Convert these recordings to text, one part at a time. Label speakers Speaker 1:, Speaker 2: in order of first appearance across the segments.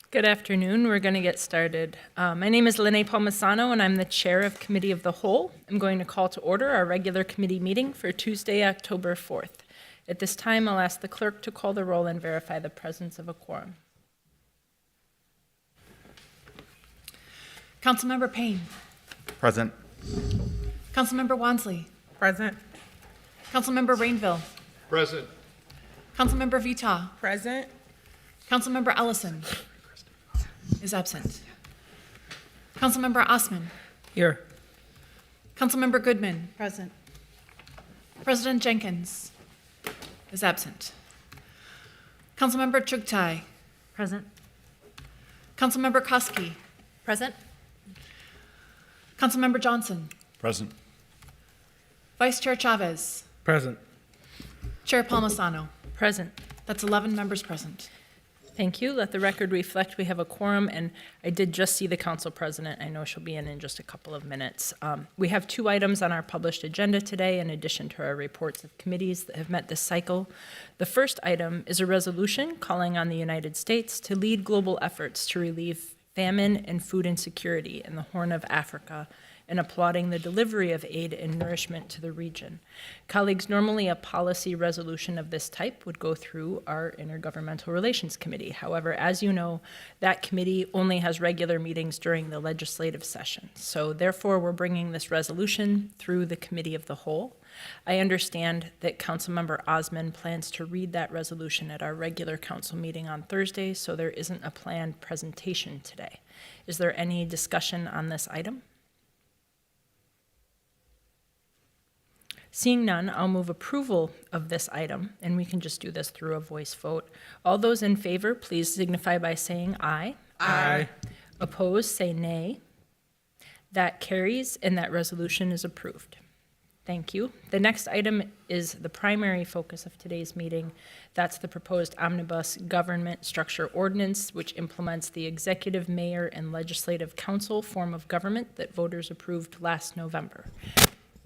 Speaker 1: Good afternoon. We're going to get started. My name is Lene Palmisano, and I'm the chair of Committee of the Whole. I'm going to call to order our regular committee meeting for Tuesday, October 4th. At this time, I'll ask the clerk to call the roll and verify the presence of a quorum.
Speaker 2: Councilmember Payne.
Speaker 3: Present.
Speaker 2: Councilmember Wansley.
Speaker 4: Present.
Speaker 2: Councilmember Rainville.
Speaker 3: Present.
Speaker 2: Councilmember Vita.
Speaker 4: Present.
Speaker 2: Councilmember Ellison is absent. Councilmember Osman.
Speaker 4: Here.
Speaker 2: Councilmember Goodman.
Speaker 4: Present.
Speaker 2: President Jenkins is absent. Councilmember Chugtai.
Speaker 4: Present.
Speaker 2: Councilmember Koski.
Speaker 4: Present.
Speaker 2: Councilmember Johnson.
Speaker 3: Present.
Speaker 2: Vice Chair Chavez.
Speaker 4: Present.
Speaker 2: Chair Palmisano.
Speaker 1: Present.
Speaker 2: That's 11 members present.
Speaker 1: Thank you. Let the record reflect we have a quorum, and I did just see the council president. I know she'll be in just a couple of minutes. We have 2 items on our published agenda today, in addition to our reports of committees that have met this cycle. The first item is a resolution calling on the United States to lead global efforts to relieve famine and food insecurity in the Horn of Africa, and applauding the delivery of aid and nourishment to the region. Colleagues, normally a policy resolution of this type would go through our Intergovernmental Relations Committee. However, as you know, that committee only has regular meetings during the legislative session. So therefore, we're bringing this resolution through the Committee of the Whole. I understand that Councilmember Osman plans to read that resolution at our regular council meeting on Thursday, so there isn't a planned presentation today. Is there any discussion on this item? Seeing none, I'll move approval of this item, and we can just do this through a voice vote. All those in favor, please signify by saying aye.
Speaker 4: Aye.
Speaker 1: Opposed, say nay. That carries, and that resolution is approved. Thank you. The next item is the primary focus of today's meeting. That's the proposed Omnibus Government Structure Ordinance, which implements the Executive, Mayor, and Legislative Council form of government that voters approved last November.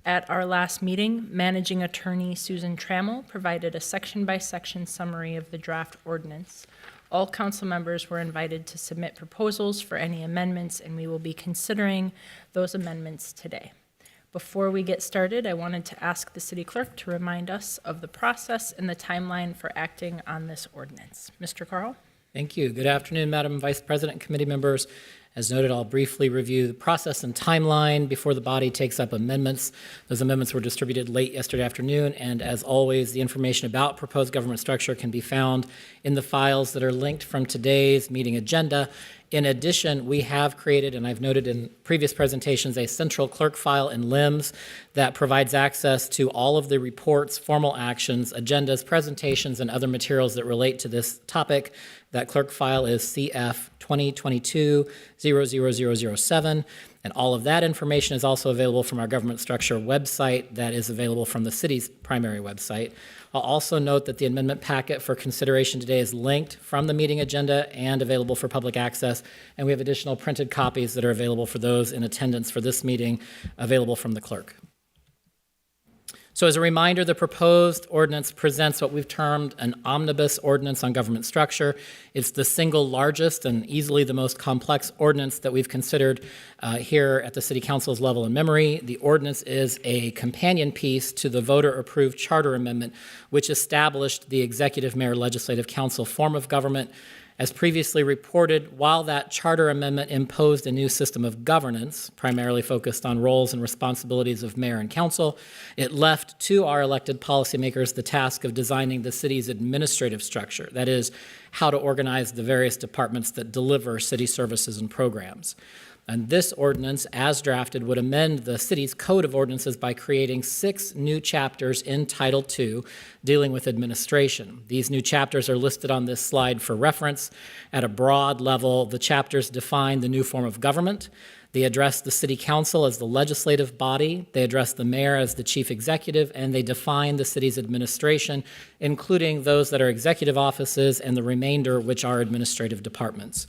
Speaker 1: At our last meeting, Managing Attorney Susan Trammell provided a section-by-section summary of the draft ordinance. All council members were invited to submit proposals for any amendments, and we will be considering those amendments today. Before we get started, I wanted to ask the city clerk to remind us of the process and the timeline for acting on this ordinance. Mr. Carl?
Speaker 5: Thank you. Good afternoon, Madam Vice President and committee members. As noted, I'll briefly review the process and timeline before the body takes up amendments. Those amendments were distributed late yesterday afternoon, and as always, the information about proposed government structure can be found in the files that are linked from today's meeting agenda. In addition, we have created, and I've noted in previous presentations, a central clerk file in LIMS that provides access to all of the reports, formal actions, agendas, presentations, and other materials that relate to this topic. That clerk file is CF 2022-00007, and all of that information is also available from our government structure website that is available from the city's primary website. I'll also note that the amendment packet for consideration today is linked from the meeting agenda and available for public access, and we have additional printed copies that are available for those in attendance for this meeting, available from the clerk. So as a reminder, the proposed ordinance presents what we've termed an omnibus ordinance on government structure. It's the single largest and easily the most complex ordinance that we've considered here at the City Council's level in memory. The ordinance is a companion piece to the voter-approved charter amendment, which established the Executive, Mayor, Legislative Council form of government. As previously reported, while that charter amendment imposed a new system of governance, primarily focused on roles and responsibilities of mayor and council, it left to our elected policymakers the task of designing the city's administrative structure, that is, how to organize the various departments that deliver city services and programs. And this ordinance, as drafted, would amend the city's code of ordinances by creating 6 new chapters in Title II dealing with administration. These new chapters are listed on this slide for reference. At a broad level, the chapters define the new form of government. They address the city council as the legislative body. They address the mayor as the chief executive, and they define the city's administration, including those that are executive offices and the remainder, which are administrative departments.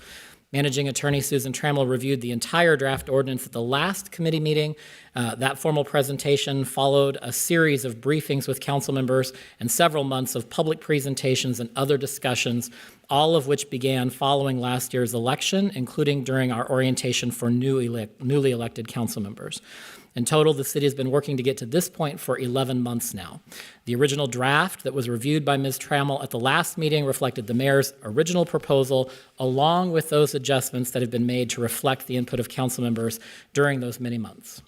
Speaker 5: Managing Attorney Susan Trammell reviewed the entire draft ordinance at the last committee meeting. That formal presentation followed a series of briefings with council members and several months of public presentations and other discussions all of which began following last year's election, including during our orientation for newly elected council members. In total, the city has been working to get to this point for 11 months now. The original draft that was reviewed by Ms. Trammell at the last meeting reflected the mayor's original proposal, along with those adjustments that have been made to reflect the input of council members during those many months.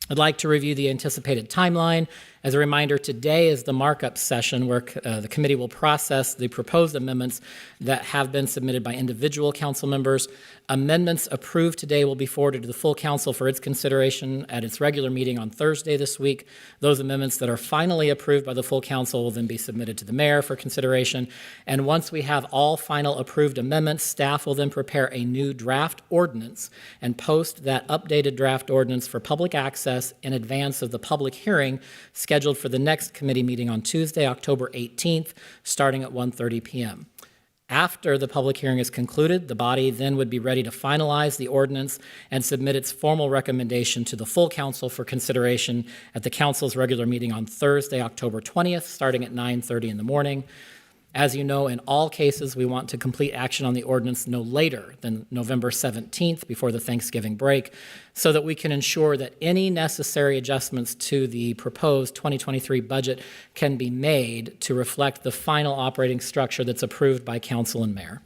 Speaker 5: I'd like to review the anticipated timeline. As a reminder, today is the markup session where the committee will process the proposed amendments that have been submitted by individual council members. Amendments approved today will be forwarded to the full council for its consideration at its regular meeting on Thursday this week. Those amendments that are finally approved by the full council will then be submitted to the mayor for consideration. And once we have all final approved amendments, staff will then prepare a new draft ordinance and post that updated draft ordinance for public access in advance of the public hearing scheduled for the next committee meeting on Tuesday, October 18th, starting at 1:30 p.m. After the public hearing is concluded, the body then would be ready to finalize the ordinance and submit its formal recommendation to the full council for consideration at the council's regular meeting on Thursday, October 20th, starting at 9:30 in the morning. As you know, in all cases, we want to complete action on the ordinance no later than November 17th, before the Thanksgiving break, so that we can ensure that any necessary adjustments to the proposed 2023 budget can be made to reflect the final operating structure that's approved by council and mayor.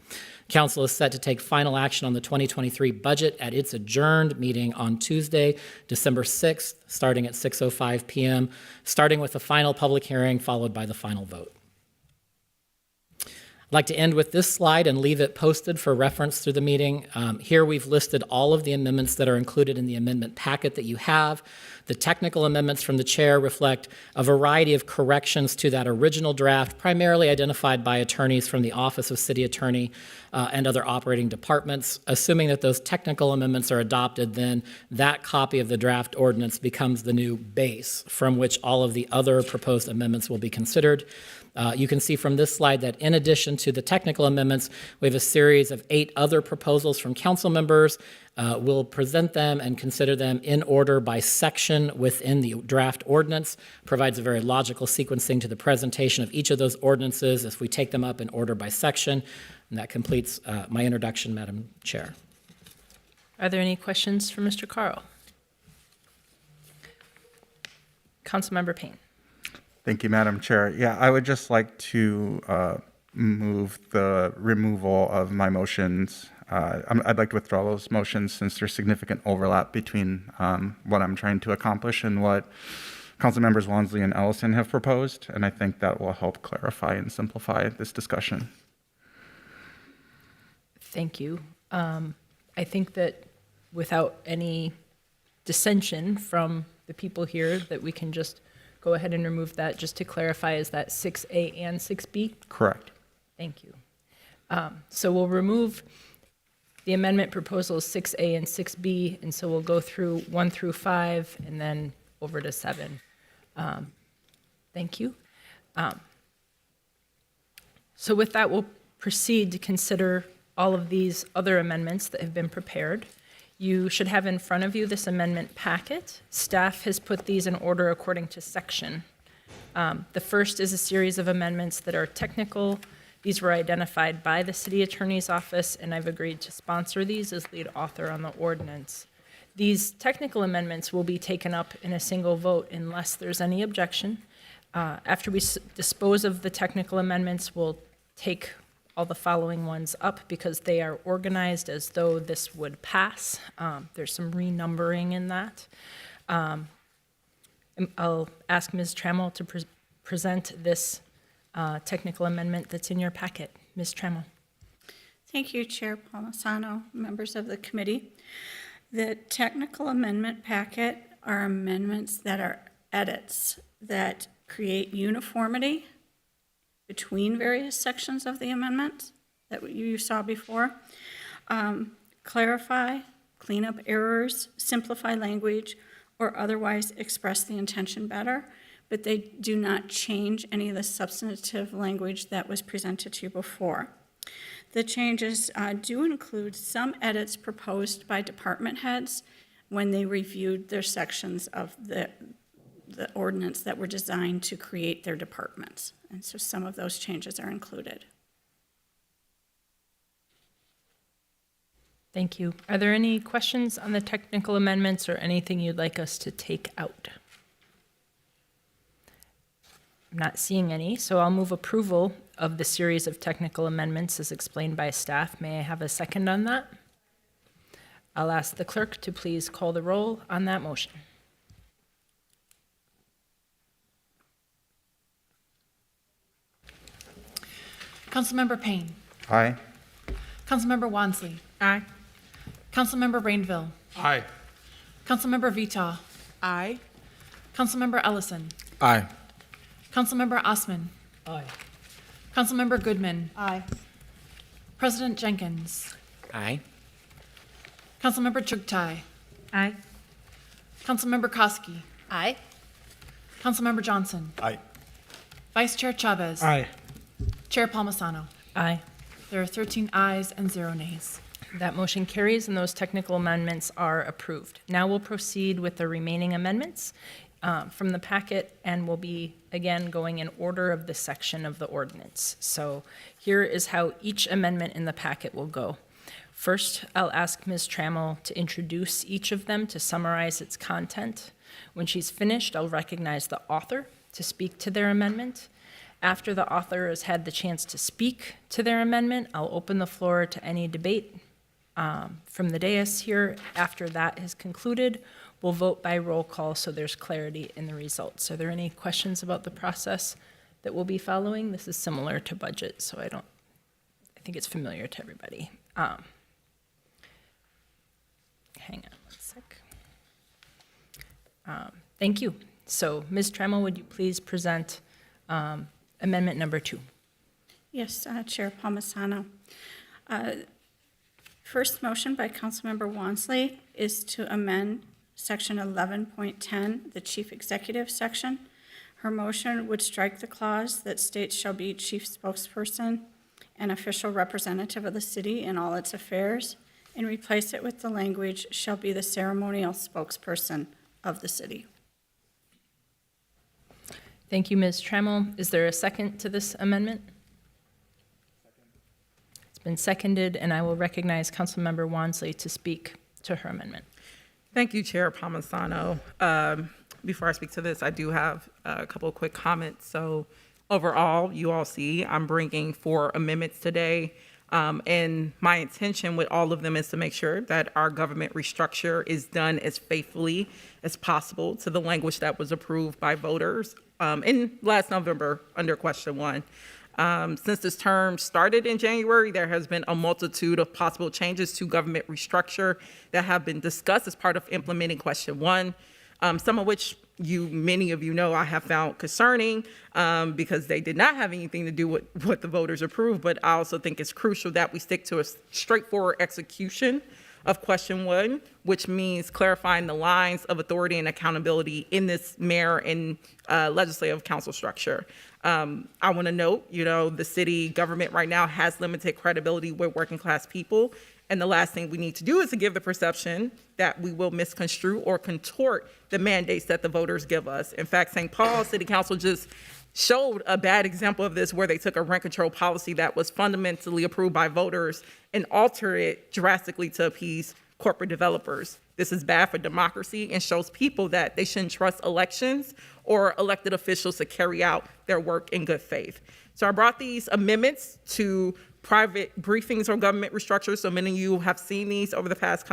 Speaker 5: Council is set to take final action on the 2023 budget at its adjourned meeting on Tuesday, December 6th, starting at 6:05 p.m., starting with the final public hearing, followed by the final vote. I'd like to end with this slide and leave it posted for reference through the meeting. Here we've listed all of the amendments that are included in the amendment packet that you have. The technical amendments from the chair reflect a variety of corrections to that original draft, primarily identified by attorneys from the Office of City Attorney and other operating departments. Assuming that those technical amendments are adopted, then that copy of the draft ordinance becomes the new base from which all of the other proposed amendments will be considered. You can see from this slide that in addition to the technical amendments, we have a series of 8 other proposals from council members. We'll present them and consider them in order by section within the draft ordinance. Provides a very logical sequencing to the presentation of each of those ordinances if we take them up in order by section. And that completes my introduction, Madam Chair.
Speaker 1: Are there any questions for Mr. Carl? Councilmember Payne.
Speaker 3: Thank you, Madam Chair. Yeah, I would just like to move the removal of my motions. I'd like to withdraw those motions since there's significant overlap between what I'm trying to accomplish and what Council Members Wansley and Ellison have proposed, and I think that will help clarify and simplify this discussion.
Speaker 1: Thank you. I think that without any dissension from the people here, that we can just go ahead and remove that. Just to clarify, is that 6A and 6B?
Speaker 3: Correct.
Speaker 1: Thank you. So we'll remove the amendment proposals 6A and 6B, and so we'll go through 1 through 5 and then over to 7. Thank you. So with that, we'll proceed to consider all of these other amendments that have been prepared. You should have in front of you this amendment packet. Staff has put these in order according to section. The first is a series of amendments that are technical. These were identified by the City Attorney's Office, and I've agreed to sponsor these as lead author on the ordinance. These technical amendments will be taken up in a single vote unless there's any objection. After we dispose of the technical amendments, we'll take all the following ones up because they are organized as though this would pass. There's some renumbering in that. I'll ask Ms. Trammell to present this technical amendment that's in your packet. Ms. Trammell.
Speaker 6: Thank you, Chair Palmisano, members of the committee. The technical amendment packet are amendments that are edits that create uniformity between various sections of the amendment that you saw before, clarify, clean up errors, simplify language, or otherwise express the intention better, but they do not change any of the substantive language that was presented to you before. The changes do include some edits proposed by department heads when they reviewed their sections of the ordinance that were designed to create their departments. And so some of those changes are included.
Speaker 1: Thank you. Are there any questions on the technical amendments or anything you'd like us to take out? I'm not seeing any, so I'll move approval of the series of technical amendments as explained by staff. May I have a second on that? I'll ask the clerk to please call the roll on that motion.
Speaker 2: Councilmember Payne.
Speaker 3: Aye.
Speaker 2: Councilmember Wansley.
Speaker 4: Aye.
Speaker 2: Councilmember Rainville.
Speaker 7: Aye.
Speaker 2: Councilmember Vita.
Speaker 4: Aye.
Speaker 2: Councilmember Ellison.
Speaker 7: Aye.
Speaker 2: Councilmember Osman.
Speaker 1: Aye.
Speaker 2: Councilmember Goodman.
Speaker 4: Aye.
Speaker 2: President Jenkins.
Speaker 5: Aye.
Speaker 2: Councilmember Chugtai.
Speaker 4: Aye.
Speaker 2: Councilmember Koski.
Speaker 4: Aye.
Speaker 2: Councilmember Johnson.
Speaker 7: Aye.
Speaker 2: Vice Chair Chavez.
Speaker 7: Aye.
Speaker 2: Chair Palmisano.
Speaker 1: Aye.
Speaker 2: There are 13 ayes and 0 nays.
Speaker 1: That motion carries, and those technical amendments are approved. Now we'll proceed with the remaining amendments from the packet, and we'll be, again, going in order of the section of the ordinance. So here is how each amendment in the packet will go. First, I'll ask Ms. Trammell to introduce each of them to summarize its content. When she's finished, I'll recognize the author to speak to their amendment. After the author has had the chance to speak to their amendment, I'll open the floor to any debate from the dais here. After that is concluded, we'll vote by roll call so there's clarity in the results. Are there any questions about the process that we'll be following? This is similar to budget, so I think it's familiar to everybody. Hang on one sec. Thank you. So, Ms. Trammell, would you please present amendment number 2?
Speaker 6: Yes, Chair Palmisano. First motion by Councilmember Wansley is to amend Section 11.10, the Chief Executive section. Her motion would strike the clause that states shall be chief spokesperson and official representative of the city in all its affairs, and replace it with the language shall be the ceremonial spokesperson of the city.
Speaker 1: Thank you, Ms. Trammell. Is there a second to this amendment? It's been seconded, and I will recognize Councilmember Wansley to speak to her amendment.
Speaker 8: Thank you, Chair Palmisano. Before I speak to this, I do have a couple of quick comments. So overall, you all see I'm bringing 4 amendments today. And my intention with all of them is to make sure that our government restructure is done as faithfully as possible to the language that was approved by voters in last November under question 1. Since this term started in January, there has been a multitude of possible changes to government restructure that have been discussed as part of implementing question 1, some of which many of you know I have found concerning because they did not have anything to do with what the voters approved, but I also think it's crucial that we stick to a straightforward execution of question 1, which means clarifying the lines of authority and accountability in this mayor and legislative council structure. I want to note, the city government right now has limited credibility with working class people. And the last thing we need to do is to give the perception that we will misconstrue or contort the mandates that the voters give us. In fact, St. Paul City Council just showed a bad example of this, where they took a rent control policy that was fundamentally approved by voters and altered it drastically to appease corporate developers. This is bad for democracy and shows people that they shouldn't trust elections or elected officials to carry out their work in good faith. So I brought these amendments to private briefings on government restructure. So many of you have seen these over the past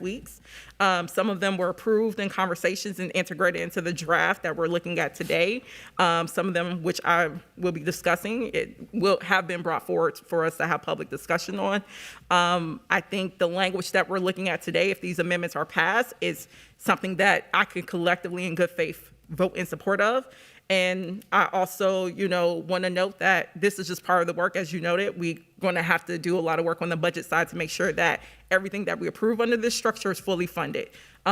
Speaker 8: weeks. Some of them were approved in conversations and integrated into the draft that we're looking at today. Some of them, which I will be discussing, will have been brought forward for us to have public discussion on. I think the language that we're looking at today, if these amendments are passed, is something that I could collectively in good faith vote in support of. And I also, want to note that this is just part of the work. As you noted, we're going to have to do a lot of work on the budget side to make sure that everything that we approve under this structure is fully funded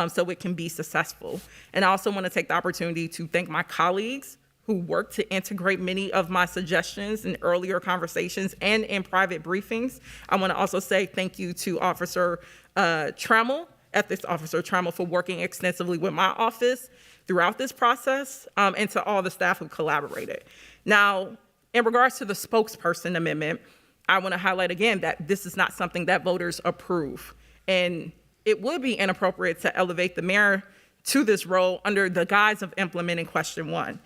Speaker 8: so it can be successful. And I also want to take the opportunity to thank my colleagues who worked to integrate many of my suggestions in earlier conversations and in private briefings. I want to also say thank you to Officer Trammell, Ethics Officer Trammell, for working extensively with my office throughout this process, and to all the staff who collaborated. Now, in regards to the spokesperson amendment, I want to highlight again that this is not something that voters approve. And it would be inappropriate to elevate the mayor to this role under the guise of implementing question 1.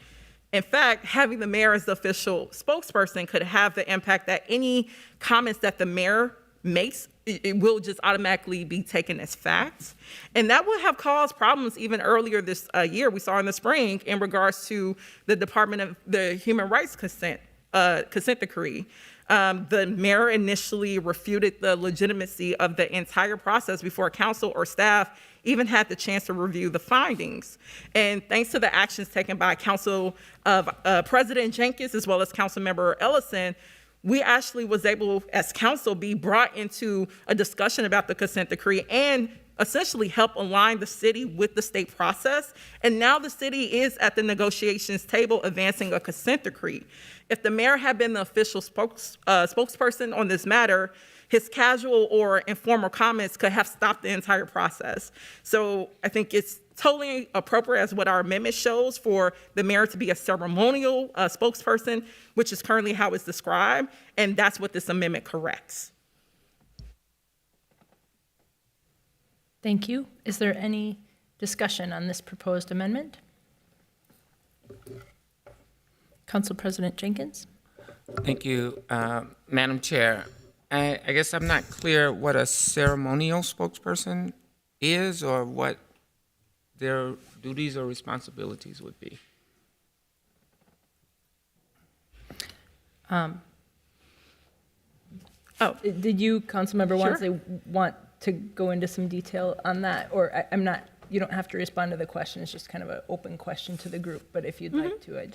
Speaker 8: In fact, having the mayor as the official spokesperson could have the impact that any comments that the mayor makes, it will just automatically be taken as facts. And that would have caused problems even earlier this year, we saw in the spring, in regards to the Department of the Human Rights consent decree. The mayor initially refuted the legitimacy of the entire process before council or staff even had the chance to review the findings. And thanks to the actions taken by Council of President Jenkins as well as Councilmember Ellison, we actually was able, as council, be brought into a discussion about the consent decree and essentially help align the city with the state process. And now the city is at the negotiations table advancing a consent decree. If the mayor had been the official spokesperson on this matter, his casual or informal comments could have stopped the entire process. So I think it's totally appropriate, as what our amendment shows, for the mayor to be a ceremonial spokesperson, which is currently how it's described, and that's what this amendment corrects.
Speaker 1: Thank you. Is there any discussion on this proposed amendment? Council President Jenkins?
Speaker 7: Thank you, Madam Chair. I guess I'm not clear what a ceremonial spokesperson is or what their duties or responsibilities would be.
Speaker 1: Did you, Councilmember
Speaker 8: Sure.
Speaker 1: Wamsley, want to go into some detail on that? Or I'm not, you don't have to respond to the question, it's just kind of an open question to the group, but if you'd like to,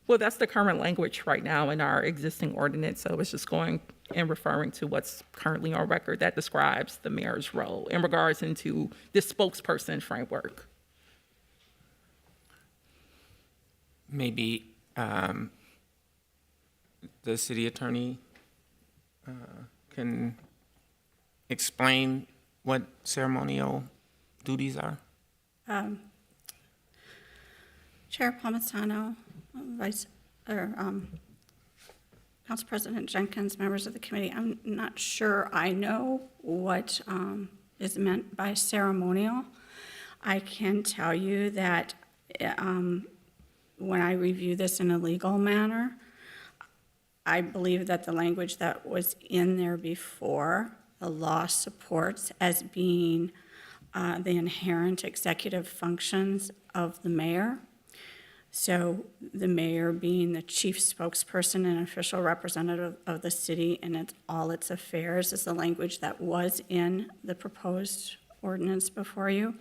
Speaker 8: Well, that's the current language right now in our existing ordinance, so it's just going and referring to what's currently on record that describes the mayor's role in regards into this spokesperson framework.
Speaker 7: Maybe the city attorney can explain what ceremonial duties are.
Speaker 6: Chair Palmisano, Council President Jenkins, members of the committee, I'm not sure I know what is meant by ceremonial. I can tell you that when I review this in a legal manner, I believe that the language that was in there before, the law supports as being the inherent executive functions of the mayor. So the mayor being the chief spokesperson and official representative of the city in all its affairs is the language that was in the proposed ordinance before you.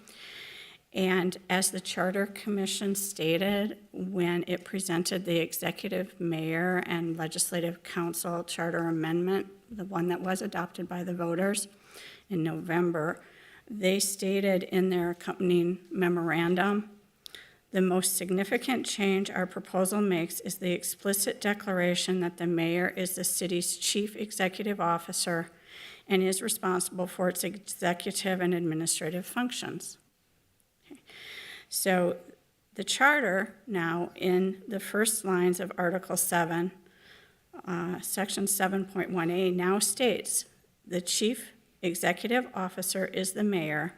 Speaker 6: And as the Charter Commission stated when it presented the executive mayor and legislative council charter amendment, the one that was adopted by the voters in November, they stated in their accompanying memorandum, the most significant change our proposal makes is the explicit declaration that the mayor is the city's chief executive officer and is responsible for its executive and administrative functions. Okay. So the charter now in the first lines of Article 7, Section 7.1a now states the chief executive officer is the mayor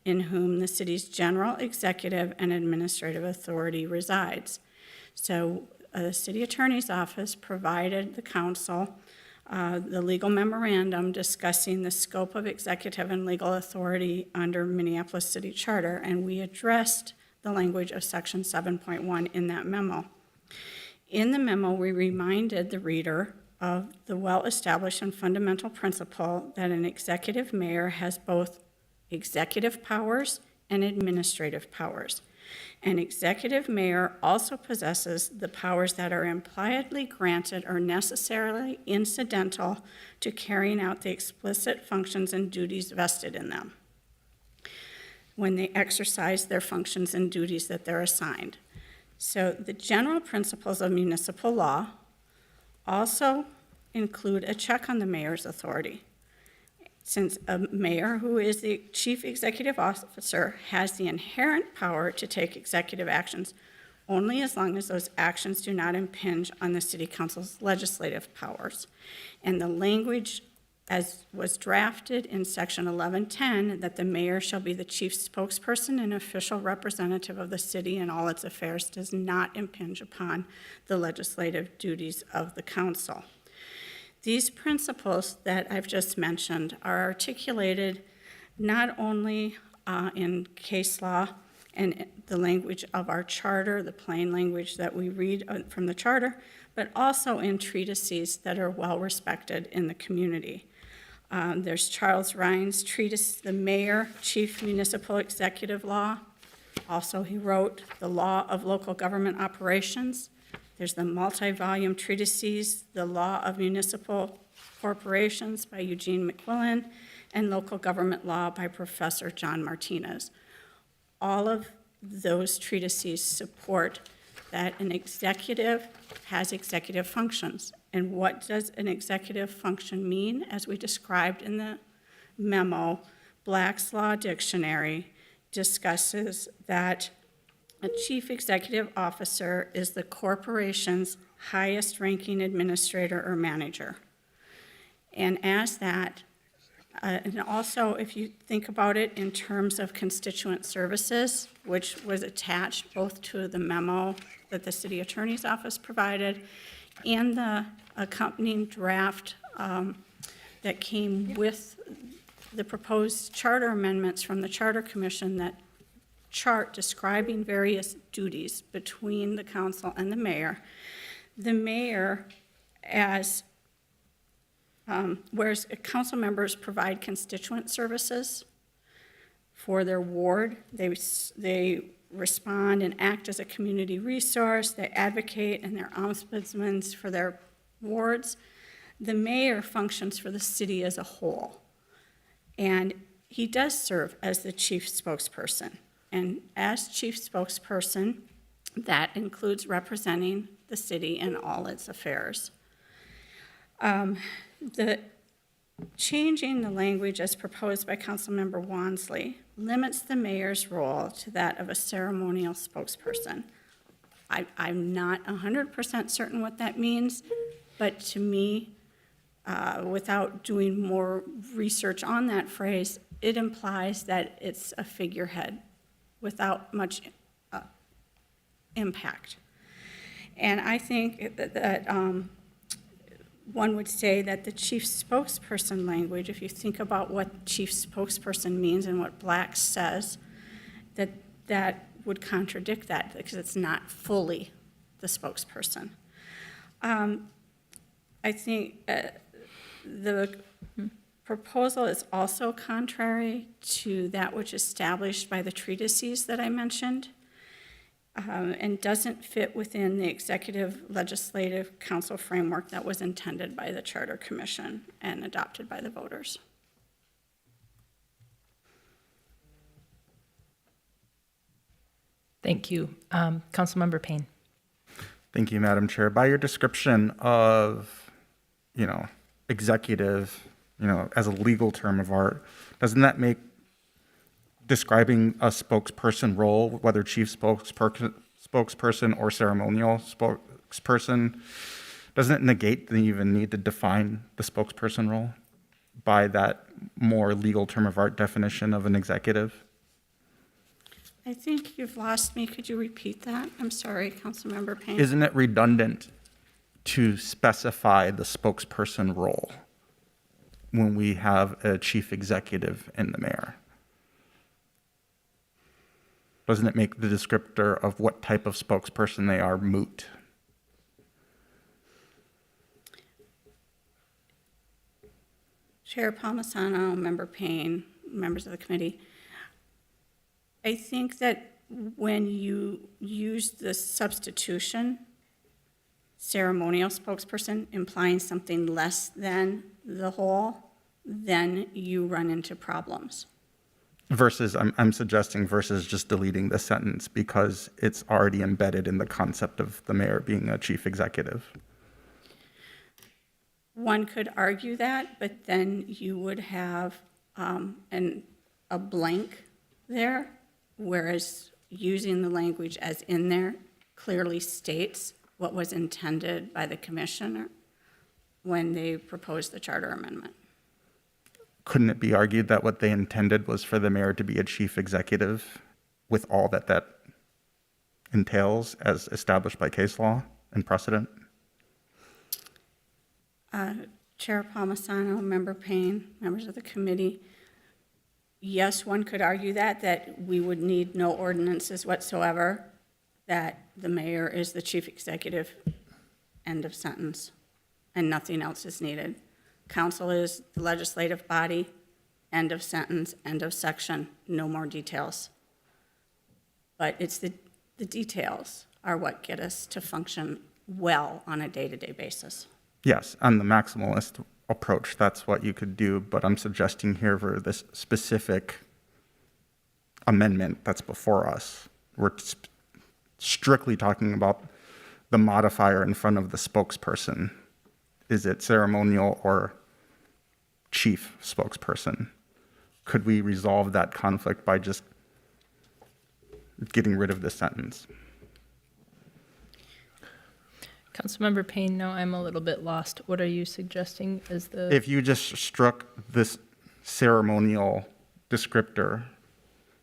Speaker 6: in whom the city's general executive and administrative authority resides. So the city attorney's office provided the council the legal memorandum discussing the scope of executive and legal authority under Minneapolis City Charter, and we addressed the language of Section 7.1 in that memo. In the memo, we reminded the reader of the well-established and fundamental principle that an executive mayor has both executive powers and administrative powers. An executive mayor also possesses the powers that are impliedly granted or necessarily incidental to carrying out the explicit functions and duties vested in them when they exercise their functions and duties that they're assigned. So the general principles of municipal law also include a check on the mayor's authority. Since a mayor who is the chief executive officer has the inherent power to take executive actions only as long as those actions do not impinge on the city council's legislative powers. And the language as was drafted in section 1110, that the mayor shall be the chief spokesperson and official representative of the city in all its affairs, does not impinge upon the legislative duties of the council. These principles that I've just mentioned are articulated not only in case law and the language of our charter, the plain language that we read from the charter, but also in treatises that are well respected in the community. There's Charles Ryan's treatise, The Mayor, Chief Municipal Executive Law. Also, he wrote The Law of Local Government Operations. There's the multi-volume treatises, The Law of Municipal Corporations by Eugene McQuillan, and Local Government Law by Professor John Martinez. All of those treatises support that an executive has executive functions. And what does an executive function mean? As we described in the memo, Black's Law Dictionary discusses that a chief executive officer is the corporation's highest ranking administrator or manager. And as that, and also if you think about it in terms of constituent services, which was attached both to the memo that the city attorney's office provided and the accompanying draft that came with the proposed charter amendments from the Charter Commission, that chart describing various duties between the council and the mayor. The mayor, as whereas council members provide constituent services for their ward, they respond and act as a community resource, they advocate and they're ombudsmen for their wards. The mayor functions for the city as a whole, and he does serve as the chief spokesperson. And as chief spokesperson, that includes representing the city in all its affairs. The changing the language as proposed by Councilmember Wansley limits the mayor's role to that of a ceremonial spokesperson. I'm not 100% certain what that means, but to me, without doing more research on that phrase, it implies that it's a figurehead without much impact. And I think that one would say that the chief spokesperson language, if you think about what chief spokesperson means and what Black says, that would contradict that because it's not fully the spokesperson. I think the proposal is also contrary to that which is established by the treatises that I mentioned, and doesn't fit within the executive legislative council framework that was intended by the Charter Commission and adopted by the voters.
Speaker 1: Thank you. Councilmember Payne.
Speaker 3: Thank you, Madam Chair. By your description of, executive, as a legal term of art, doesn't that make describing a spokesperson role, whether chief spokesperson or ceremonial spokesperson, doesn't it negate the even need to define the spokesperson role by that more legal term of art definition of an executive?
Speaker 6: I think you've lost me. Could you repeat that? I'm sorry, Councilmember Payne.
Speaker 3: Isn't it redundant to specify the spokesperson role when we have a chief executive and the mayor? Doesn't it make the descriptor of what type of spokesperson they are moot?
Speaker 6: Chair Palmisano, Member Payne, members of the committee, I think that when you use the substitution, ceremonial spokesperson, implying something less than the whole, then you run into problems.
Speaker 3: Versus, I'm suggesting versus just deleting the sentence because it's already embedded in the concept of the mayor being a chief executive.
Speaker 6: One could argue that, but then you would have a blank there, whereas using the language as in there clearly states what was intended by the commissioner when they proposed the charter amendment.
Speaker 3: Couldn't it be argued that what they intended was for the mayor to be a chief executive with all that that entails as established by case law and precedent?
Speaker 6: Chair Palmisano, Member Payne, members of the committee, yes, one could argue that we would need no ordinances whatsoever, that the mayor is the chief executive, end of sentence, and nothing else is needed. Council is the legislative body, end of sentence, end of section, no more details. But it's the details are what get us to function well on a day-to-day basis.
Speaker 3: Yes, on the maximalist approach, that's what you could do, but I'm suggesting here for this specific amendment that's before us, we're strictly talking about the modifier in front of the spokesperson. Is it ceremonial or chief spokesperson? Could we resolve that conflict by just getting rid of this sentence?
Speaker 1: Councilmember Payne, now I'm a little bit lost. What are you suggesting as the?
Speaker 3: If you just struck this ceremonial descriptor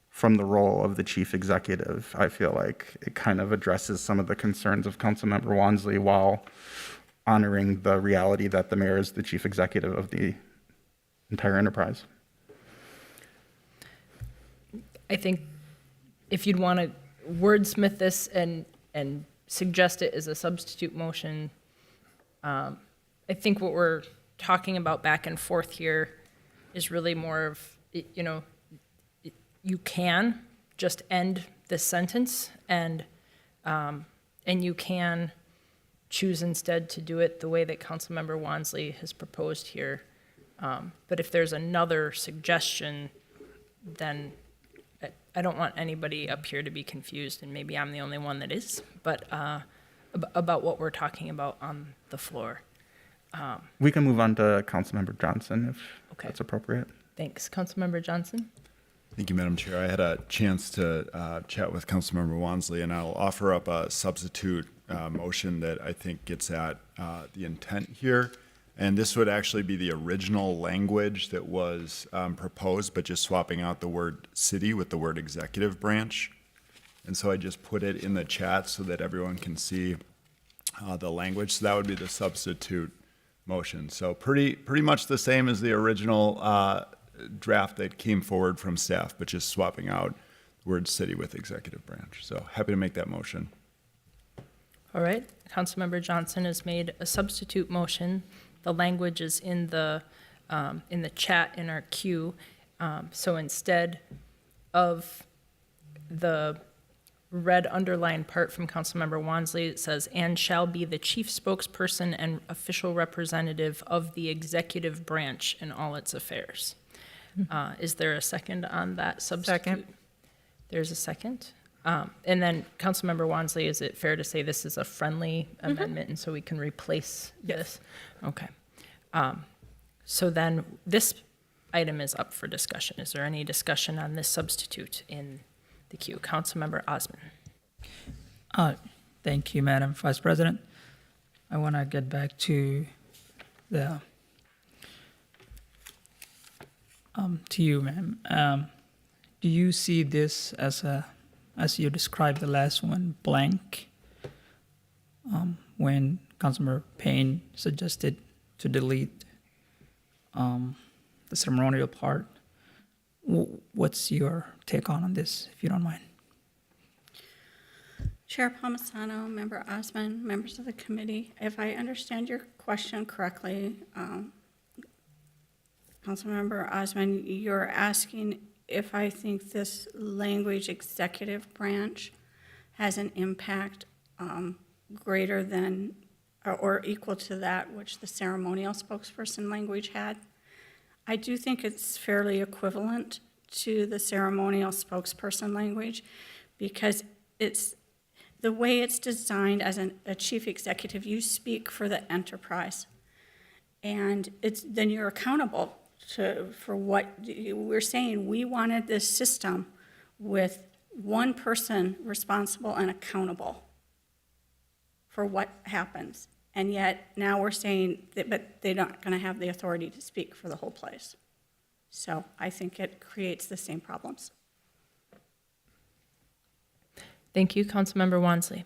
Speaker 3: from the role of the chief executive, I feel like it kind of addresses some of the concerns of Councilmember Wansley while honoring the reality that the mayor is the chief executive of the entire enterprise.
Speaker 1: I think if you'd want to wordsmith this and suggest it as a substitute motion, I think what we're talking about back and forth here is really more of, you know, you can just end this sentence and you can choose instead to do it the way that Councilmember Wansley has proposed here. But if there's another suggestion, then I don't want anybody up here to be confused, and maybe I'm the only one that is, but about what we're talking about on the floor.
Speaker 3: We can move on to Councilmember Johnson if
Speaker 1: Okay.
Speaker 3: that's appropriate.
Speaker 1: Thanks. Councilmember Johnson?
Speaker 9: Thank you, Madam Chair. I had a chance to chat with Councilmember Wansley, and I'll offer up a substitute motion that I think gets at the intent here. And this would actually be the original language that was proposed, but just swapping out the word city with the word executive branch. And so I just put it in the chat so that everyone can see the language. So that would be the substitute motion. So pretty much the same as the original draft that came forward from staff, but just swapping out the word city with executive branch. So happy to make that motion.
Speaker 1: All right. Councilmember Johnson has made a substitute motion. The language is in the chat in our queue. So instead of the red underlined part from Councilmember Wansley, it says, "and shall be the chief spokesperson and official representative of the executive branch in all its affairs." Is there a second on that substitute?
Speaker 4: Second.
Speaker 1: There's a second. And then, Councilmember Wansley, is it fair to say this is a friendly amendment, and so we can replace this? Okay. So then, this item is up for discussion. Is there any discussion on this substitute in the queue? Councilmember Osman.
Speaker 10: Thank you, Madam Vice President. I want to get back to the to you, ma'am. Do you see this as you described the last one, blank? When Councilmember Payne suggested to delete the ceremonial part, what's your take on this, if you don't mind?
Speaker 6: Chair Palmisano, Member Osman, members of the committee, if I understand your question correctly, Councilmember Osman, you're asking if I think this language executive branch has an impact greater than or equal to that which the ceremonial spokesperson language had. I do think it's fairly equivalent to the ceremonial spokesperson language because it's the way it's designed as a chief executive, you speak for the enterprise. And then you're accountable for what we're saying. We wanted this system with one person responsible and accountable for what happens. And yet now we're saying that, but they're not going to have the authority to speak for the whole place. So I think it creates the same problems.
Speaker 1: Thank you, Councilmember Wansley.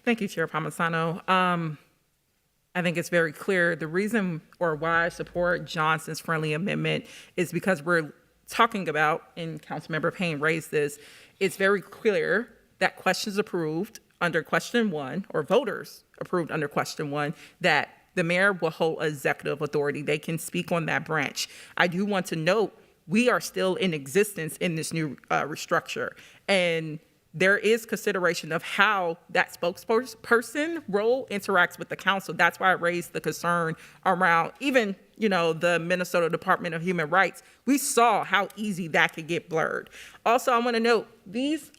Speaker 8: Thank you, Chair Palmisano. I think it's very clear the reason or why I support Johnson's friendly amendment is because we're talking about, and Councilmember Payne raised this, it's very clear that questions approved under question 1, or voters approved under question 1, that the mayor will hold executive authority. They can speak on that branch. I do want to note, we are still in existence in this new restructure. And there is consideration of how that spokesperson role interacts with the council. That's why I raised the concern around even, the Minnesota Department of Human Rights. We saw how easy that could get blurred. Also, I want to note,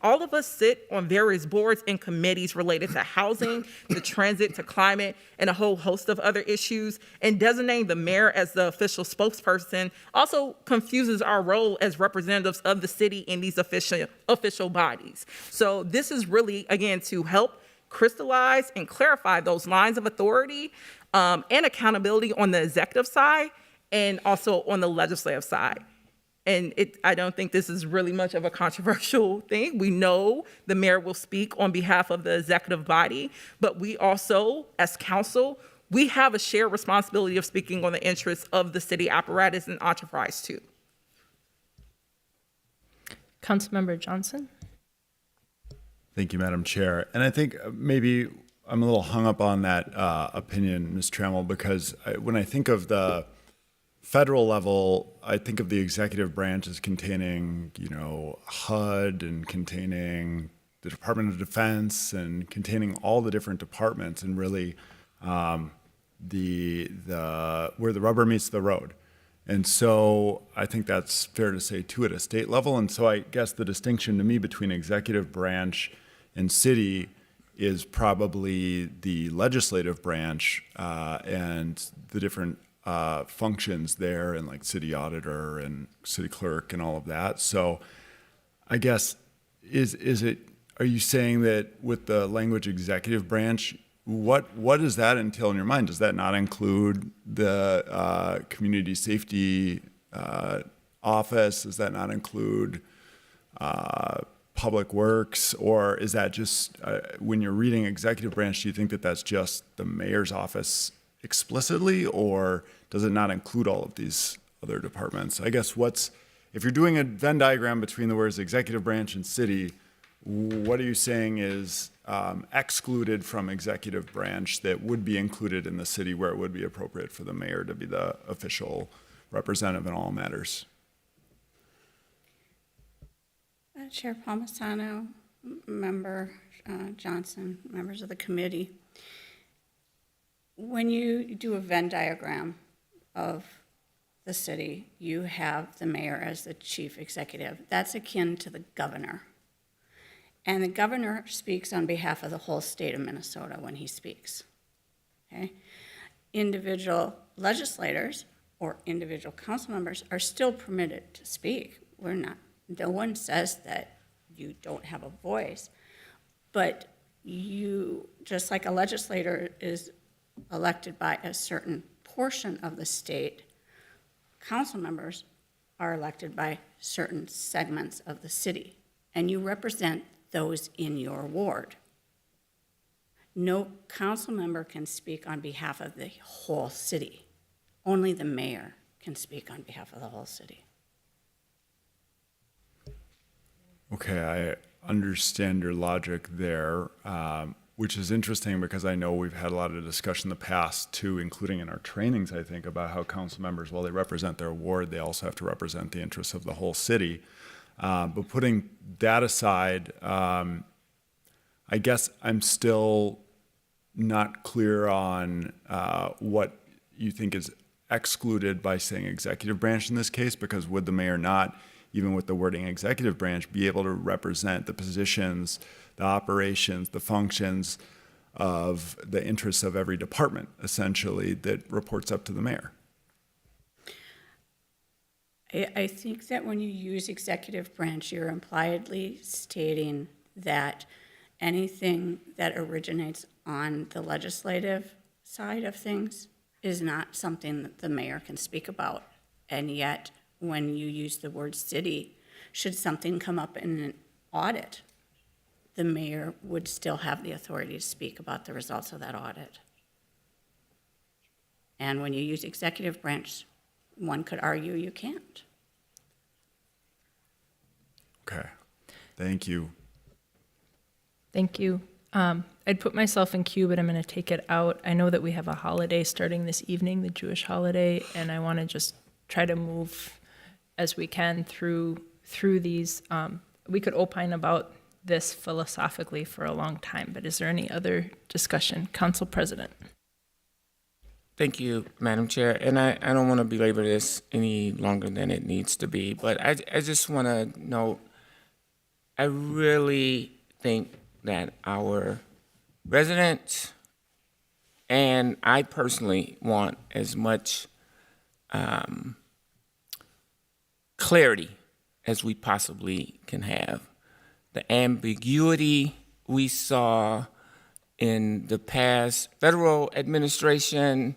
Speaker 8: all of us sit on various boards and committees related to housing, to transit, to climate, and a whole host of other issues. And designating the mayor as the official spokesperson also confuses our role as representatives of the city in these official bodies. So this is really, again, to help crystallize and clarify those lines of authority and accountability on the executive side and also on the legislative side. And I don't think this is really much of a controversial thing. We know the mayor will speak on behalf of the executive body, but we also, as council, we have a shared responsibility of speaking on the interests of the city apparatus and enterprise too.
Speaker 1: Councilmember Johnson.
Speaker 9: Thank you, Madam Chair. And I think maybe I'm a little hung up on that opinion, Ms. Trammell, because when I think of the federal level, I think of the executive branch as containing, HUD and containing the Department of Defense and containing all the different departments and really the where the rubber meets the road. And so I think that's fair to say too at a state level. And so I guess the distinction to me between executive branch and city is probably the legislative branch and the different functions there, and like city auditor and city clerk and all of that. So I guess are you saying that with the language executive branch, what does that entail in your mind? Does that not include the community safety office? Does that not include public works? Or is that just, when you're reading executive branch, do you think that that's just the mayor's office explicitly, or does it not include all of these other departments? I guess if you're doing a Venn diagram between the words executive branch and city, what are you saying is excluded from executive branch that would be included in the city, where it would be appropriate for the mayor to be the official representative in all matters?
Speaker 6: Chair Palmisano, Member Johnson, members of the committee, when you do a Venn diagram of the city, you have the mayor as the chief executive. That's akin to the governor. And the governor speaks on behalf of the whole state of Minnesota when he speaks. Okay? Individual legislators or individual council members are still permitted to speak. No one says that you don't have a voice, but you, just like a legislator is elected by a certain portion of the state, council members are elected by certain segments of the city, and you represent those in your ward. No council member can speak on behalf of the whole city. Only the mayor can speak on behalf of the whole city.
Speaker 9: Okay, I understand your logic there, which is interesting because I know we've had a lot of discussion in the past too, including in our trainings, I think, about how council members, while they represent their ward, they also have to represent the interests of the whole city. But putting that aside, I guess I'm still not clear on what you think is excluded by saying executive branch in this case, because would the mayor not, even with the wording executive branch, be able to represent the positions, the operations, the functions of the interests of every department, essentially, that reports up to the mayor?
Speaker 6: I think that when you use executive branch, you're impliedly stating that anything that originates on the legislative side of things is not something that the mayor can speak about. And yet, when you use the word city, should something come up in an audit, the mayor would still have the authority to speak about the results of that audit. And when you use executive branch, one could argue you can't.
Speaker 9: Okay, thank you.
Speaker 1: Thank you. I'd put myself in queue, but I'm going to take it out. I know that we have a holiday starting this evening, the Jewish holiday, and I want to just try to move as we can through these. We could opine about this philosophically for a long time, but is there any other discussion? Council President.
Speaker 7: Thank you, Madam Chair. And I don't want to belabor this any longer than it needs to be, but I just want to note, I really think that our residents and I personally want as much clarity as we possibly can have. The ambiguity we saw in the past federal administration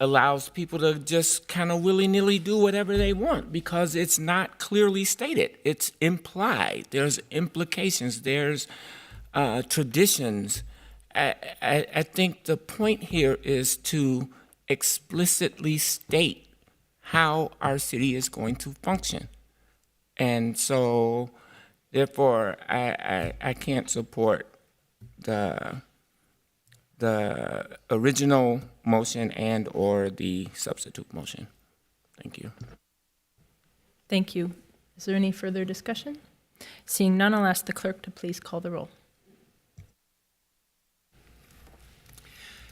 Speaker 7: allows people to just kind of willy-nilly do whatever they want because it's not clearly stated. It's implied. There's implications. There's traditions. I think the point here is to explicitly state how our city is going to function. And so, therefore, I can't support the original motion and or the substitute motion. Thank you.
Speaker 1: Thank you. Is there any further discussion? Seeing none, I'll ask the clerk to please call the roll.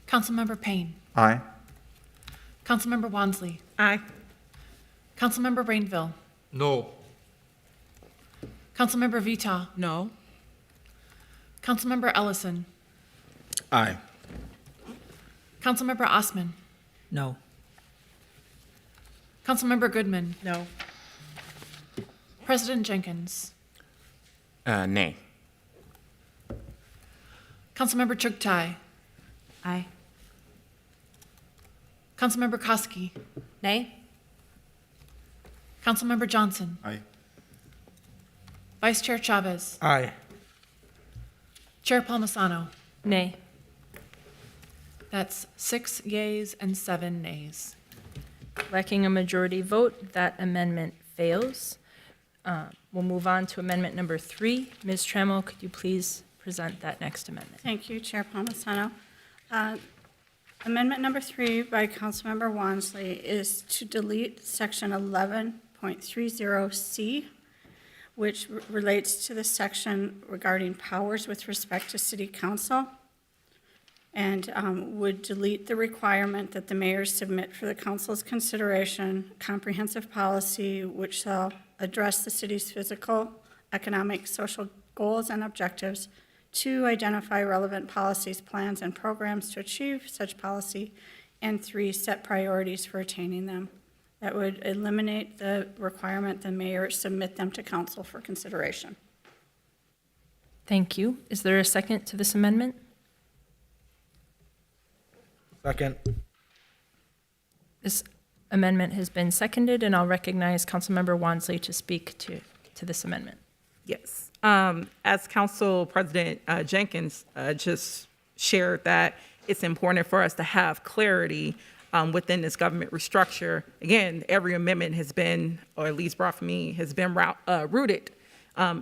Speaker 2: Councilmember Payne.
Speaker 3: Aye.
Speaker 2: Councilmember Wansley.
Speaker 4: Aye.
Speaker 2: Councilmember Rainville.
Speaker 4: No.
Speaker 2: Councilmember Vita.
Speaker 4: No.
Speaker 2: Councilmember Ellison.
Speaker 4: Aye.
Speaker 2: Councilmember Osman.
Speaker 10: No.
Speaker 2: Councilmember Goodman.
Speaker 4: No.
Speaker 2: President Jenkins.
Speaker 7: Nay.
Speaker 2: Councilmember Chugtai.
Speaker 4: Aye.
Speaker 2: Councilmember Koski.
Speaker 4: Nay.
Speaker 2: Councilmember Johnson.
Speaker 9: Aye.
Speaker 2: Vice Chair Chavez.
Speaker 4: Aye.
Speaker 2: Chair Palmisano.
Speaker 1: Nay.
Speaker 2: That's 6 yeas and 7 nays.
Speaker 1: Lacking a majority vote, that amendment fails. We'll move on to amendment number 3. Ms. Trammell, could you please present that next amendment?
Speaker 6: Thank you, Chair Palmisano. Amendment number 3 by Councilmember Wansley is to delete section 11.30C, which relates to the section regarding powers with respect to city council, and would delete the requirement that the mayor submit for the council's consideration comprehensive policy which shall address the city's physical, economic, social goals and objectives, to identify relevant policies, plans, and programs to achieve such policy, and 3, set priorities for attaining them. That would eliminate the requirement the mayor submit them to council for consideration.
Speaker 1: Thank you. Is there a second to this amendment?
Speaker 4: Second.
Speaker 1: This amendment has been seconded, and I'll recognize Councilmember Wansley to speak to this amendment.
Speaker 8: Yes. As Council President Jenkins just shared, that it's important for us to have clarity within this government restructure. Again, every amendment has been, or at least brought from me, has been rooted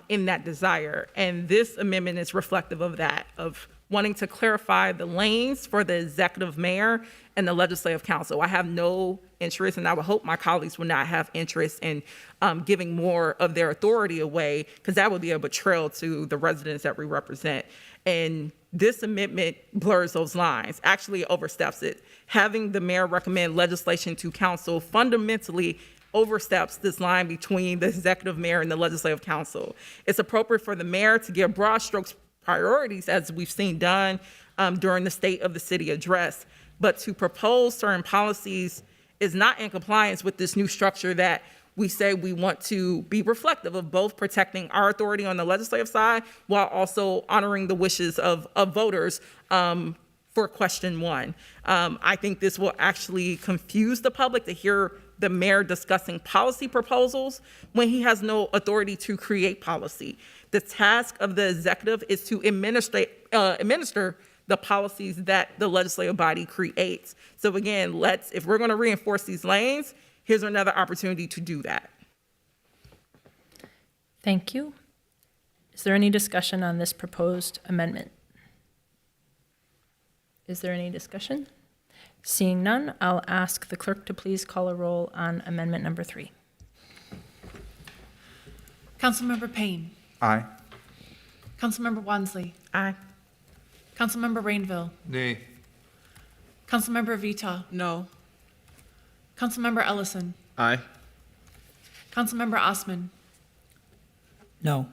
Speaker 8: in that desire. And this amendment is reflective of that, of wanting to clarify the lanes for the executive mayor and the legislative council. I have no interest, and I would hope my colleagues would not have interest in giving more of their authority away, because that would be a betrayal to the residents that we represent. And this amendment blurs those lines, actually oversteps it. Having the mayor recommend legislation to council fundamentally oversteps this line between the executive mayor and the legislative council. It's appropriate for the mayor to give broad strokes priorities, as we've seen done during the State of the City address, but to propose certain policies is not in compliance with this new structure that we say we want to be reflective of both protecting our authority on the legislative side while also honoring the wishes of voters for question 1. I think this will actually confuse the public to hear the mayor discussing policy proposals when he has no authority to create policy. The task of the executive is to administer the policies that the legislative body creates. So again, if we're going to reinforce these lanes, here's another opportunity to do that.
Speaker 1: Thank you. Is there any discussion on this proposed amendment? Is there any discussion? Seeing none, I'll ask the clerk to please call a roll on amendment number 3.
Speaker 2: Councilmember Payne.
Speaker 3: Aye.
Speaker 2: Councilmember Wansley.
Speaker 8: Aye.
Speaker 2: Councilmember Rainville.
Speaker 4: Nay.
Speaker 2: Councilmember Vita.
Speaker 4: No.
Speaker 2: Councilmember Ellison.
Speaker 4: Aye.
Speaker 2: Councilmember Osman.
Speaker 10: No.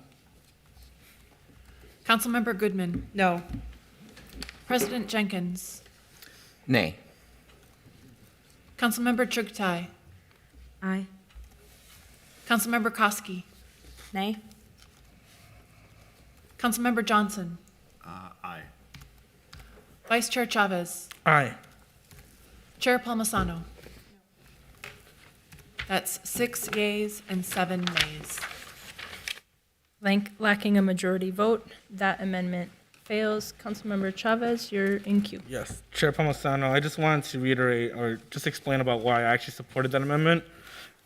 Speaker 2: Councilmember Goodman.
Speaker 4: No.
Speaker 2: President Jenkins.
Speaker 7: Nay.
Speaker 2: Councilmember Chugtai.
Speaker 4: Aye.
Speaker 2: Councilmember Koski.
Speaker 4: Nay.
Speaker 2: Councilmember Johnson.
Speaker 9: Aye.
Speaker 2: Vice Chair Chavez.
Speaker 10: Aye.
Speaker 2: Chair Palmisano. That's 6 yeas and 7 nays.
Speaker 1: Lacking a majority vote, that amendment fails. Councilmember Chavez, you're in queue.
Speaker 11: Yes, Chair Palmisano, I just wanted to reiterate or just explain about why I actually supported that amendment.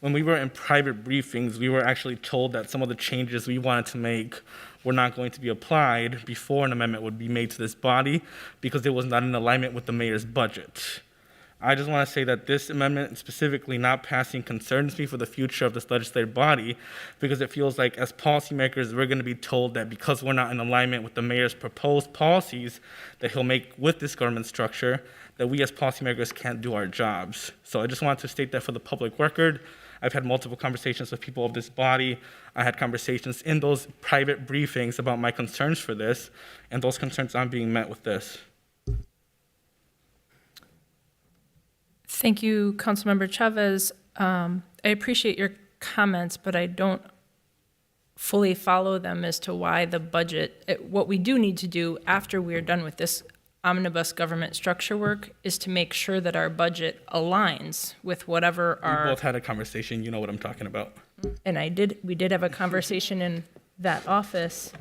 Speaker 11: When we were in private briefings, we were actually told that some of the changes we wanted to make were not going to be applied before an amendment would be made to this body because it was not in alignment with the mayor's budget. I just want to say that this amendment specifically not passing concerns me for the future of this legislative body because it feels like as policymakers, we're going to be told that because we're not in alignment with the mayor's proposed policies that he'll make with this government structure, that we as policymakers can't do our jobs. So I just want to state that for the public record. I've had multiple conversations with people of this body. I had conversations in those private briefings about my concerns for this, and those concerns aren't being met with this.
Speaker 1: Thank you, Councilmember Chavez. I appreciate your comments, but I don't fully follow them as to why the budget, what we do need to do after we're done with this omnibus government structure work is to make sure that our budget aligns with whatever
Speaker 11: We both had a conversation, you know what I'm talking about.
Speaker 1: and we did have a conversation in that office,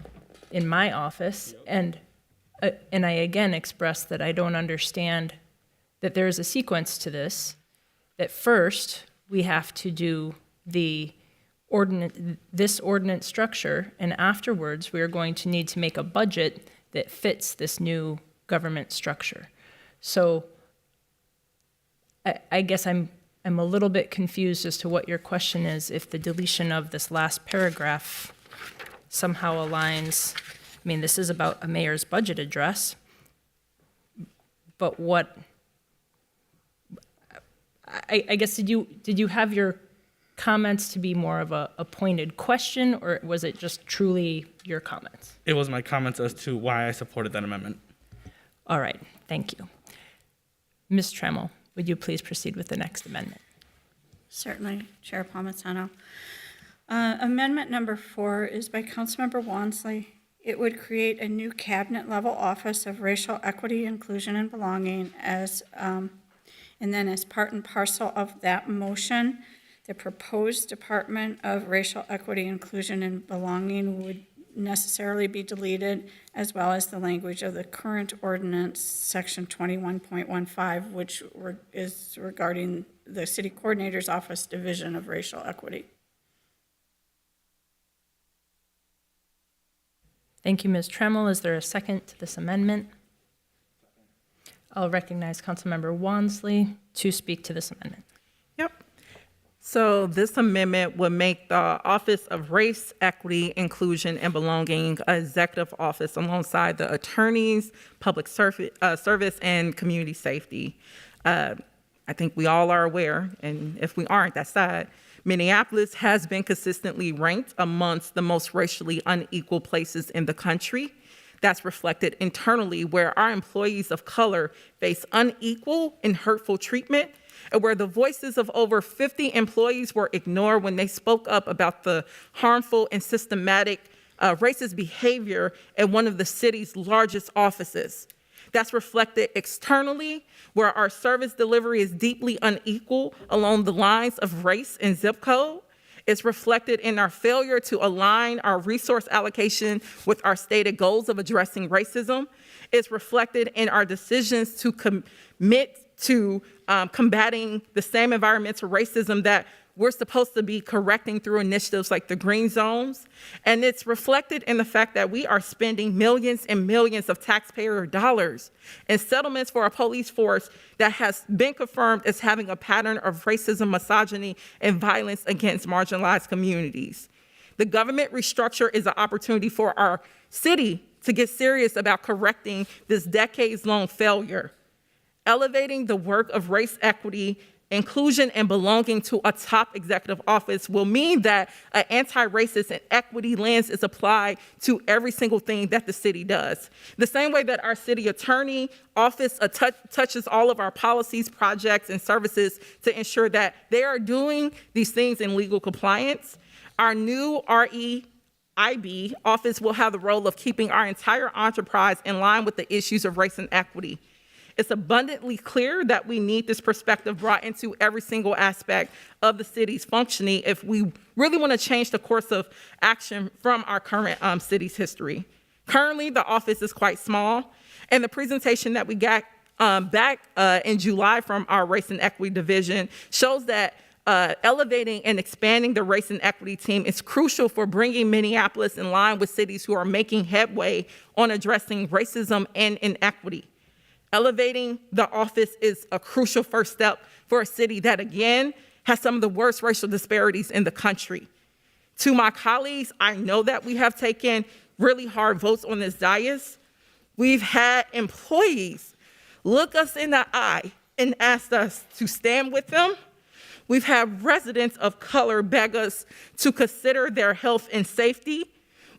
Speaker 1: in my office, and I again expressed that I don't understand that there is a sequence to this, that first we have to do this ordinance structure, and afterwards we are going to need to make a budget that fits this new government structure. So I guess I'm a little bit confused as to what your question is, if the deletion of this last paragraph somehow aligns. I mean, this is about a mayor's budget address, but what, I guess, did you have your comments to be more of a pointed question, or was it just truly your comments?
Speaker 11: It was my comments as to why I supported that amendment.
Speaker 1: All right, thank you. Ms. Trammell, would you please proceed with the next amendment?
Speaker 6: Certainly, Chair Palmisano. Amendment number 4 is by Councilmember Wansley. It would create a new cabinet-level office of racial equity, inclusion, and belonging and then as part and parcel of that motion, the proposed Department of Racial Equity, Inclusion, and Belonging would necessarily be deleted, as well as the language of the current ordinance, section 21.15, which is regarding the City Coordinator's Office Division of Racial Equity.
Speaker 1: Thank you, Ms. Trammell. Is there a second to this amendment? I'll recognize Councilmember Wansley to speak to this amendment.
Speaker 8: Yep. So this amendment would make the Office of Race, Equity, Inclusion, and Belonging an executive office alongside the attorneys, public service, and community safety. I think we all are aware, and if we aren't, that's sad. Minneapolis has been consistently ranked amongst the most racially unequal places in the country. That's reflected internally, where our employees of color face unequal and hurtful treatment and where the voices of over 50 employees were ignored when they spoke up about the harmful and systematic racist behavior in one of the city's largest offices. That's reflected externally, where our service delivery is deeply unequal along the lines of race and zip code. It's reflected in our failure to align our resource allocation with our stated goals of addressing racism. It's reflected in our decisions to commit to combating the same environmental racism that we're supposed to be correcting through initiatives like the green zones. And it's reflected in the fact that we are spending millions and millions of taxpayer dollars in settlements for a police force that has been confirmed as having a pattern of racism, misogyny, and violence against marginalized communities. The government restructure is an opportunity for our city to get serious about correcting this decades-long failure. Elevating the work of race equity, inclusion, and belonging to a top executive office will mean that an anti-racist and equity lens is applied to every single thing that the city does. The same way that our city attorney office touches all of our policies, projects, and services to ensure that they are doing these things in legal compliance, our new REIB office will have the role of keeping our entire enterprise in line with the issues of race and equity. It's abundantly clear that we need this perspective brought into every single aspect of the city's functioning if we really want to change the course of action from our current city's history. Currently, the office is quite small, and the presentation that we got back in July from our Race and Equity Division shows that elevating and expanding the race and equity team is crucial for bringing Minneapolis in line with cities who are making headway on addressing racism and inequity. Elevating the office is a crucial first step for a city that, again, has some of the worst racial disparities in the country. To my colleagues, I know that we have taken really hard votes on this dais. We've had employees look us in the eye and ask us to stand with them. We've had residents of color beg us to consider their health and safety.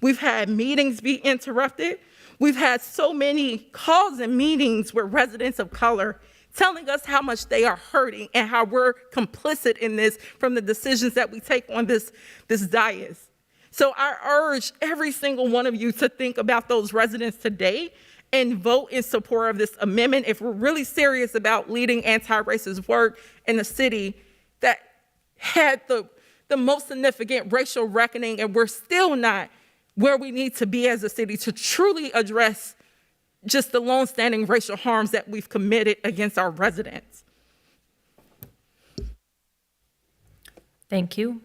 Speaker 8: We've had meetings be interrupted. We've had so many calls and meetings with residents of color telling us how much they are hurting and how we're complicit in this from the decisions that we take on this dais. So I urge every single one of you to think about those residents today and vote in support of this amendment if we're really serious about leading anti-racist work in a city that had the most significant racial reckoning, and we're still not where we need to be as a city to truly address just the longstanding racial harms that we've committed against our residents.
Speaker 1: Thank you.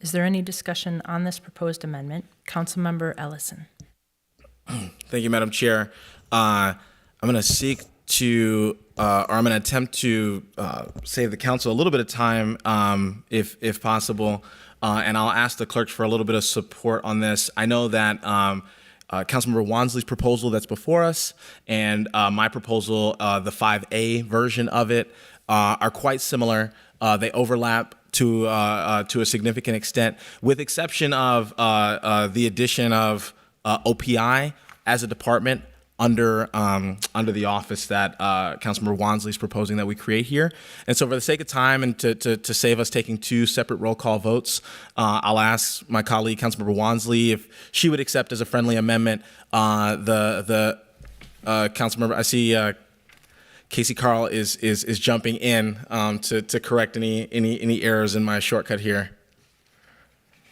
Speaker 1: Is there any discussion on this proposed amendment? Councilmember Ellison.
Speaker 12: Thank you, Madam Chair. I'm going to seek to, or I'm going to attempt to save the council a little bit of time, if possible. And I'll ask the clerks for a little bit of support on this. I know that Councilmember Wansley's proposal that's before us and my proposal, the 5A version of it, are quite similar. They overlap to a significant extent, with exception of the addition of OPI as a department under the office that Councilmember Wansley is proposing that we create here. And so for the sake of time and to save us taking two separate roll call votes, I'll ask my colleague, Councilmember Wansley, if she would accept as a friendly amendment the Councilmember, I see Casey Carl is jumping in to correct any errors in my shortcut here.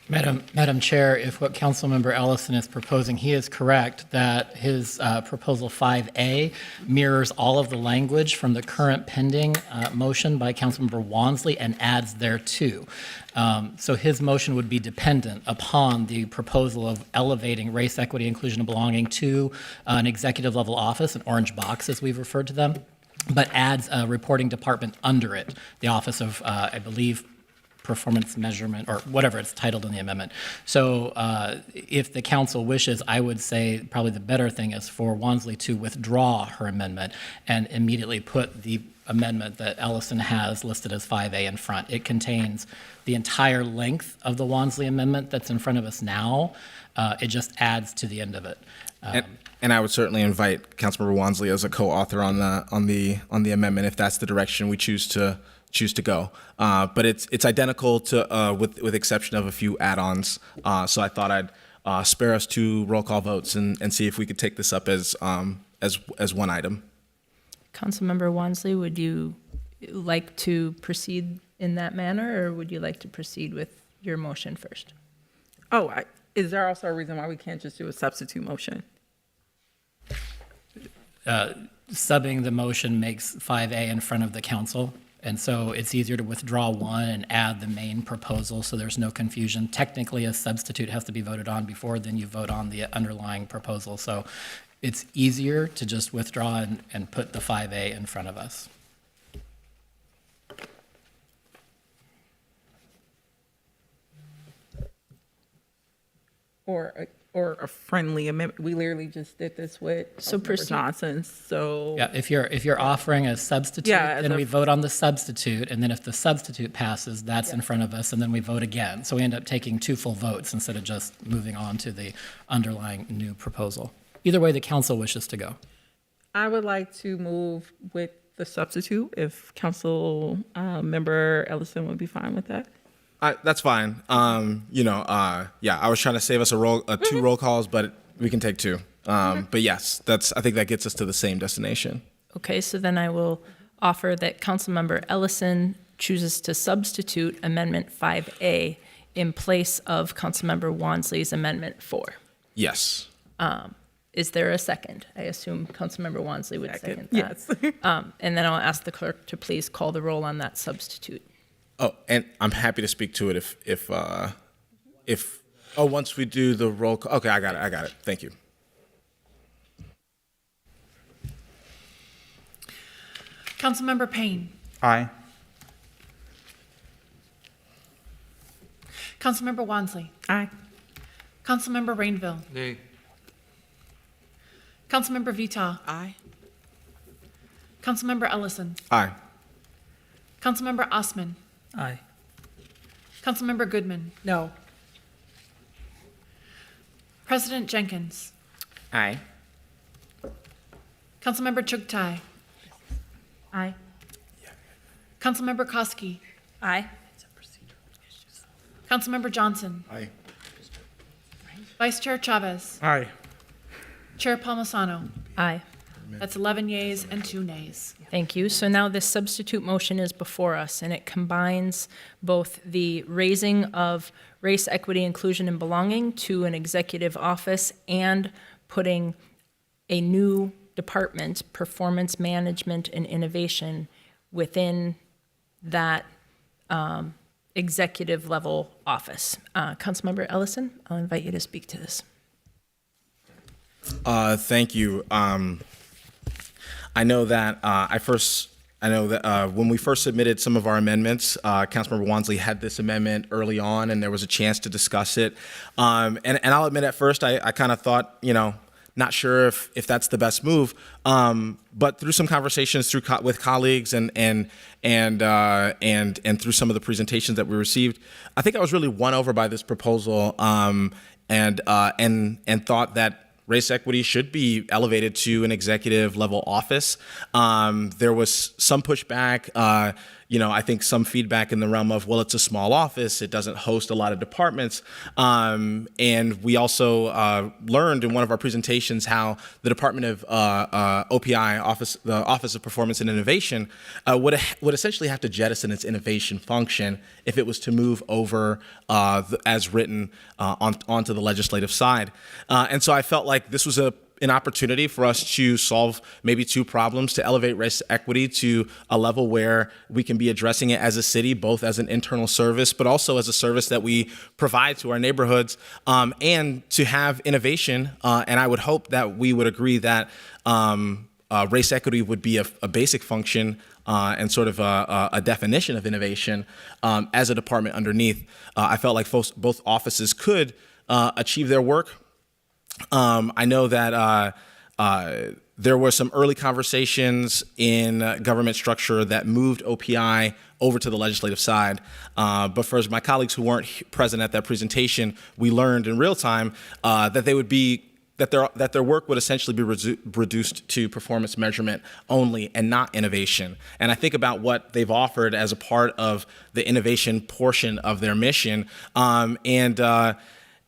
Speaker 5: Madam Chair, if what Councilmember Ellison is proposing, he is correct that his proposal 5A mirrors all of the language from the current pending motion by Councilmember Wansley and adds thereto. So his motion would be dependent upon the proposal of elevating race, equity, inclusion, and belonging to an executive level office, an orange box as we've referred to them, but adds a reporting department under it, the Office of, I believe, Performance Measurement, or whatever it's titled in the amendment. So if the council wishes, I would say probably the better thing is for Wansley to withdraw her amendment and immediately put the amendment that Ellison has listed as 5A in front. It contains the entire length of the Wansley Amendment that's in front of us now. It just adds to the end of it.
Speaker 12: And I would certainly invite Councilmember Wansley as a co-author on the amendment if that's the direction we choose to go. But it's identical to with exception of a few add-ons. So I thought I'd spare us 2 roll call votes and see if we could take this up as one item.
Speaker 1: Councilmember Wansley, would you like to proceed in that manner, or would you like to proceed with your motion first?
Speaker 8: Oh, is there also a reason why we can't just do a substitute motion?
Speaker 5: Subbing the motion makes 5A in front of the council, and so it's easier to withdraw one and add the main proposal so there's no confusion. Technically, a substitute has to be voted on before then you vote on the underlying proposal. So it's easier to just withdraw and put the 5A in front of us.
Speaker 8: Or a friendly amendment. We literally just did this with
Speaker 1: So
Speaker 8: Councilmember Johnson, so.
Speaker 5: Yeah, if you're offering a substitute,
Speaker 8: Yeah,
Speaker 5: then we vote on the substitute, and then if the substitute passes, that's in front of us, and then we vote again. So we end up taking 2 full votes instead of just moving on to the underlying new proposal. Either way the council wishes to go.
Speaker 8: I would like to move with the substitute if Council Member Ellison would be fine with that.
Speaker 12: That's fine. Yeah, I was trying to save us 2 roll calls, but we can take 2. But yes, I think that gets us to the same destination.
Speaker 1: Okay, so then I will offer that Councilmember Ellison chooses to substitute Amendment 5A in place of Councilmember Wansley's Amendment 4.
Speaker 12: Yes.
Speaker 1: Is there a second? I assume Councilmember Wansley would second that.
Speaker 8: Yes.
Speaker 1: And then I'll ask the clerk to please call the roll on that substitute.
Speaker 12: Oh, and I'm happy to speak to it once we do the roll call. Okay, I got it. Thank you.
Speaker 2: Councilmember Payne.
Speaker 3: Aye.
Speaker 2: Councilmember Wansley.
Speaker 8: Aye.
Speaker 2: Councilmember Rainville.
Speaker 7: Nay.
Speaker 2: Councilmember Vita.
Speaker 4: Aye.
Speaker 2: Councilmember Ellison.
Speaker 12: Aye.
Speaker 2: Councilmember Osman.
Speaker 10: Aye.
Speaker 2: Councilmember Goodman.
Speaker 4: No.
Speaker 2: President Jenkins.
Speaker 7: Aye.
Speaker 2: Councilmember Chugtai.
Speaker 6: Aye.
Speaker 2: Councilmember Koski.
Speaker 6: Aye.
Speaker 2: Councilmember Johnson.
Speaker 9: Aye.
Speaker 2: Vice Chair Chavez.
Speaker 11: Aye.
Speaker 2: Chair Palmisano.
Speaker 1: Aye.
Speaker 2: That's 11 yeas and 2 nays.
Speaker 1: Thank you. So now this substitute motion is before us, and it combines both the raising of race, equity, inclusion, and belonging to an executive office and putting a new department, performance management and innovation, within that executive level office. Councilmember Ellison, I'll invite you to speak to this.
Speaker 12: Thank you. I know that when we first submitted some of our amendments, Councilmember Wansley had this amendment early on, and there was a chance to discuss it. And I'll admit, at first, I kind of thought, not sure if that's the best move. But through some conversations with colleagues and through some of the presentations that we received, I think I was really won over by this proposal, and thought that race equity should be elevated to an executive level office. There was some pushback, I think some feedback in the realm of, well, it's a small office, it doesn't host a lot of departments. And we also learned in one of our presentations how the Department of OPI, the Office of Performance and Innovation, would essentially have to jettison its innovation function if it was to move over as written onto the legislative side. And so I felt like this was an opportunity for us to solve maybe 2 problems, to elevate race equity to a level where we can be addressing it as a city, both as an internal service, but also as a service that we provide to our neighborhoods, and to have innovation. And I would hope that we would agree that race equity would be a basic function and sort of a definition of innovation as a department underneath. I felt like both offices could achieve their work. I know that there were some early conversations in government structure that moved OPI over to the legislative side. But for my colleagues who weren't present at that presentation, we learned in real time that they would be that their work would essentially be reduced to performance measurement only and not innovation. And I think about what they've offered as a part of the innovation portion of their mission, and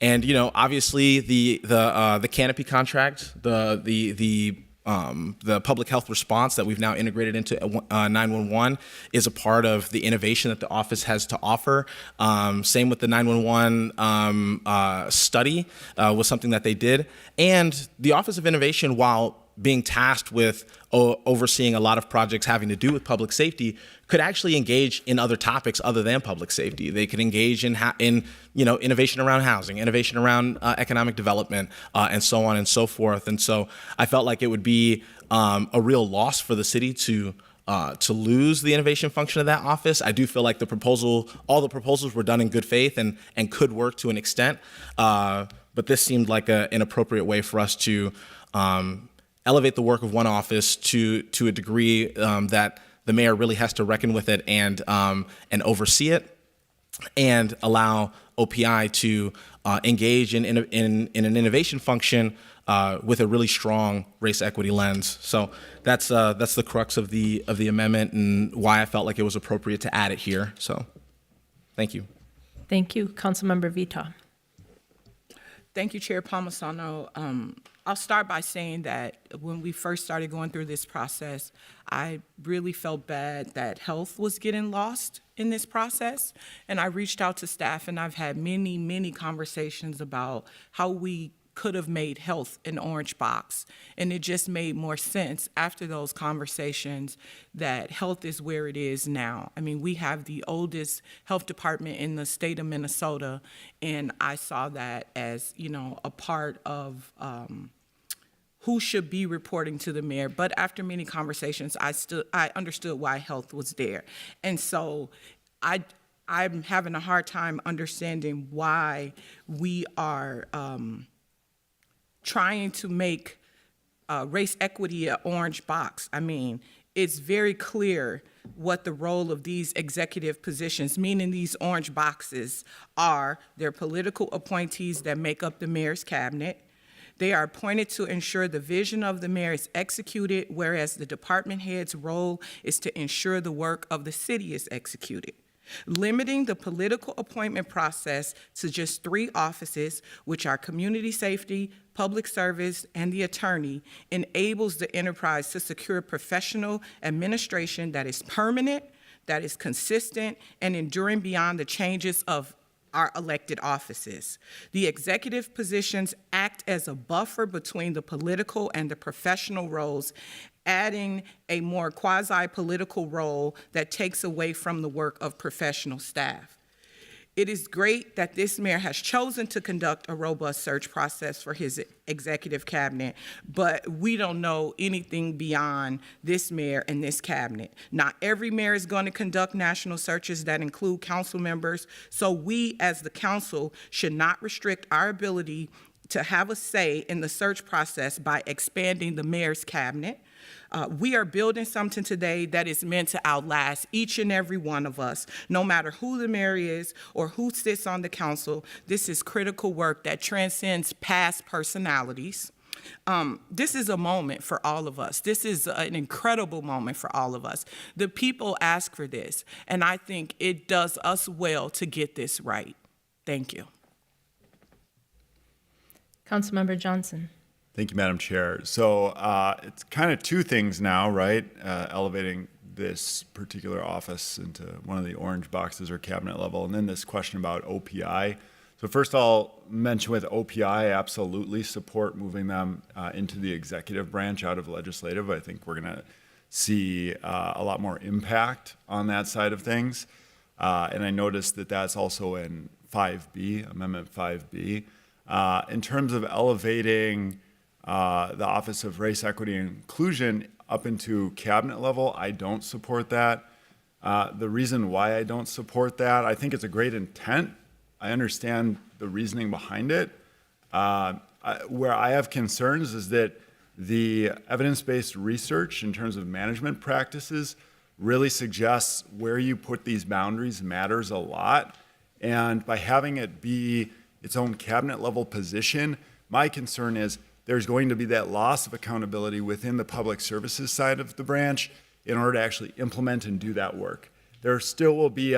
Speaker 12: obviously the canopy contract, the public health response that we've now integrated into 911 is a part of the innovation that the office has to offer. Same with the 911 study was something that they did. And the Office of Innovation, while being tasked with overseeing a lot of projects having to do with public safety, could actually engage in other topics other than public safety. They could engage in innovation around housing, innovation around economic development, and so on and so forth. And so I felt like it would be a real loss for the city to lose the innovation function of that office. I do feel like all the proposals were done in good faith and could work to an extent. But this seemed like an appropriate way for us to elevate the work of one office to a degree that the mayor really has to reckon with it and oversee it, and allow OPI to engage in an innovation function with a really strong race equity lens. So that's the crux of the amendment and why I felt like it was appropriate to add it here. So thank you.
Speaker 1: Thank you. Councilmember Vita.
Speaker 8: Thank you, Chair Palmisano. I'll start by saying that when we first started going through this process, I really felt bad that health was getting lost in this process. And I reached out to staff, and I've had many, many conversations about how we could have made health an orange box. And it just made more sense after those conversations that health is where it is now. I mean, we have the oldest health department in the state of Minnesota, and I saw that as, a part of who should be reporting to the mayor. But after many conversations, I understood why health was there. And so I'm having a hard time understanding why we are trying to make race equity an orange box. I mean, it's very clear what the role of these executive positions, meaning these orange boxes, are. They're political appointees that make up the mayor's cabinet. They are appointed to ensure the vision of the mayor is executed, whereas the department head's role is to ensure the work of the city is executed. Limiting the political appointment process to just 3 offices, which are community safety, public service, and the attorney, enables the enterprise to secure professional administration that is permanent, that is consistent, and enduring beyond the changes of our elected offices. The executive positions act as a buffer between the political and the professional roles, adding a more quasi-political role that takes away from the work of professional staff. It is great that this mayor has chosen to conduct a robust search process for his executive cabinet, but we don't know anything beyond this mayor and this cabinet. Not every mayor is going to conduct national searches that include council members, so we as the council should not restrict our ability to have a say in the search process by expanding the mayor's cabinet. We are building something today that is meant to outlast each and every one of us, no matter who the mayor is or who sits on the council. This is critical work that transcends past personalities. This is a moment for all of us. This is an incredible moment for all of us. The people ask for this, and I think it does us well to get this right. Thank you.
Speaker 1: Councilmember Johnson.
Speaker 9: Thank you, Madam Chair. So it's kind of 2 things now, right? Elevating this particular office into one of the orange boxes or cabinet level, and then this question about OPI. So first I'll mention with OPI, I absolutely support moving them into the executive branch out of legislative. I think we're going to see a lot more impact on that side of things. And I noticed that that's also in 5B, Amendment 5B. In terms of elevating the Office of Race, Equity, and Inclusion up into cabinet level, I don't support that. The reason why I don't support that, I think it's a great intent. I understand the reasoning behind it. Where I have concerns is that The evidence-based research in terms of management practices really suggests where you put these boundaries matters a lot. And by having it be its own cabinet level position, my concern is there's going to be that loss of accountability within the public services side of the branch in order to actually implement and do that work. There still will be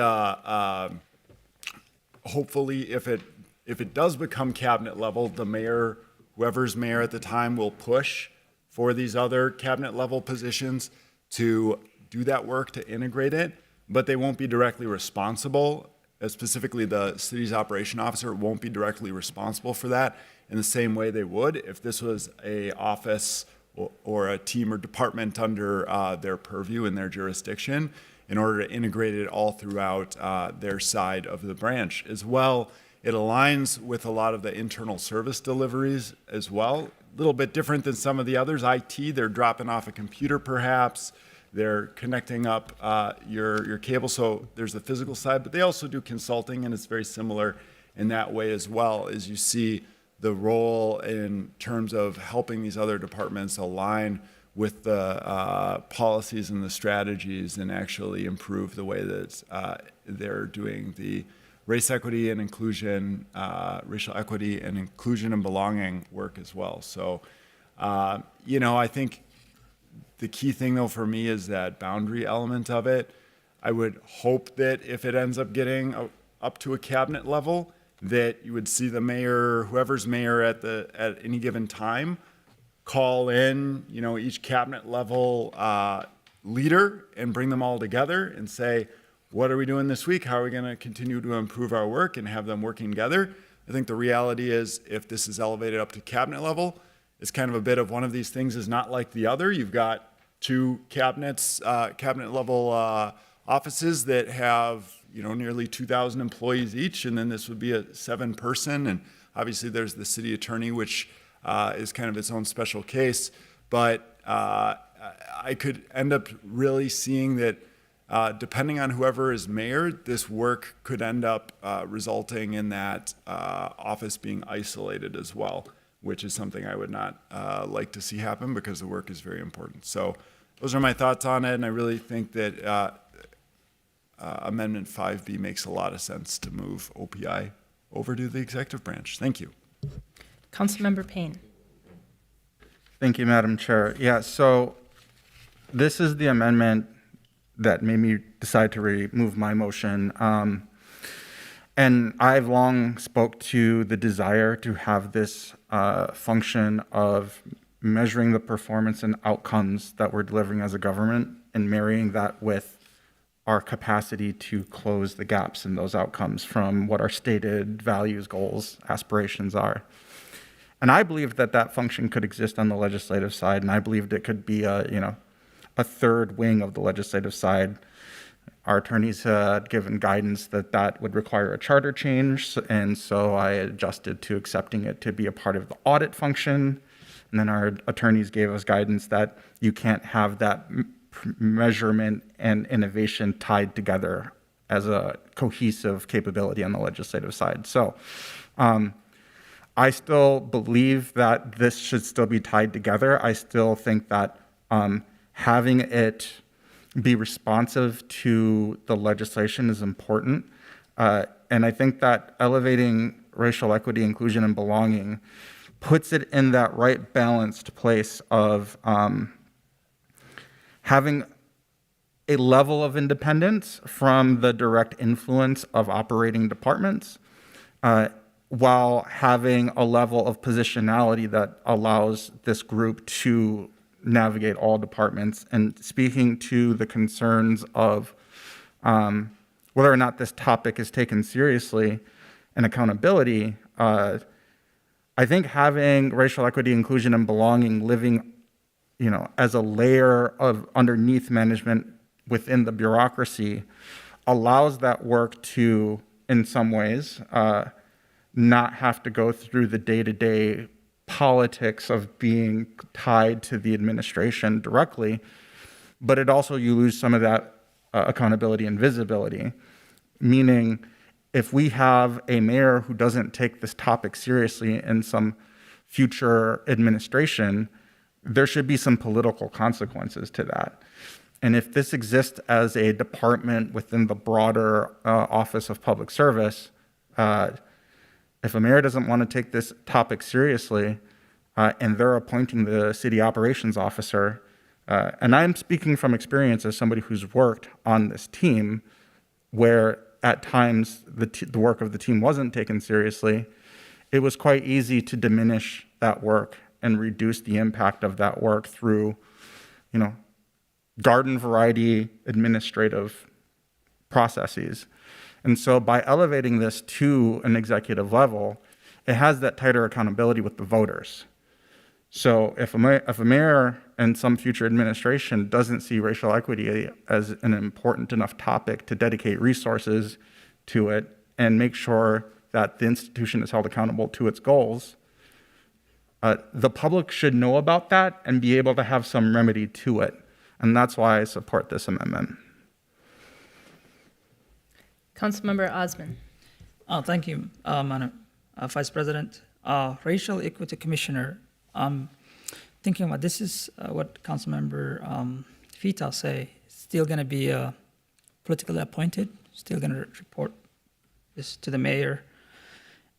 Speaker 9: hopefully if it does become cabinet level, the mayor, whoever's mayor at the time, will push for these other cabinet level positions to do that work, to integrate it, but they won't be directly responsible. Specifically, the city's operation officer won't be directly responsible for that in the same way they would if this was a office or a team or department under their purview in their jurisdiction, in order to integrate it all throughout their side of the branch. As well, it aligns with a lot of the internal service deliveries as well. A little bit different than some of the others. IT, they're dropping off a computer perhaps. They're connecting up your cable, so there's the physical side, but they also do consulting, and it's very similar in that way as well, as you see the role in terms of helping these other departments align with the policies and the strategies and actually improve the way that they're doing the race equity and inclusion, racial equity and inclusion and belonging work as well. So, I think the key thing though for me is that boundary element of it. I would hope that if it ends up getting up to a cabinet level, that you would see the mayor, whoever's mayor at any given time, call in, each cabinet level leader and bring them all together and say, what are we doing this week? How are we going to continue to improve our work and have them working together? I think the reality is if this is elevated up to cabinet level, it's kind of a bit of one of these things is not like the other. You've got two cabinet level offices that have, nearly 2,000 employees each, and then this would be a 7-person, and obviously there's the city attorney, which is kind of its own special case. But I could end up really seeing that depending on whoever is mayor, this work could end up resulting in that office being isolated as well, which is something I would not like to see happen because the work is very important. So those are my thoughts on it, and I really think that Amendment 5B makes a lot of sense to move OPI over to the executive branch. Thank you.
Speaker 1: Councilmember Payne.
Speaker 3: Thank you, Madam Chair. Yeah, so this is the amendment that made me decide to remove my motion. And I've long spoke to the desire to have this function of measuring the performance and outcomes that we're delivering as a government and marrying that with our capacity to close the gaps in those outcomes from what our stated values, goals, aspirations are. And I believe that that function could exist on the legislative side, and I believed it could be a third wing of the legislative side. Our attorneys had given guidance that that would require a charter change, and so I adjusted to accepting it to be a part of the audit function. And then our attorneys gave us guidance that you can't have that measurement and innovation tied together as a cohesive capability on the legislative side. So I still believe that this should still be tied together. I still think that having it be responsive to the legislation is important. And I think that elevating racial equity, inclusion, and belonging puts it in that right balanced place of having a level of independence from the direct influence of operating departments, while having a level of positionality that allows this group to navigate all departments. And speaking to the concerns of whether or not this topic is taken seriously and accountability, I think having racial equity, inclusion, and belonging living, as a layer of underneath management within the bureaucracy allows that work to, in some ways, not have to go through the day-to-day politics of being tied to the administration directly, but it also, you lose some of that accountability and visibility, meaning if we have a mayor who doesn't take this topic seriously in some future administration, there should be some political consequences to that. And if this exists as a department within the broader Office of Public Service, if a mayor doesn't want to take this topic seriously, and they're appointing the city operations officer, and I'm speaking from experience as somebody who's worked on this team, where at times the work of the team wasn't taken seriously, it was quite easy to diminish that work and reduce the impact of that work through, garden variety administrative processes. And so by elevating this to an executive level, it has that tighter accountability with the voters. So if a mayor and some future administration doesn't see racial equity as an important enough topic to dedicate resources to it and make sure that the institution is held accountable to its goals, the public should know about that and be able to have some remedy to it. And that's why I support this amendment.
Speaker 1: Councilmember Osman.
Speaker 10: Thank you, Madam Vice President. Racial Equity Commissioner, thinking about this is what Councilmember Vita say, still going to be politically appointed, still going to report this to the mayor.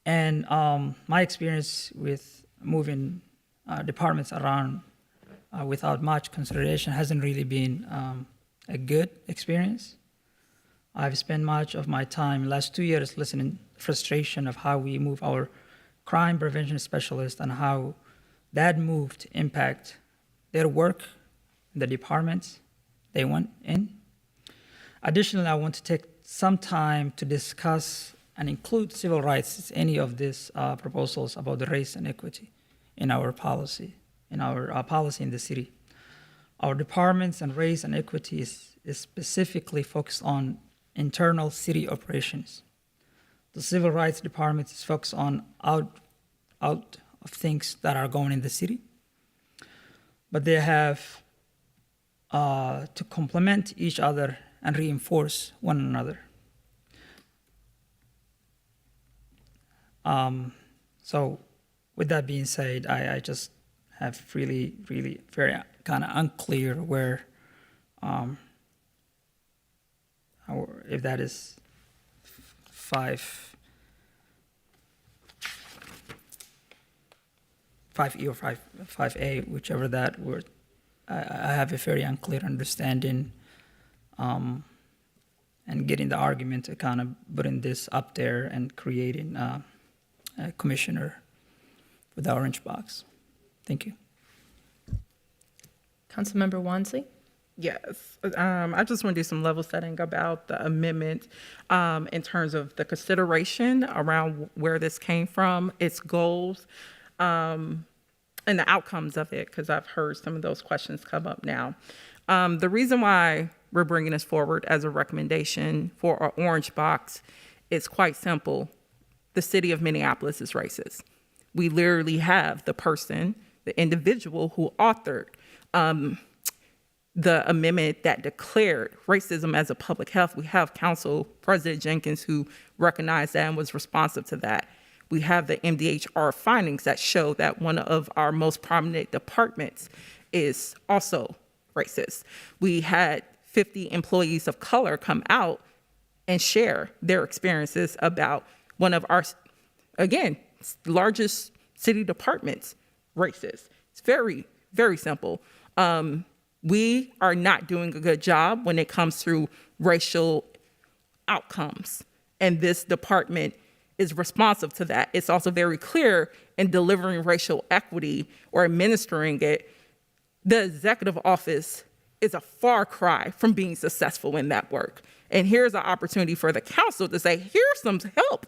Speaker 10: And my experience with moving departments around without much consideration hasn't really been a good experience. I've spent much of my time, last 2 years, listening frustration of how we move our crime prevention specialists and how that move to impact their work in the departments they went in. Additionally, I want to take some time to discuss and include civil rights in any of these proposals about the race and equity in our policy, in the city. Our departments and race and equity is specifically focused on internal city operations. The civil rights department is focused on out of things that are going in the city, but they have to complement each other and reinforce one another. So with that being said, I just have really very kind of unclear where, if that is 5E or 5A, whichever that word, I have a very unclear understanding, and getting the argument to kind of putting this up there and creating a commissioner with the orange box. Thank you.
Speaker 1: Councilmember Wansley.
Speaker 8: Yes, I just want to do some level setting about the amendment in terms of the consideration around where this came from, its goals, and the outcomes of it, because I've heard some of those questions come up now. The reason why we're bringing this forward as a recommendation for our orange box is quite simple. The city of Minneapolis is racist. We literally have the person, the individual who authored the amendment that declared racism as a public health. We have Council President Jenkins who recognized that and was responsive to that. We have the MDHR findings that show that one of our most prominent departments is also racist. We had 50 employees of color come out and share their experiences about one of our, again, largest city departments, racist. It's very, very simple. We are not doing a good job when it comes to racial outcomes, and this department is responsive to that. It's also very clear in delivering racial equity or administering it, the executive office is a far cry from being successful in that work. And here's an opportunity for the council to say, here's some help,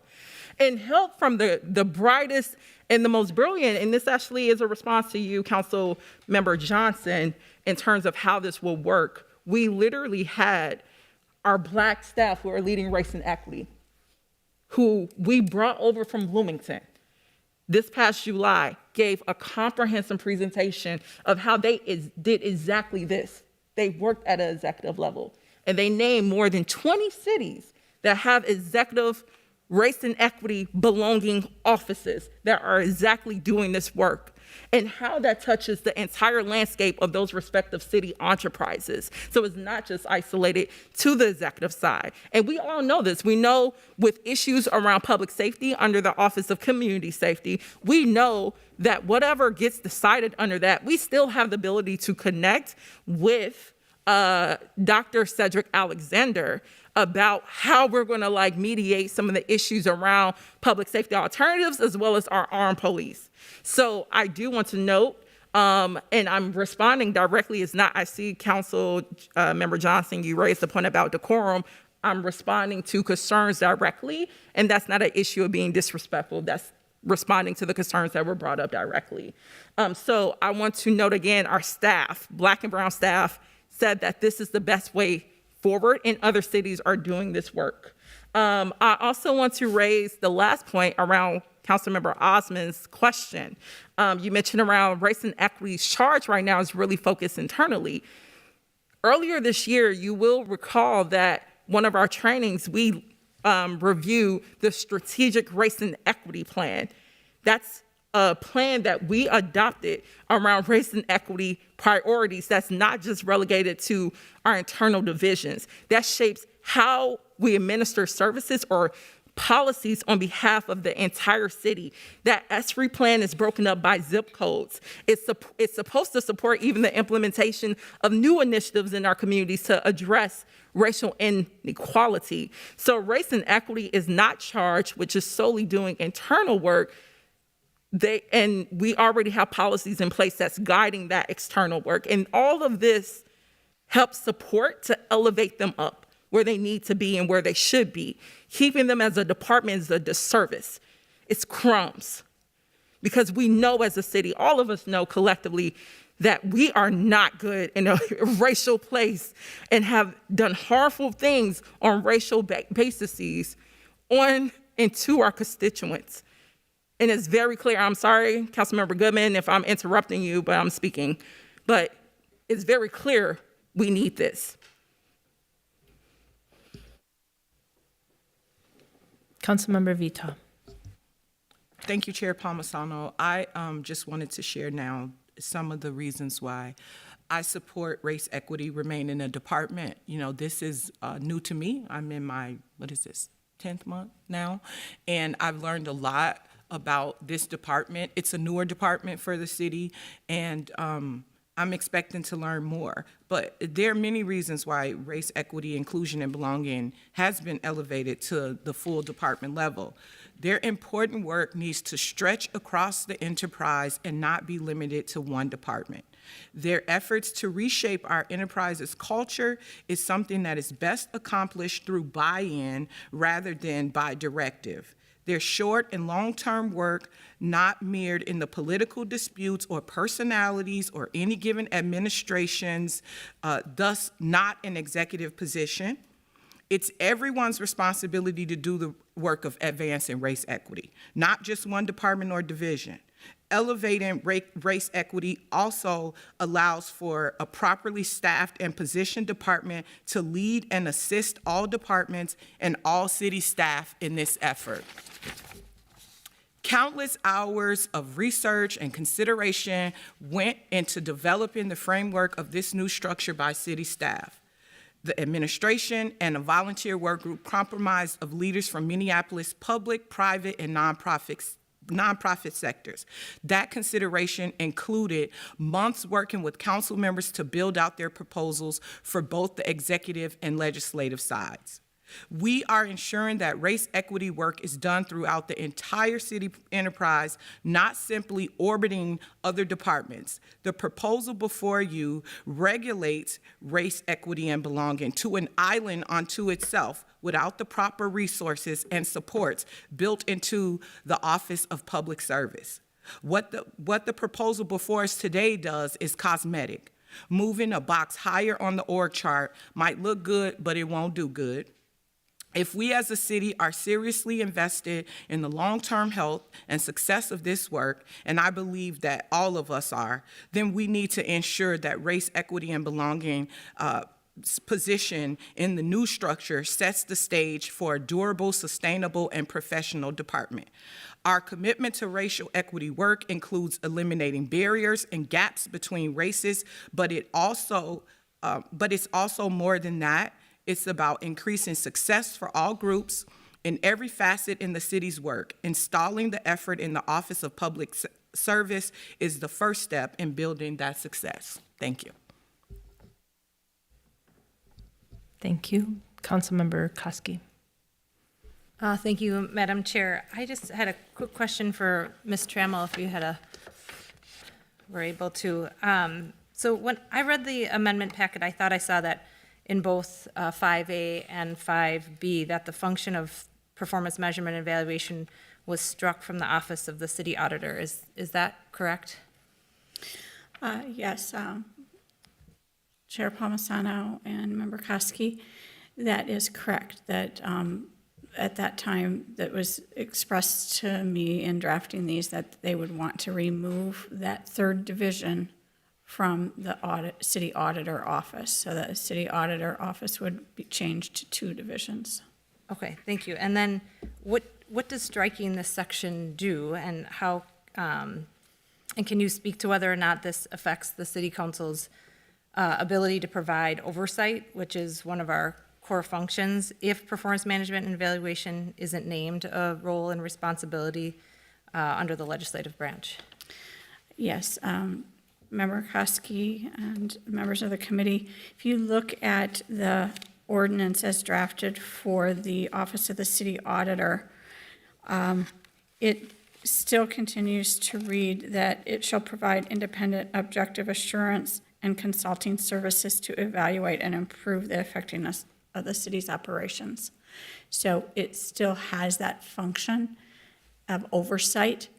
Speaker 8: and help from the brightest and the most brilliant. And this actually is a response to you, Council Member Johnson, in terms of how this will work. We literally had our Black staff who are leading race and equity, who we brought over from Bloomington this past July, gave a comprehensive presentation of how they did exactly this. They worked at an executive level, and they named more than 20 cities that have executive race and equity belonging offices that are exactly doing this work, and how that touches the entire landscape of those respective city enterprises. So it's not just isolated to the executive side. And we all know this. We know with issues around public safety under the Office of Community Safety, we know that whatever gets decided under that, we still have the ability to connect with Dr. Cedric Alexander about how we're going to mediate some of the issues around public safety alternatives as well as our armed police. So I do want to note, and I'm responding directly, it's not, I see Council Member Johnson, you raised the point about decorum. I'm responding to concerns directly, and that's not an issue of being disrespectful. That's responding to the concerns that were brought up directly. So I want to note again, our staff, Black and brown staff, said that this is the best way forward, and other cities are doing this work. I also want to raise the last point around Councilmember Osmond's question. You mentioned around race and equity's charge right now is really focused internally. Earlier this year, you will recall that one of our trainings, we review the strategic race and equity plan. That's a plan that we adopted around race and equity priorities that's not just relegated to our internal divisions. That shapes how we administer services or policies on behalf of the entire city. That ESRI plan is broken up by zip codes. It's supposed to support even the implementation of new initiatives in our communities to address racial inequality. So race and equity is not charged with just solely doing internal work. And we already have policies in place that's guiding that external work. And all of this helps support to elevate them up where they need to be and where they should be. Keeping them as a department is a disservice. It's crumbs. Because we know as a city, all of us know collectively, that we are not good in a racial place and have done harmful things on racial bases on and to our constituents. And it's very clear, I'm sorry, Councilmember Goodman, if I'm interrupting you, but I'm speaking. But it's very clear we need this.
Speaker 1: Councilmember Vita.
Speaker 13: Thank you, Chair Palmisano. I just wanted to share now some of the reasons why I support race equity remain in a department. You know, this is new to me. I'm in my, 10th month now, and I've learned a lot about this department. It's a newer department for the city, and I'm expecting to learn more. But there are many reasons why race, equity, inclusion, and belonging has been elevated to the full department level. Their important work needs to stretch across the enterprise and not be limited to one department. Their efforts to reshape our enterprise's culture is something that is best accomplished through buy-in rather than by directive. Their short and long-term work, not mirrored in the political disputes or personalities or any given administrations, thus not an executive position. It's everyone's responsibility to do the work of advancing race equity, not just one department or division. Elevating race equity also allows for a properly staffed and positioned department to lead and assist all departments and all city staff in this effort. Countless hours of research and consideration went into developing the framework of this new structure by city staff. The administration and a volunteer work group comprised of leaders from Minneapolis public, private, and nonprofit sectors. That consideration included months working with council members to build out their proposals for both the executive and legislative sides. We are ensuring that race equity work is done throughout the entire city enterprise, not simply orbiting other departments. The proposal before you regulates race equity and belonging to an island unto itself without the proper resources and supports built into the Office of Public Service. What the proposal before us today does is cosmetic. Moving a box higher on the org chart might look good, but it won't do good. If we as a city are seriously invested in the long-term health and success of this work, and I believe that all of us are, then we need to ensure that race, equity, and belonging position in the new structure sets the stage for a durable, sustainable, and professional department. Our commitment to racial equity work includes eliminating barriers and gaps between races, but it's also more than that. It's about increasing success for all groups in every facet in the city's work. Installing the effort in the Office of Public Service is the first step in building that success. Thank you.
Speaker 1: Thank you. Councilmember Koski.
Speaker 4: Thank you, Madam Chair. I just had a quick question for Ms. Trammell, if you were able to. So when I read the amendment packet, I thought I saw that in both 5A and 5B, that the function of performance measurement and evaluation was struck from the Office of the City Auditor. Is that correct?
Speaker 6: Yes, Chair Palmisano and Member Koski, that is correct. That at that time, that was expressed to me in drafting these, that they would want to remove that third division from the city auditor office, so that the city auditor office would be changed to 2 divisions.
Speaker 4: Okay, thank you. And then what does striking this section do, and how, and can you speak to whether or not this affects the city council's ability to provide oversight, which is one of our core functions, if performance management and evaluation isn't named a role and responsibility under the legislative branch?
Speaker 6: Yes, Member Koski and members of the committee, if you look at the ordinance as drafted for the Office of the City Auditor, it still continues to read that it shall provide independent, objective assurance and consulting services to evaluate and improve the effectiveness of the city's operations. So it still has that function of oversight,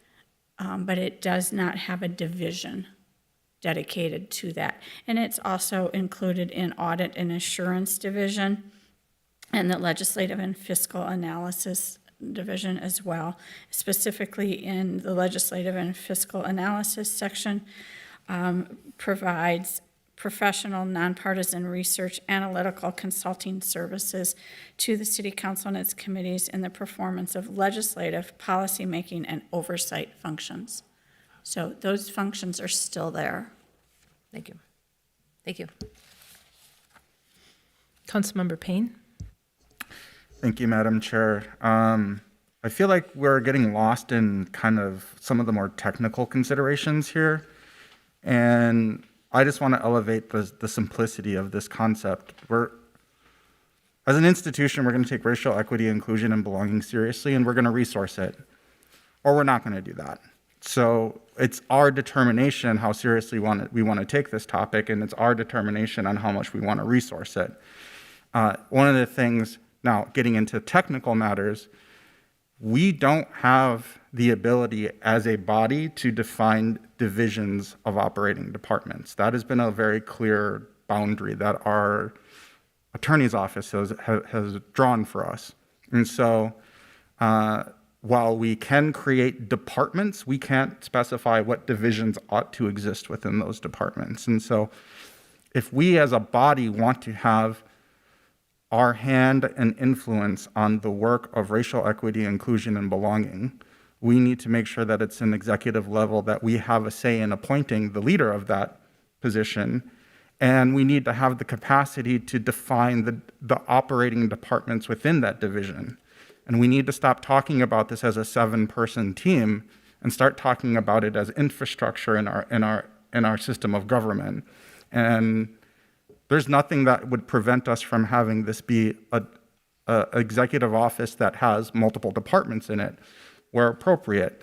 Speaker 6: but it does not have a division dedicated to that. And it's also included in Audit and Assurance Division and the Legislative and Fiscal Analysis Division as well. Specifically in the Legislative and Fiscal Analysis section, provides professional, nonpartisan research, analytical consulting services to the City Council and its committees in the performance of legislative, policymaking, and oversight functions. So those functions are still there.
Speaker 4: Thank you. Thank you.
Speaker 1: Councilmember Payne.
Speaker 3: Thank you, Madam Chair. I feel like we're getting lost in kind of some of the more technical considerations here. And I just want to elevate the simplicity of this concept. As an institution, we're going to take racial equity, inclusion, and belonging seriously, and we're going to resource it. Or we're not going to do that. So it's our determination how seriously we want to take this topic, and it's our determination on how much we want to resource it. One of the things, now getting into technical matters, we don't have the ability as a body to define divisions of operating departments. That has been a very clear boundary that our attorney's office has drawn for us. And so while we can create departments, we can't specify what divisions ought to exist within those departments. And so if we as a body want to have our hand and influence on the work of racial equity, inclusion, and belonging, we need to make sure that it's an executive level, that we have a say in appointing the leader of that position, and we need to have the capacity to define the operating departments within that division. And we need to stop talking about this as a 7-person team and start talking about it as infrastructure in our system of government. And there's nothing that would prevent us from having this be a executive office that has multiple departments in it where appropriate.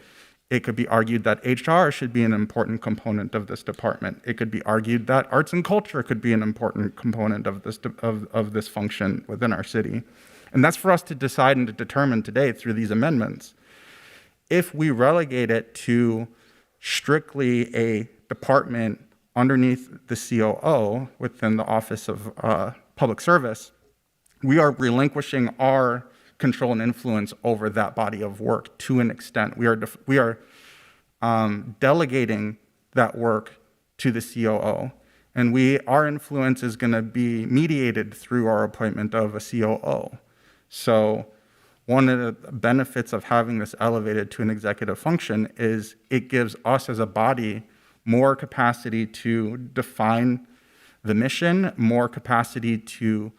Speaker 3: It could be argued that HR should be an important component of this department. It could be argued that arts and culture could be an important component of this function within our city. And that's for us to decide and to determine today through these amendments. If we relegate it to strictly a department underneath the COO within the Office of Public Service, we are relinquishing our control and influence over that body of work to an extent. We are delegating that work to the COO. And our influence is going to be mediated through our appointment of a COO. So one of the benefits of having this elevated to an executive function is it gives us as a body more capacity to define the mission, more capacity to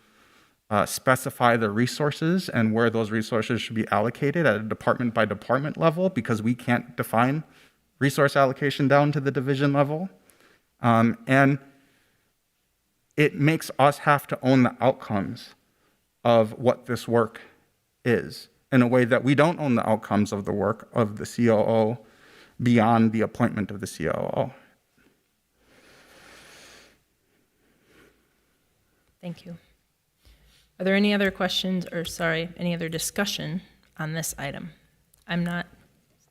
Speaker 3: specify the resources and where those resources should be allocated at a department by department level, because we can't define resource allocation down to the division level. And it makes us have to own the outcomes of what this work is in a way that we don't own the outcomes of the work of the COO beyond the appointment of the COO.
Speaker 1: Thank you. Are there any other questions, or any other discussion on this item? I'm not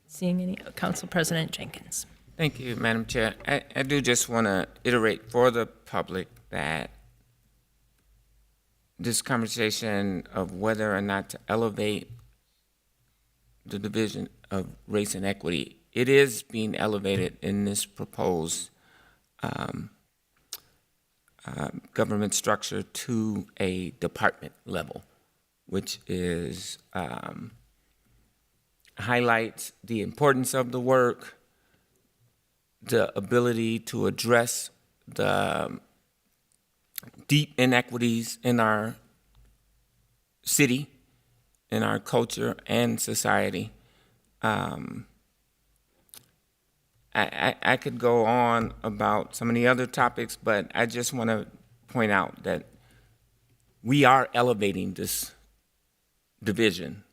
Speaker 1: seeing any. Council President Jenkins.
Speaker 7: Thank you, Madam Chair. I do just want to iterate for the public that this conversation of whether or not to elevate the division of race and equity, it is being elevated in this proposed government structure to a department level, which is highlights the importance of the work, the ability to address the deep inequities in our city, in our culture and society. I could go on about some of the other topics, but I just want to point out that we are elevating this division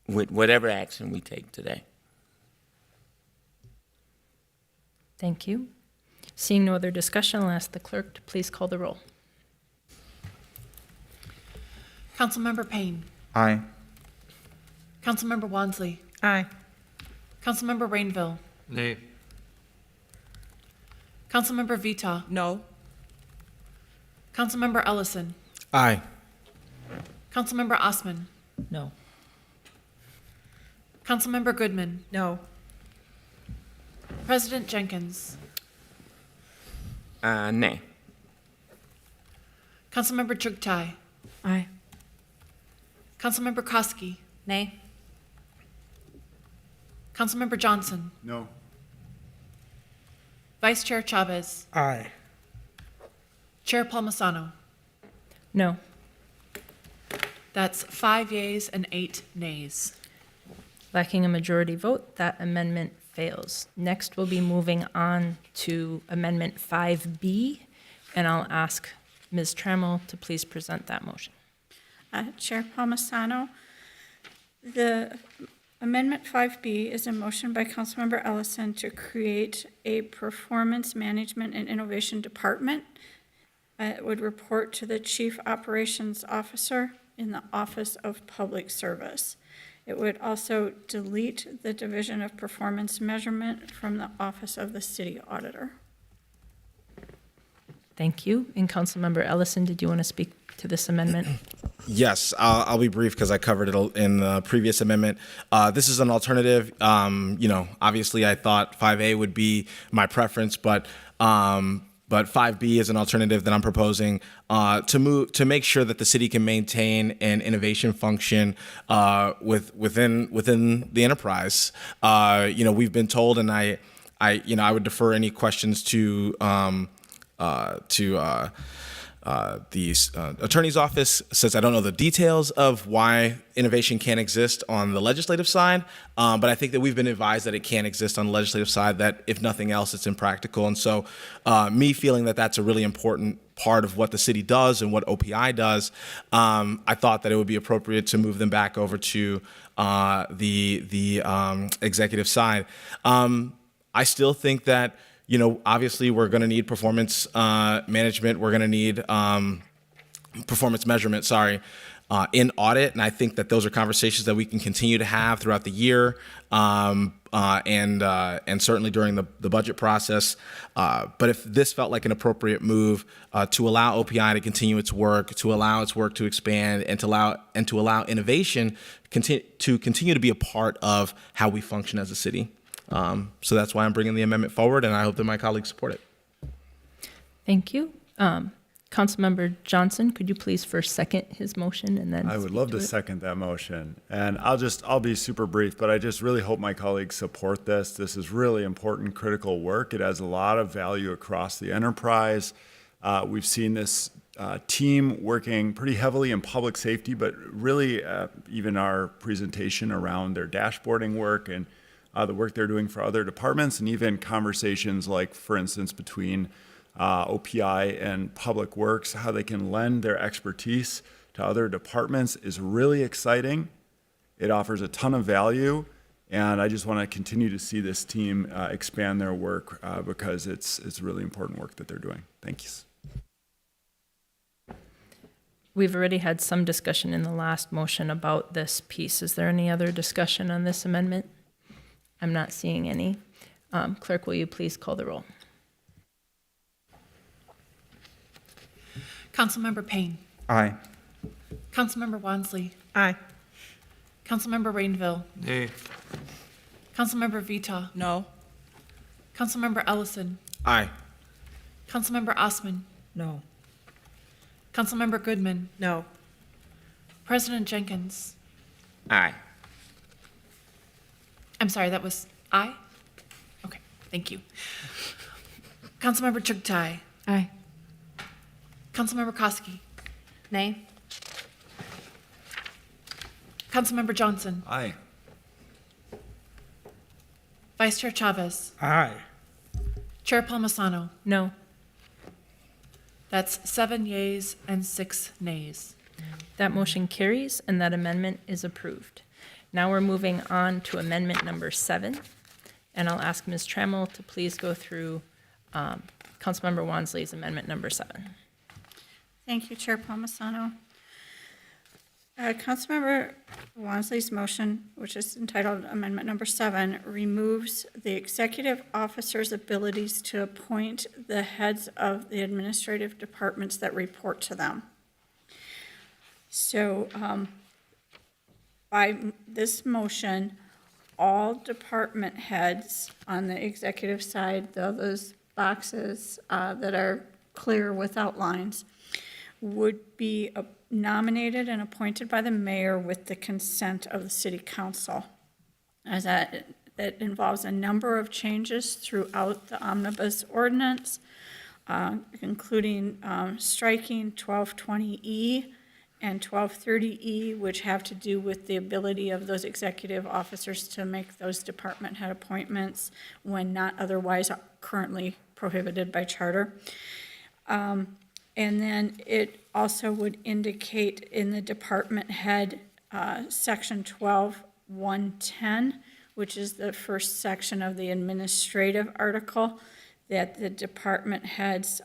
Speaker 7: with whatever action we take today.
Speaker 1: Thank you. Seeing no other discussion, I'll ask the clerk to please call the roll.
Speaker 2: Councilmember Payne.
Speaker 3: Aye.
Speaker 2: Councilmember Wansley.
Speaker 8: Aye.
Speaker 2: Councilmember Rainville.
Speaker 11: Nay.
Speaker 2: Councilmember Vita.
Speaker 13: No.
Speaker 2: Councilmember Ellison.
Speaker 12: Aye.
Speaker 2: Councilmember Osman.
Speaker 10: No.
Speaker 2: Councilmember Goodman.
Speaker 13: No.
Speaker 2: President Jenkins.
Speaker 7: Nay.
Speaker 2: Councilmember Chugtai.
Speaker 6: Aye.
Speaker 2: Councilmember Koski.
Speaker 4: Nay?
Speaker 2: Councilmember Johnson.
Speaker 9: No.
Speaker 2: Vice Chair Chavez.
Speaker 11: Aye.
Speaker 2: Chair Palmisano.
Speaker 1: No.
Speaker 2: That's 5 yeas and 8 nays.
Speaker 1: Lacking a majority vote, that amendment fails. Next, we'll be moving on to Amendment 5B, and I'll ask Ms. Trammell to please present that motion.
Speaker 6: Chair Palmisano, the Amendment 5B is a motion by Councilmember Ellison to create a Performance Management and Innovation Department. It would report to the Chief Operations Officer in the Office of Public Service. It would also delete the Division of Performance Measurement from the Office of the City Auditor.
Speaker 1: Thank you. And Councilmember Ellison, did you want to speak to this amendment?
Speaker 12: Yes, I'll be brief because I covered it in the previous amendment. This is an alternative. Obviously I thought 5A would be my preference, but 5B is an alternative that I'm proposing to make sure that the city can maintain an innovation function within the enterprise. We've been told, and I would defer any questions to the attorney's office, since I don't know the details of why innovation can't exist on the legislative side, but I think that we've been advised that it can't exist on the legislative side, that if nothing else, it's impractical. And so me feeling that that's a really important part of what the city does and what OPI does, I thought that it would be appropriate to move them back over to the executive side. I still think that obviously we're going to need performance management. We're going to need performance measurement, in audit. And I think that those are conversations that we can continue to have throughout the year and certainly during the budget process. But if this felt like an appropriate move to allow OPI to continue its work, to allow its work to expand, and to allow innovation to continue to be a part of how we function as a city. So that's why I'm bringing the amendment forward, and I hope that my colleagues support it.
Speaker 1: Thank you. Councilmember Johnson, could you please first second his motion and then
Speaker 9: I would
Speaker 1: speak
Speaker 9: love to
Speaker 1: it?
Speaker 9: second that motion. And I'll be super brief, but I just really hope my colleagues support this. This is really important, critical work. It has a lot of value across the enterprise. We've seen this team working pretty heavily in public safety, but really even our presentation around their dashboarding work and the work they're doing for other departments, and even conversations like, for instance, between OPI and Public Works, how they can lend their expertise to other departments is really exciting. It offers a ton of value, and I just want to continue to see this team expand their work because it's really important work that they're doing. Thank you.
Speaker 1: We've already had some discussion in the last motion about this piece. Is there any other discussion on this amendment? I'm not seeing any. Clerk, will you please call the roll?
Speaker 2: Councilmember Payne.
Speaker 3: Aye.
Speaker 2: Councilmember Wansley.
Speaker 8: Aye.
Speaker 2: Councilmember Rainville.
Speaker 11: Nay.
Speaker 2: Councilmember Vita.
Speaker 13: No.
Speaker 2: Councilmember Ellison.
Speaker 12: Aye.
Speaker 2: Councilmember Osman.
Speaker 10: No.
Speaker 2: Councilmember Goodman.
Speaker 13: No.
Speaker 2: President Jenkins.
Speaker 7: Aye.
Speaker 2: I'm sorry, that was aye? Okay, thank you. Councilmember Chugtai.
Speaker 1: Aye.
Speaker 2: Councilmember Koski.
Speaker 4: Nay?
Speaker 2: Councilmember Johnson.
Speaker 9: Aye.
Speaker 2: Vice Chair Chavez.
Speaker 11: Aye.
Speaker 2: Chair Palmisano.
Speaker 1: No.
Speaker 2: That's 7 yeas and 6 nays.
Speaker 1: That motion carries and that amendment is approved. Now we're moving on to amendment number 7. And I'll ask Ms. Trammell to please go through Councilmember Wansley's amendment number 7.
Speaker 6: Thank you, Chair Palmisano. Councilmember Wansley's motion, which is entitled Amendment Number 7, removes the executive officer's abilities to appoint the heads of the administrative departments that report to them. So by this motion, all department heads on the executive side, those boxes that are clear with outlines, would be nominated and appointed by the mayor with the consent of the city council. As that involves a number of changes throughout the Omnibus ordinance, including striking 1220E and 1230E, which have to do with the ability of those executive officers to make those department head appointments when not otherwise currently prohibited by charter. And then it also would indicate in the department head, section 12.110, which is the first section of the administrative article, that the department heads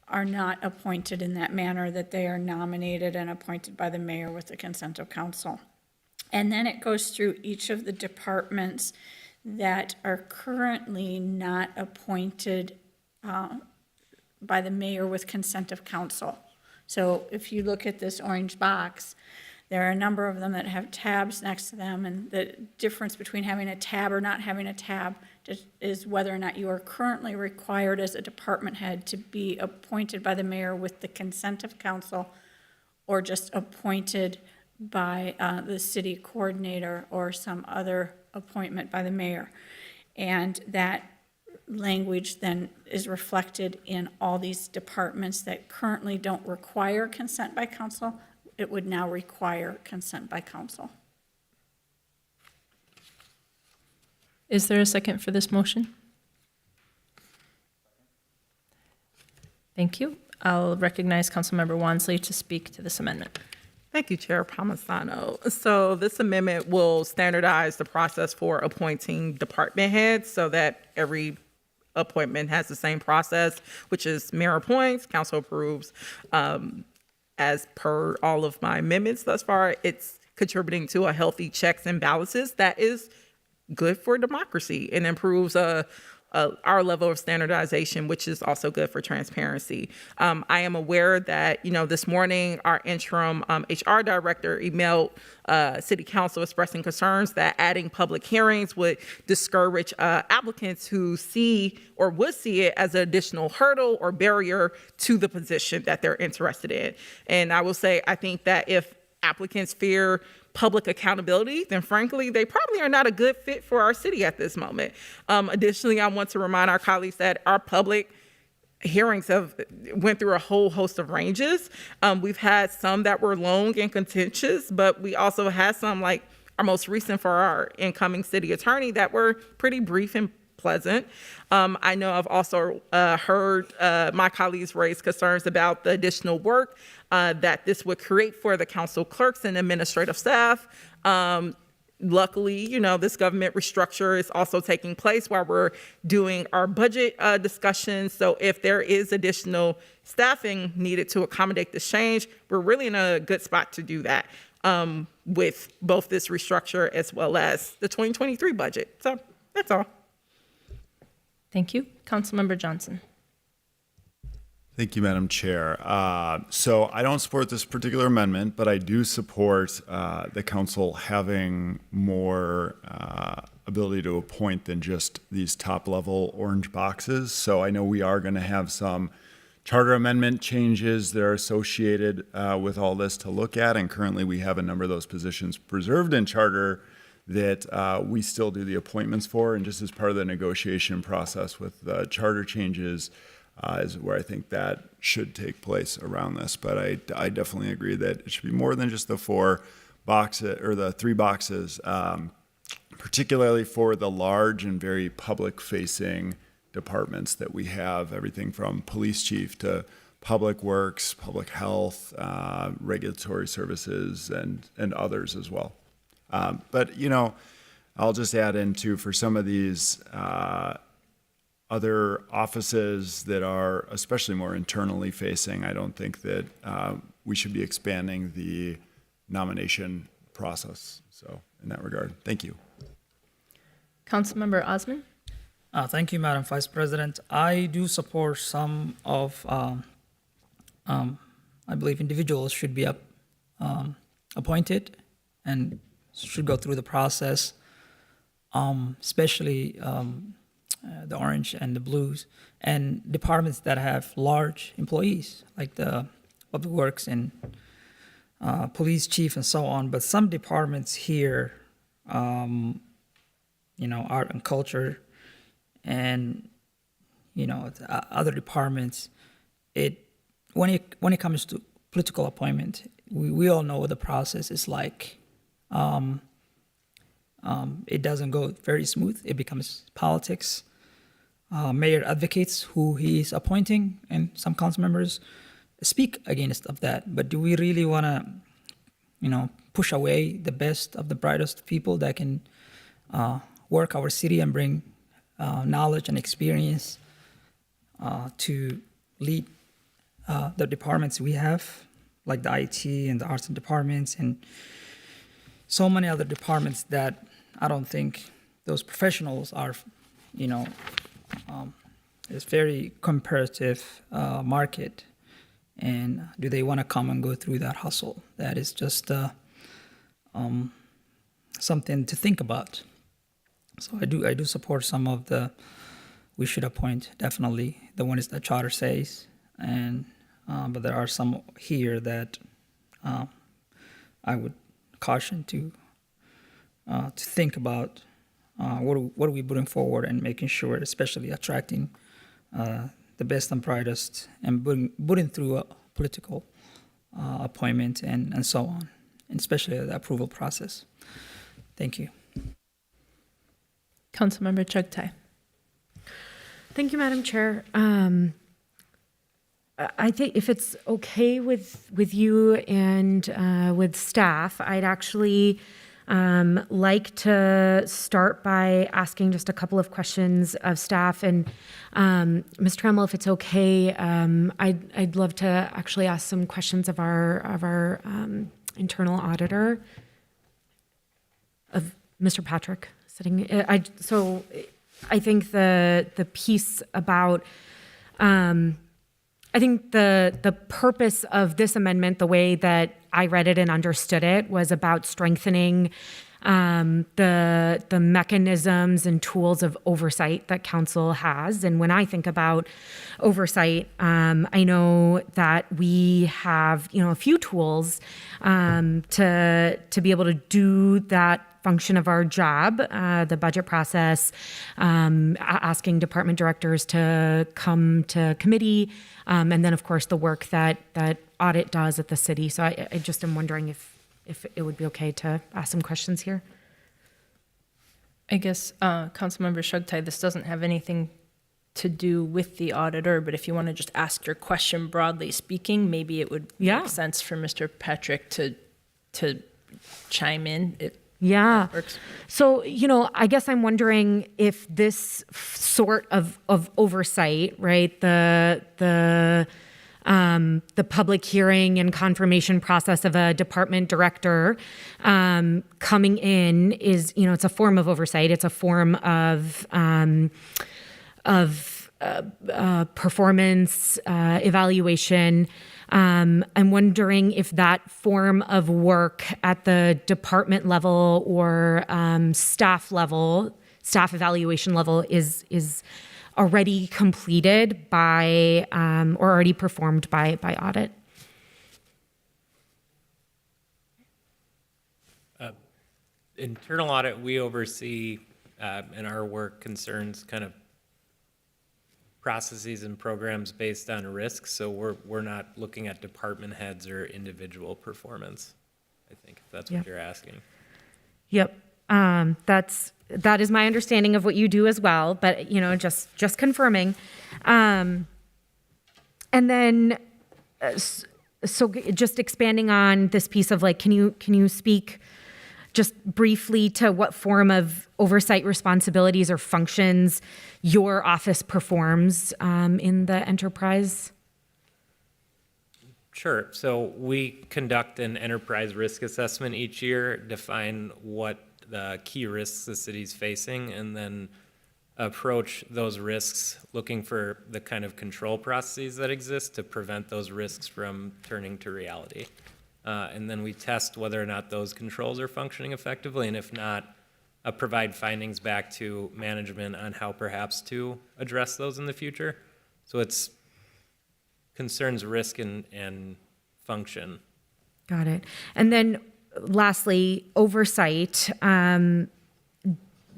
Speaker 6: are not appointed in that manner, that they are nominated and appointed by the mayor with the consent of council. And then it goes through each of the departments that are currently not appointed by the mayor with consent of council. So if you look at this orange box, there are a number of them that have tabs next to them, and the difference between having a tab or not having a tab is whether or not you are currently required as a department head to be appointed by the mayor with the consent of council, or just appointed by the city coordinator or some other appointment by the mayor. And that language then is reflected in all these departments that currently don't require consent by council. It would now require consent by council.
Speaker 1: Is there a second for this motion? Thank you. I'll recognize Councilmember Wansley to speak to this amendment.
Speaker 8: Thank you, Chair Palmisano. So this amendment will standardize the process for appointing department heads so that every appointment has the same process, which is mayor appoints, council approves. As per all of my amendments thus far, it's contributing to a healthy checks and balances that is good for democracy and improves our level of standardization, which is also good for transparency. I am aware that, this morning our interim HR director emailed City Council expressing concerns that adding public hearings would discourage applicants who see or would see it as an additional hurdle or barrier to the position that they're interested in. And I will say, I think that if applicants fear public accountability, then frankly, they probably are not a good fit for our city at this moment. Additionally, I want to remind our colleagues that our public hearings have went through a whole host of ranges. We've had some that were long and contentious, but we also had some, like our most recent for our incoming city attorney, that were pretty brief and pleasant. I know I've also heard my colleagues raise concerns about the additional work that this would create for the council clerks and administrative staff. Luckily, this government restructure is also taking place while we're doing our budget discussions. So if there is additional staffing needed to accommodate this change, we're really in a good spot to do that with both this restructure as well as the 2023 budget. So that's all.
Speaker 1: Thank you. Councilmember Johnson.
Speaker 9: Thank you, Madam Chair. So I don't support this particular amendment, but I do support the council having more ability to appoint than just these top-level orange boxes. So I know we are going to have some charter amendment changes that are associated with all this to look at, and currently we have a number of those positions preserved in charter that we still do the appointments for, and just as part of the negotiation process with the charter changes, is where I think that should take place around this. But I definitely agree that it should be more than just the 4 boxes or the 3 boxes, particularly for the large and very public-facing departments that we have, everything from police chief to public works, public health, regulatory services, and others as well. But I'll just add in too, for some of these other offices that are especially more internally facing, I don't think that we should be expanding the nomination process. So in that regard, thank you.
Speaker 1: Councilmember Osman.
Speaker 10: Thank you, Madam Vice President. I do support some of, I believe individuals should be appointed and should go through the process, especially the orange and the blues, and departments that have large employees, like the public works and police chief and so on. But some departments here, art and culture, and other departments, when it comes to political appointment, we all know what the process is like. It doesn't go very smooth. It becomes politics. Mayor advocates who he is appointing, and some council members speak against of that. But do we really want to, push away the best of the brightest people that can work our city and bring knowledge and experience to lead the departments we have, like the IT and the arts and departments and so many other departments that I don't think those professionals are, it's very comparative market. And do they want to come and go through that hustle? That is just something to think about. So I do support some of the, we should appoint definitely the ones that charter says, and but there are some here that I would caution to think about what are we putting forward and making sure, especially attracting the best and brightest and putting through a political appointment and so on, and especially the approval process. Thank you.
Speaker 1: Councilmember Chugtai.
Speaker 14: Thank you, Madam Chair. I think if it's okay with you and with staff, I'd actually like to start by asking just a couple of questions of staff. And Ms. Trammell, if it's okay, I'd love to actually ask some questions of our internal auditor, of Mr. Patrick sitting. So I think the piece about, I think the purpose of this amendment, the way that I read it and understood it, was about strengthening the mechanisms and tools of oversight that council has. And when I think about oversight, I know that we have, a few tools to be able to do that function of our job, the budget process, asking department directors to come to committee, and then of course the work that audit does at the city. So I just am wondering if it would be okay to ask some questions here.
Speaker 1: I guess, Councilmember Shugtai, this doesn't have anything to do with the auditor, but if you want to just ask your question broadly speaking, maybe it would make sense for Mr. Patrick to chime in.
Speaker 14: Yeah.
Speaker 1: Works.
Speaker 14: So, I guess I'm wondering if this sort of oversight, right, the public hearing and confirmation process of a department director coming in is, it's a form of oversight. It's a form of performance evaluation. I'm wondering if that form of work at the department level or staff evaluation level is already completed by or already performed by audit.
Speaker 15: Internal audit, we oversee, and our work concerns kind of processes and programs based on risk. So we're not looking at department heads or individual performance, I think, if that's what you're asking.
Speaker 14: Yep. That is my understanding of what you do as well, but just confirming. And then, so just expanding on this piece of can you speak just briefly to what form of oversight responsibilities or functions your office performs in the enterprise?
Speaker 15: Sure. So we conduct an enterprise risk assessment each year, define what the key risks the city's facing, and then approach those risks looking for the kind of control processes that exist to prevent those risks from turning to reality. And then we test whether or not those controls are functioning effectively, and if not, provide findings back to management on how perhaps to address those in the future. So it's concerns risk and function.
Speaker 14: Got it. And then lastly, oversight,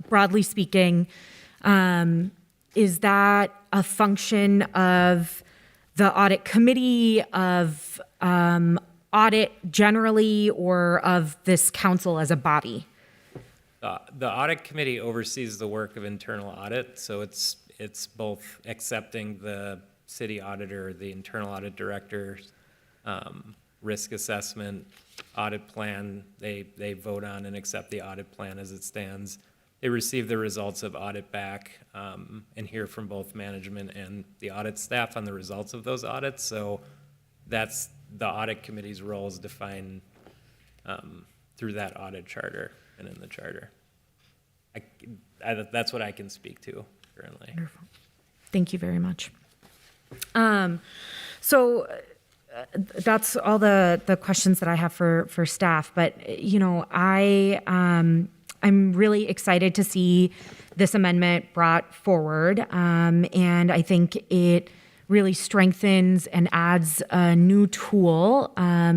Speaker 14: broadly speaking, is that a function of the audit committee, of audit generally, or of this council as a body?
Speaker 15: The audit committee oversees the work of internal audit, so it's both accepting the city auditor, the internal audit director's risk assessment, audit plan. They vote on and accept the audit plan as it stands. They receive the results of audit back and hear from both management and the audit staff on the results of those audits. So that's the audit committee's role is defined through that audit charter and in the charter. That's what I can speak to currently.
Speaker 14: Wonderful. Thank you very much. So that's all the questions that I have for staff. But I'm really excited to see this amendment brought forward, and I think it really strengthens and adds a new tool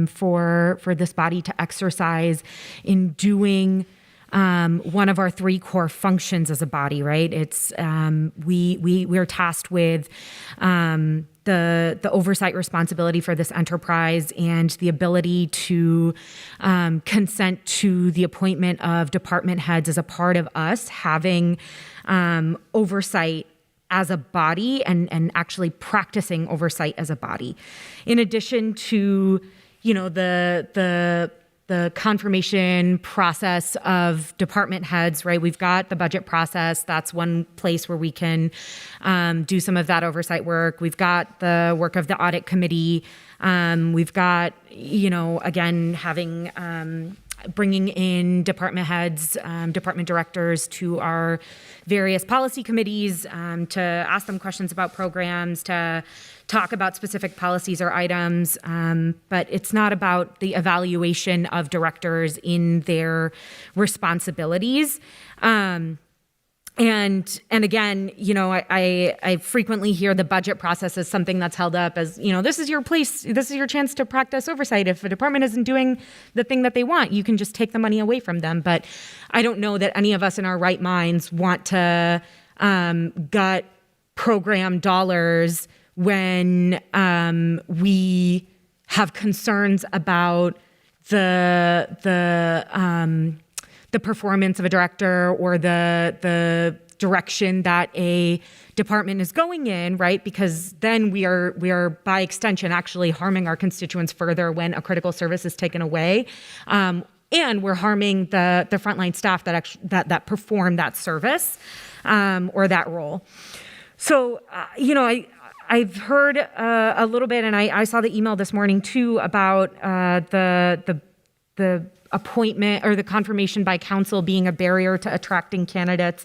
Speaker 14: for this body to exercise in doing one of our three core functions as a body, right? It's we're tasked with the oversight responsibility for this enterprise and the ability to consent to the appointment of department heads as a part of us having oversight as a body and actually practicing oversight as a body. In addition to, the confirmation process of department heads, right? We've got the budget process. That's one place where we can do some of that oversight work. We've got the work of the audit committee. We've got, again, having bringing in department heads, department directors to our various policy committees to ask them questions about programs, to talk about specific policies or items. But it's not about the evaluation of directors in their responsibilities. And again, I frequently hear the budget process as something that's held up as, this is your place, this is your chance to practice oversight. If a department isn't doing the thing that they want, you can just take the money away from them. But I don't know that any of us in our right minds want to gut program dollars when we have concerns about the performance of a director or the direction that a department is going in, right? Because then we are by extension actually harming our constituents further when a critical service is taken away, and we're harming the frontline staff that perform that service or that role. So I've heard a little bit, and I saw the email this morning too about the appointment or the confirmation by council being a barrier to attracting candidates.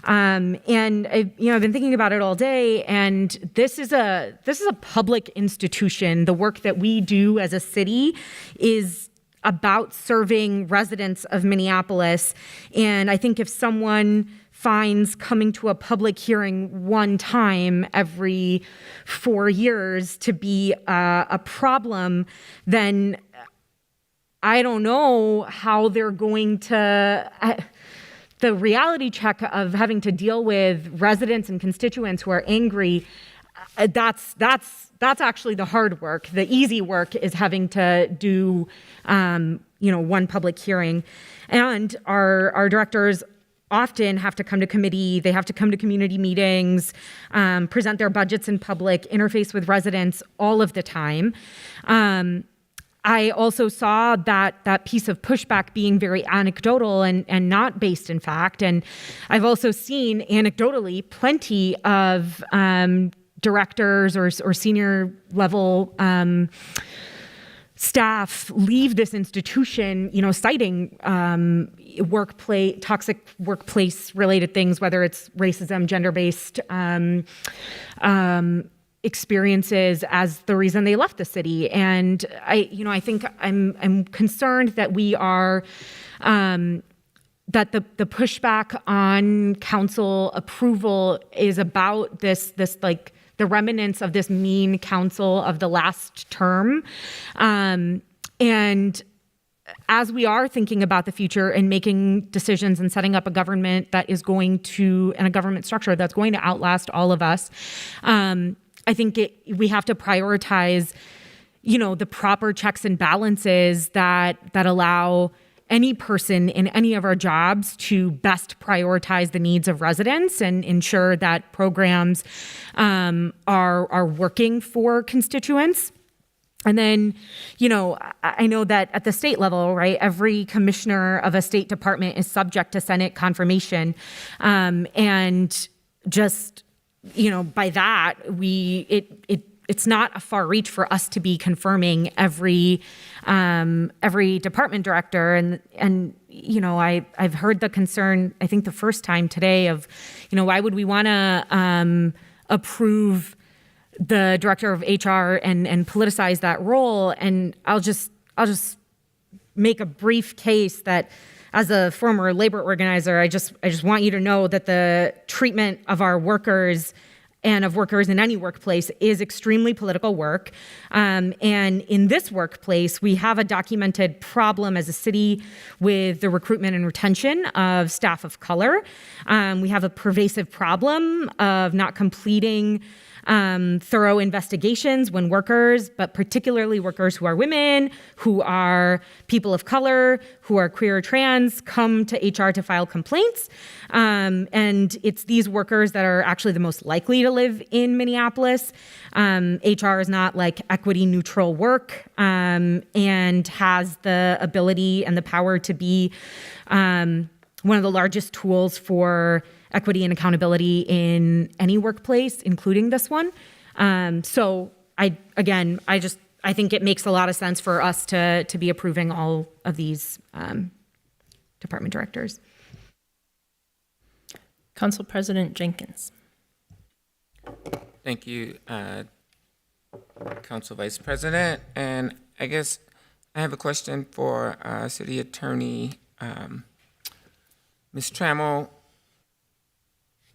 Speaker 14: And I've been thinking about it all day, and this is a public institution. The work that we do as a city is about serving residents of Minneapolis. And I think if someone finds coming to a public hearing one time every 4 years to be a problem, then I don't know how they're going to, the reality check of having to deal with residents and constituents who are angry, that's actually the hard work. The easy work is having to do, one public hearing. And our directors often have to come to committee, they have to come to community meetings, present their budgets in public, interface with residents all of the time. I also saw that piece of pushback being very anecdotal and not based in fact. And I've also seen anecdotally plenty of directors or senior level staff leave this institution, citing toxic workplace related things, whether it's racism, gender-based experiences as the reason they left the city. And I think I'm concerned that we are, that the pushback on council approval is about this like the remnants of this mean council of the last term. And as we are thinking about the future and making decisions and setting up a government that is going to, and a government structure that's going to outlast all of us, I think we have to prioritize, the proper checks and balances that allow any person in any of our jobs to best prioritize the needs of residents and ensure that programs are working for constituents. And then, I know that at the state level, right, every commissioner of a state department is subject to Senate confirmation, and just by that, it's not a far reach for us to be confirming every department director. And I've heard the concern, I think the first time today of, why would we want to approve the director of HR and politicize that role? And I'll just make a brief case that, as a former labor organizer, I just want you to know that the treatment of our workers and of workers in any workplace is extremely political work. And in this workplace, we have a documented problem as a city with the recruitment and retention of staff of color. We have a pervasive problem of not completing thorough investigations when workers, but particularly workers who are women, who are people of color, who are queer or trans, come to HR to file complaints. And it's these workers that are actually the most likely to live in Minneapolis. HR is not like equity neutral work, and has the ability and the power to be one of the largest tools for equity and accountability in any workplace, including this one. So I I think it makes a lot of sense for us to be approving all of these department directors.
Speaker 1: Council President Jenkins.
Speaker 7: Thank you, Council Vice President. And I guess I have a question for City Attorney Ms. Trammell.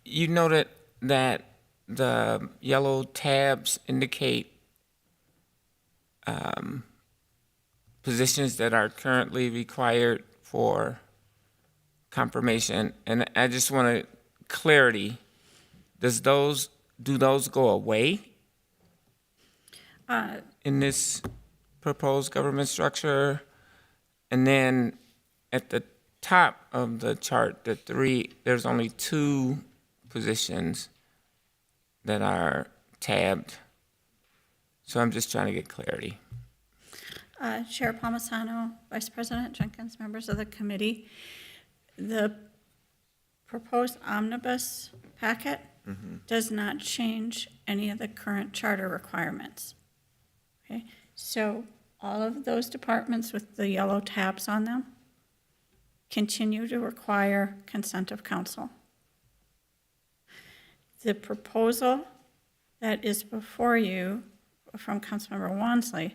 Speaker 7: You noted that the yellow tabs indicate positions that are currently required for confirmation, and I just wanted clarity. Do those go away in this proposed government structure? And then at the top of the chart, there's only 2 positions that are tabbed. So I'm just trying to get clarity.
Speaker 6: Chair Palmisano, Vice President Jenkins, members of the committee, the proposed omnibus packet does not change any of the current charter requirements. Okay, so all of those departments with the yellow tabs on them continue to require consent of council. The proposal that is before you from Councilmember Wansley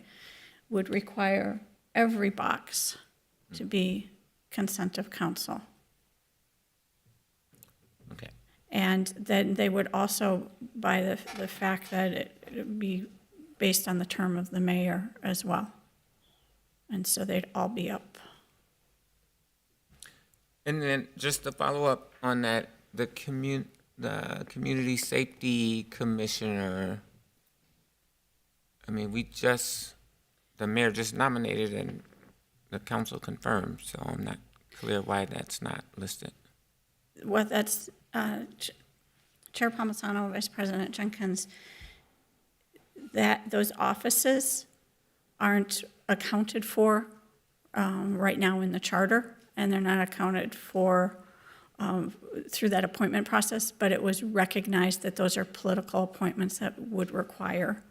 Speaker 6: would require every box to be consent of council.
Speaker 7: Okay.
Speaker 6: And then they would also, by the fact that it would be based on the term of the mayor as well. And so they'd all be up.
Speaker 7: And then just to follow up on that, the Community Safety Commissioner, I mean, the mayor just nominated and the council confirmed, so I'm not clear why that's not listed.
Speaker 6: Well, that's Chair Palmisano, Vice President Jenkins, that those offices aren't accounted for right now in the charter, and they're not accounted for through that appointment process, but it was recognized that those are political appointments that would require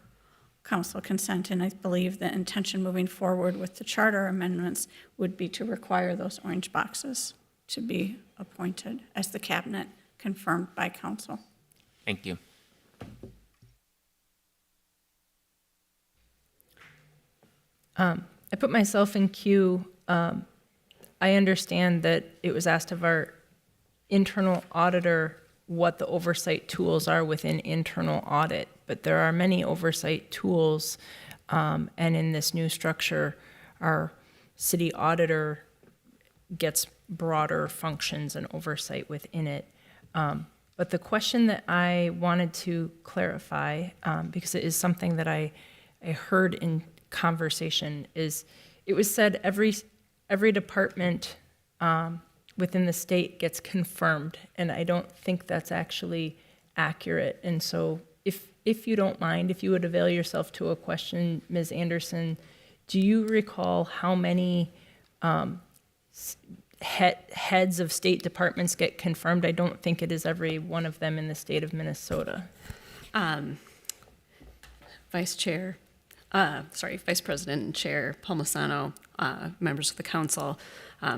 Speaker 6: council consent, and I believe the intention moving forward with the charter amendments would be to require those orange boxes to be appointed as the cabinet confirmed by council.
Speaker 7: Thank you.
Speaker 1: I put myself in queue. I understand that it was asked of our internal auditor what the oversight tools are within internal audit, but there are many oversight tools, and in this new structure, our city auditor gets broader functions and oversight within it. But the question that I wanted to clarify, because it is something that I heard in conversation, is it was said every department within the state gets confirmed, and I don't think that's actually accurate. And so if you don't mind, if you would avail yourself to a question, Ms. Anderson, do you recall how many heads of state departments get confirmed? I don't think it is every one of them in the state of Minnesota.
Speaker 16: Vice President and Chair Palmisano, members of the council.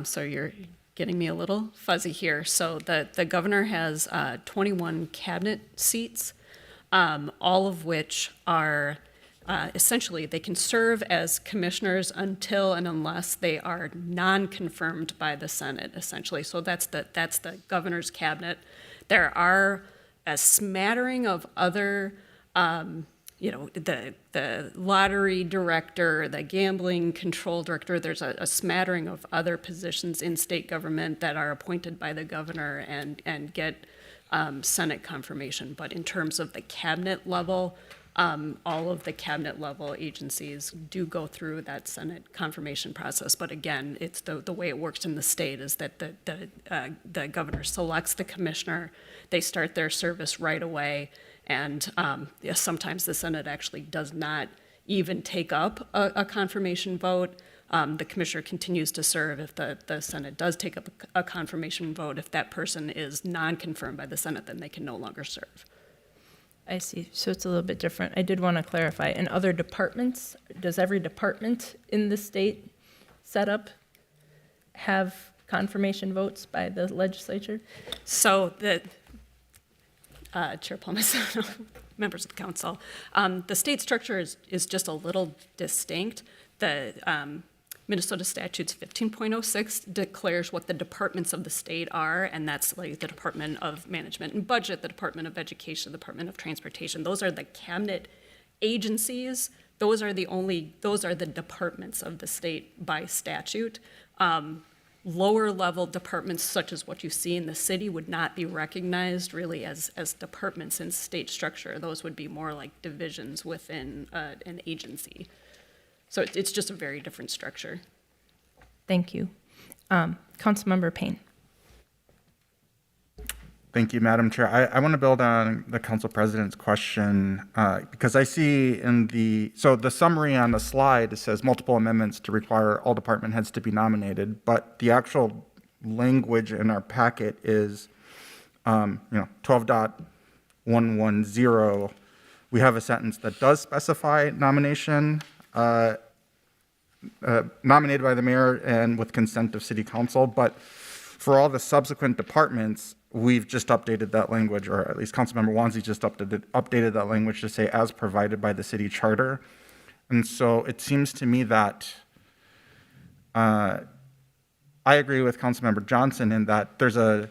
Speaker 16: So you're getting me a little fuzzy here. So the governor has 21 cabinet seats, all of which are essentially, they can serve as commissioners until and unless they are non-confirmed by the Senate, essentially. So that's the governor's cabinet. There are a smattering of other, the lottery director, the gambling control director. There's a smattering of other positions in state government that are appointed by the governor and get Senate confirmation. But in terms of the cabinet level, all of the cabinet level agencies do go through that Senate confirmation process. But again, it's the way it works in the state is that the governor selects the commissioner. They start their service right away. And sometimes the Senate actually does not even take up a confirmation vote. The commissioner continues to serve if the Senate does take up a confirmation vote. If that person is non-confirmed by the Senate, then they can no longer serve.
Speaker 1: I see. So it's a little bit different. I did want to clarify. In other departments, does every department in the state setup have confirmation votes by the legislature?
Speaker 16: So the Chair Palmisano, members of the council, the state structure is just a little distinct. The Minnesota statutes 15.06 declares what the departments of the state are, and that's like the Department of Management and Budget, the Department of Education, the Department of Transportation. Those are the cabinet agencies. Those are the departments of the state by statute. Lower level departments such as what you see in the city would not be recognized really as departments in state structure. Those would be more like divisions within an agency. So it's just a very different structure.
Speaker 1: Thank you. Councilmember Payne.
Speaker 3: Thank you, Madam Chair. I want to build on the Council President's question because I see so the summary on the slide, it says multiple amendments to require all department heads to be nominated, but the actual language in our packet is 12.110. We have a sentence that does specify nomination, nominated by the mayor and with consent of city council, but for all the subsequent departments, we've just updated that language, or at least Councilmember Wansley just updated that language to say as provided by the city charter. And so it seems to me that I agree with Councilmember Johnson in that the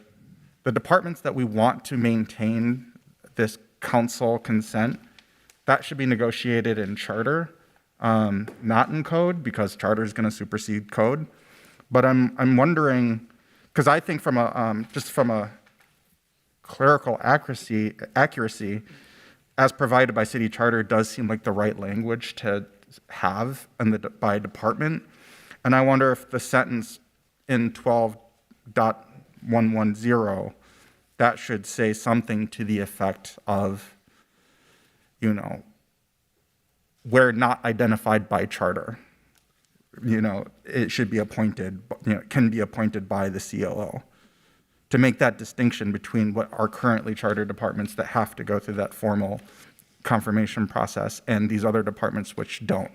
Speaker 3: departments that we want to maintain this council consent, that should be negotiated in charter, not in code, because charter is going to supersede code. But I'm wondering, because I think from a clerical accuracy, as provided by city charter, does seem like the right language to have by department. And I wonder if the sentence in 12.110, that should say something to the effect of, where not identified by charter. It should be appointed, can be appointed by the COO, to make that distinction between what are currently charter departments that have to go through that formal confirmation process and these other departments which don't.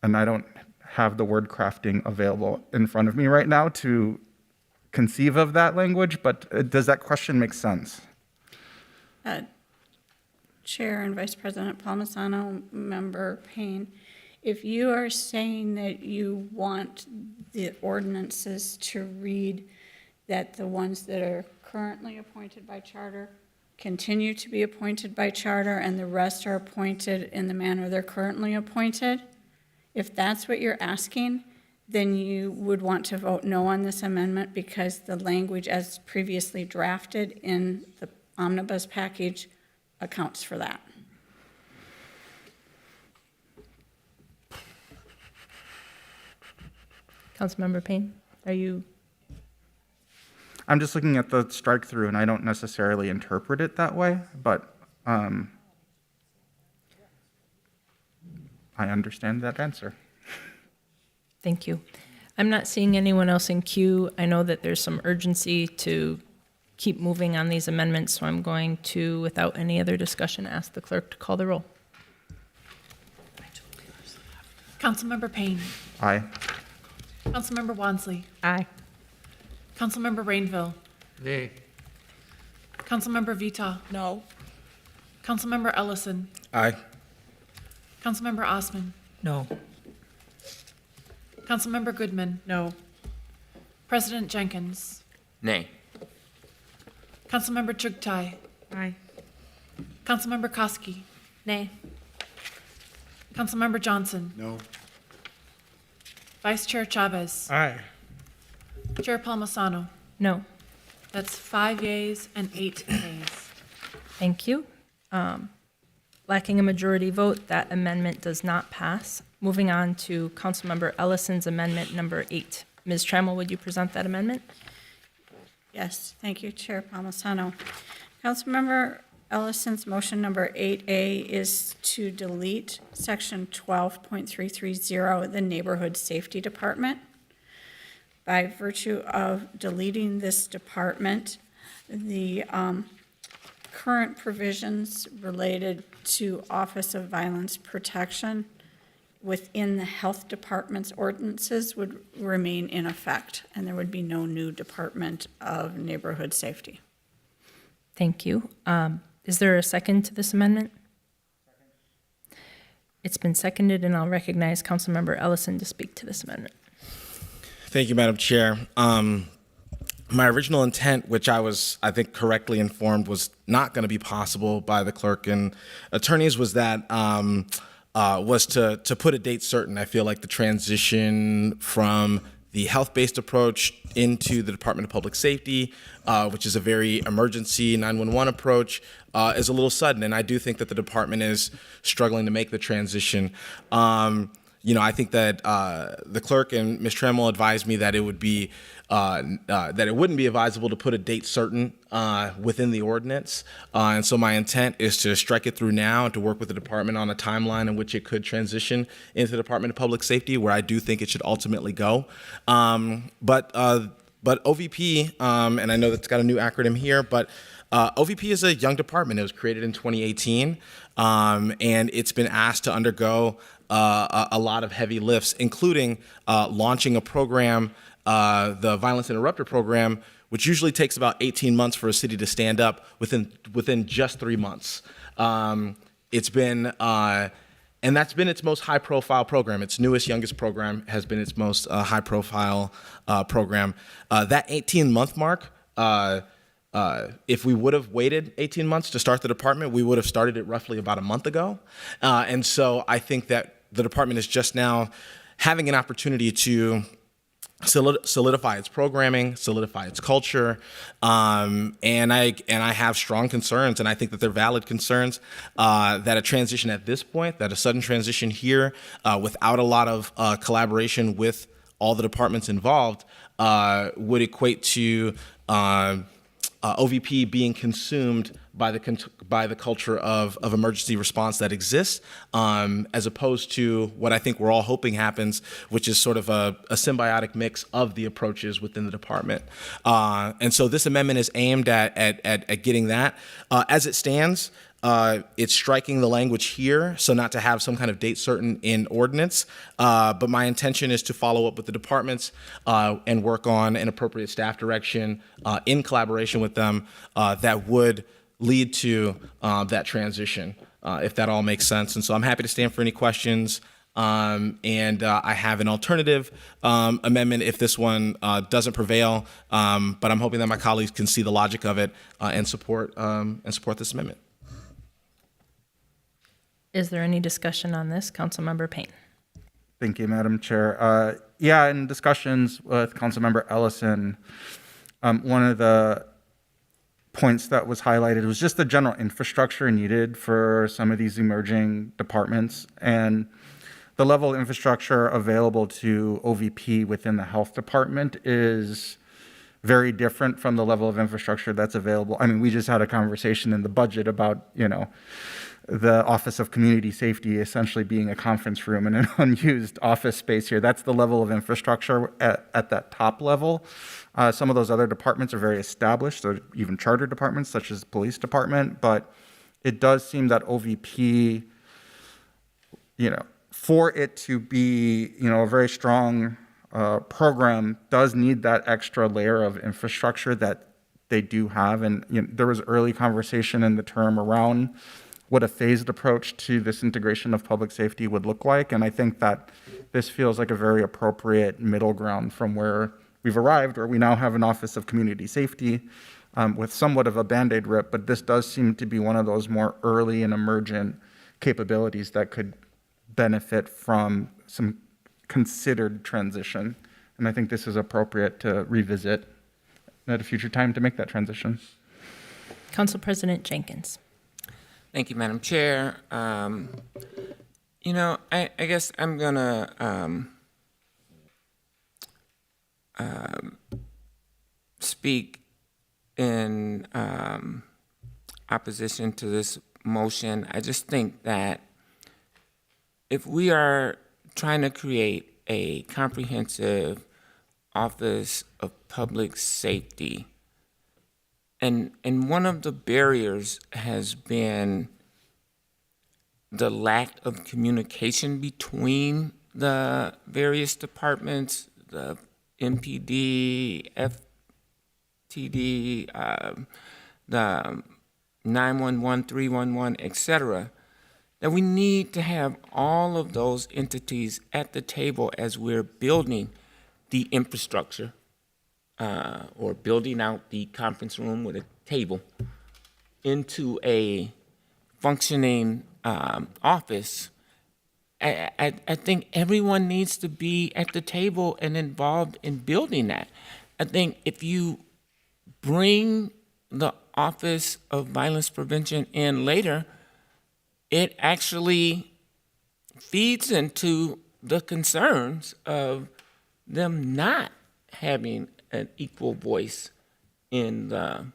Speaker 3: And I don't have the word crafting available in front of me right now to conceive of that language, but does that question make sense?
Speaker 6: Chair and Vice President Palmisano, Member Payne, if you are saying that you want the ordinances to read that the ones that are currently appointed by charter continue to be appointed by charter and the rest are appointed in the manner they're currently appointed, if that's what you're asking, then you would want to vote no on this amendment because the language as previously drafted in the Omnibus package accounts for that.
Speaker 1: Councilmember Payne, are you?
Speaker 3: I'm just looking at the strike through and I don't necessarily interpret it that way, but I understand that answer.
Speaker 1: Thank you. I'm not seeing anyone else in queue. I know that there's some urgency to keep moving on these amendments, so I'm going to, without any other discussion, ask the clerk to call the roll.
Speaker 2: Councilmember Payne.
Speaker 3: Aye.
Speaker 2: Councilmember Wansley.
Speaker 1: Aye.
Speaker 2: Councilmember Rainville.
Speaker 7: Nay.
Speaker 2: Councilmember Vita.
Speaker 13: No.
Speaker 2: Councilmember Ellison.
Speaker 12: Aye.
Speaker 2: Councilmember Osman.
Speaker 10: No.
Speaker 2: Councilmember Goodman.
Speaker 13: No.
Speaker 2: President Jenkins.
Speaker 7: Nay.
Speaker 2: Councilmember Chugtai.
Speaker 14: Aye.
Speaker 2: Councilmember Koski.
Speaker 1: Nay.
Speaker 2: Councilmember Johnson.
Speaker 9: No.
Speaker 2: Vice Chair Chavez.
Speaker 11: Aye.
Speaker 2: Chair Palmisano.
Speaker 1: No.
Speaker 2: That's 5 yeas and 8 nays.
Speaker 1: Thank you. Lacking a majority vote, that amendment does not pass. Moving on to Councilmember Ellison's amendment number 8. Ms. Trammell, would you present that amendment?
Speaker 6: Yes, thank you, Chair Palmisano. Councilmember Ellison's motion number 8A is to delete section 12.330, the Neighborhood Safety Department. By virtue of deleting this department, the current provisions related to Office of Violence Protection within the health department's ordinances would remain in effect, and there would be no new Department of Neighborhood Safety.
Speaker 1: Thank you. Is there a second to this amendment? It's been seconded, and I'll recognize Councilmember Ellison to speak to this amendment.
Speaker 12: Thank you, Madam Chair. My original intent, which I think, correctly informed was not going to be possible by the clerk and attorneys, was that was to put a date certain. I feel like the transition from the health-based approach into the Department of Public Safety, which is a very emergency 911 approach, is a little sudden, and I do think that the department is struggling to make the transition. I think that the clerk and Ms. Trammell advised me that it would be that it wouldn't be advisable to put a date certain within the ordinance, and so my intent is to strike it through now and to work with the department on a timeline in which it could transition into the Department of Public Safety, where I do think it should ultimately go. But OVP, and I know that's got a new acronym here, but OVP is a young department. It was created in 2018, and it's been asked to undergo a lot of heavy lifts, including launching a program, the Violence Interrupter Program, which usually takes about 18 months for a city to stand up within just 3 months. It's been, and that's been its most high-profile program. Its newest, youngest program has been its most high-profile program. That 18-month mark, if we would have waited 18 months to start the department, we would have started it roughly about a month ago. And so I think that the department is just now having an opportunity to solidify its programming, solidify its culture, and I have strong concerns, and I think that they're valid concerns, that a transition at this point, that a sudden transition here, without a lot of collaboration with all the departments involved, would equate to OVP being consumed by the culture of emergency response that exists, as opposed to what I think we're all hoping happens, which is sort of a symbiotic mix of the approaches within the department. And so this amendment is aimed at getting that. As it stands, it's striking the language here, so not to have some kind of date certain in ordinance, but my intention is to follow up with the departments and work on an appropriate staff direction in collaboration with them that would lead to that transition, if that all makes sense. And so I'm happy to stand for any questions. And I have an alternative amendment if this one doesn't prevail, but I'm hoping that my colleagues can see the logic of it and support this amendment.
Speaker 1: Is there any discussion on this? Councilmember Payne.
Speaker 3: Thank you, Madam Chair. In discussions with Councilmember Ellison, one of the points that was highlighted was just the general infrastructure needed for some of these emerging departments, and the level of infrastructure available to OVP within the health department is very different from the level of infrastructure that's available. I mean, we just had a conversation in the budget about, the Office of Community Safety essentially being a conference room and an unused office space here. That's the level of infrastructure at that top level. Some of those other departments are very established, or even charter departments such as the police department, but it does seem that OVP, for it to be, a very strong program, does need that extra layer of infrastructure that they do have. And there was early conversation in the term around what a phased approach to this integration of public safety would look like. And I think that this feels like a very appropriate middle ground from where we've arrived, where we now have an Office of Community Safety with somewhat of a Band-Aid rip, but this does seem to be one of those more early and emergent capabilities that could benefit from some considered transition. And I think this is appropriate to revisit at a future time to make that transition.
Speaker 1: Council President Jenkins.
Speaker 7: Thank you, Madam Chair. I guess I'm gonna speak in opposition to this motion. I just think that if we are trying to create a comprehensive Office of Public Safety, And one of the barriers has been the lack of communication between the various departments, the MPD, FTD, the 911, 311, et cetera, that we need to have all of those entities at the table as we're building the infrastructure or building out the conference room with a table into a functioning office. I think everyone needs to be at the table and involved in building that. I think if you bring the Office of Violence Prevention in later, it actually feeds into the concerns of them not having an equal voice in the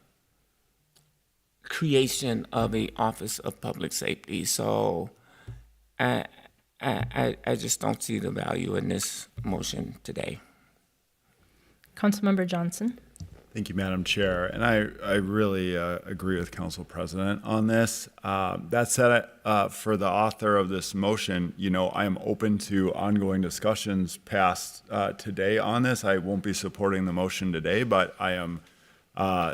Speaker 7: creation of a Office of Public Safety. So I just don't see the value in this motion today.
Speaker 1: Councilmember Johnson.
Speaker 9: Thank you, Madam Chair. And I really agree with Council President on this. That said, for the author of this motion, I am open to ongoing discussions past today on this. I won't be supporting the motion today, but I am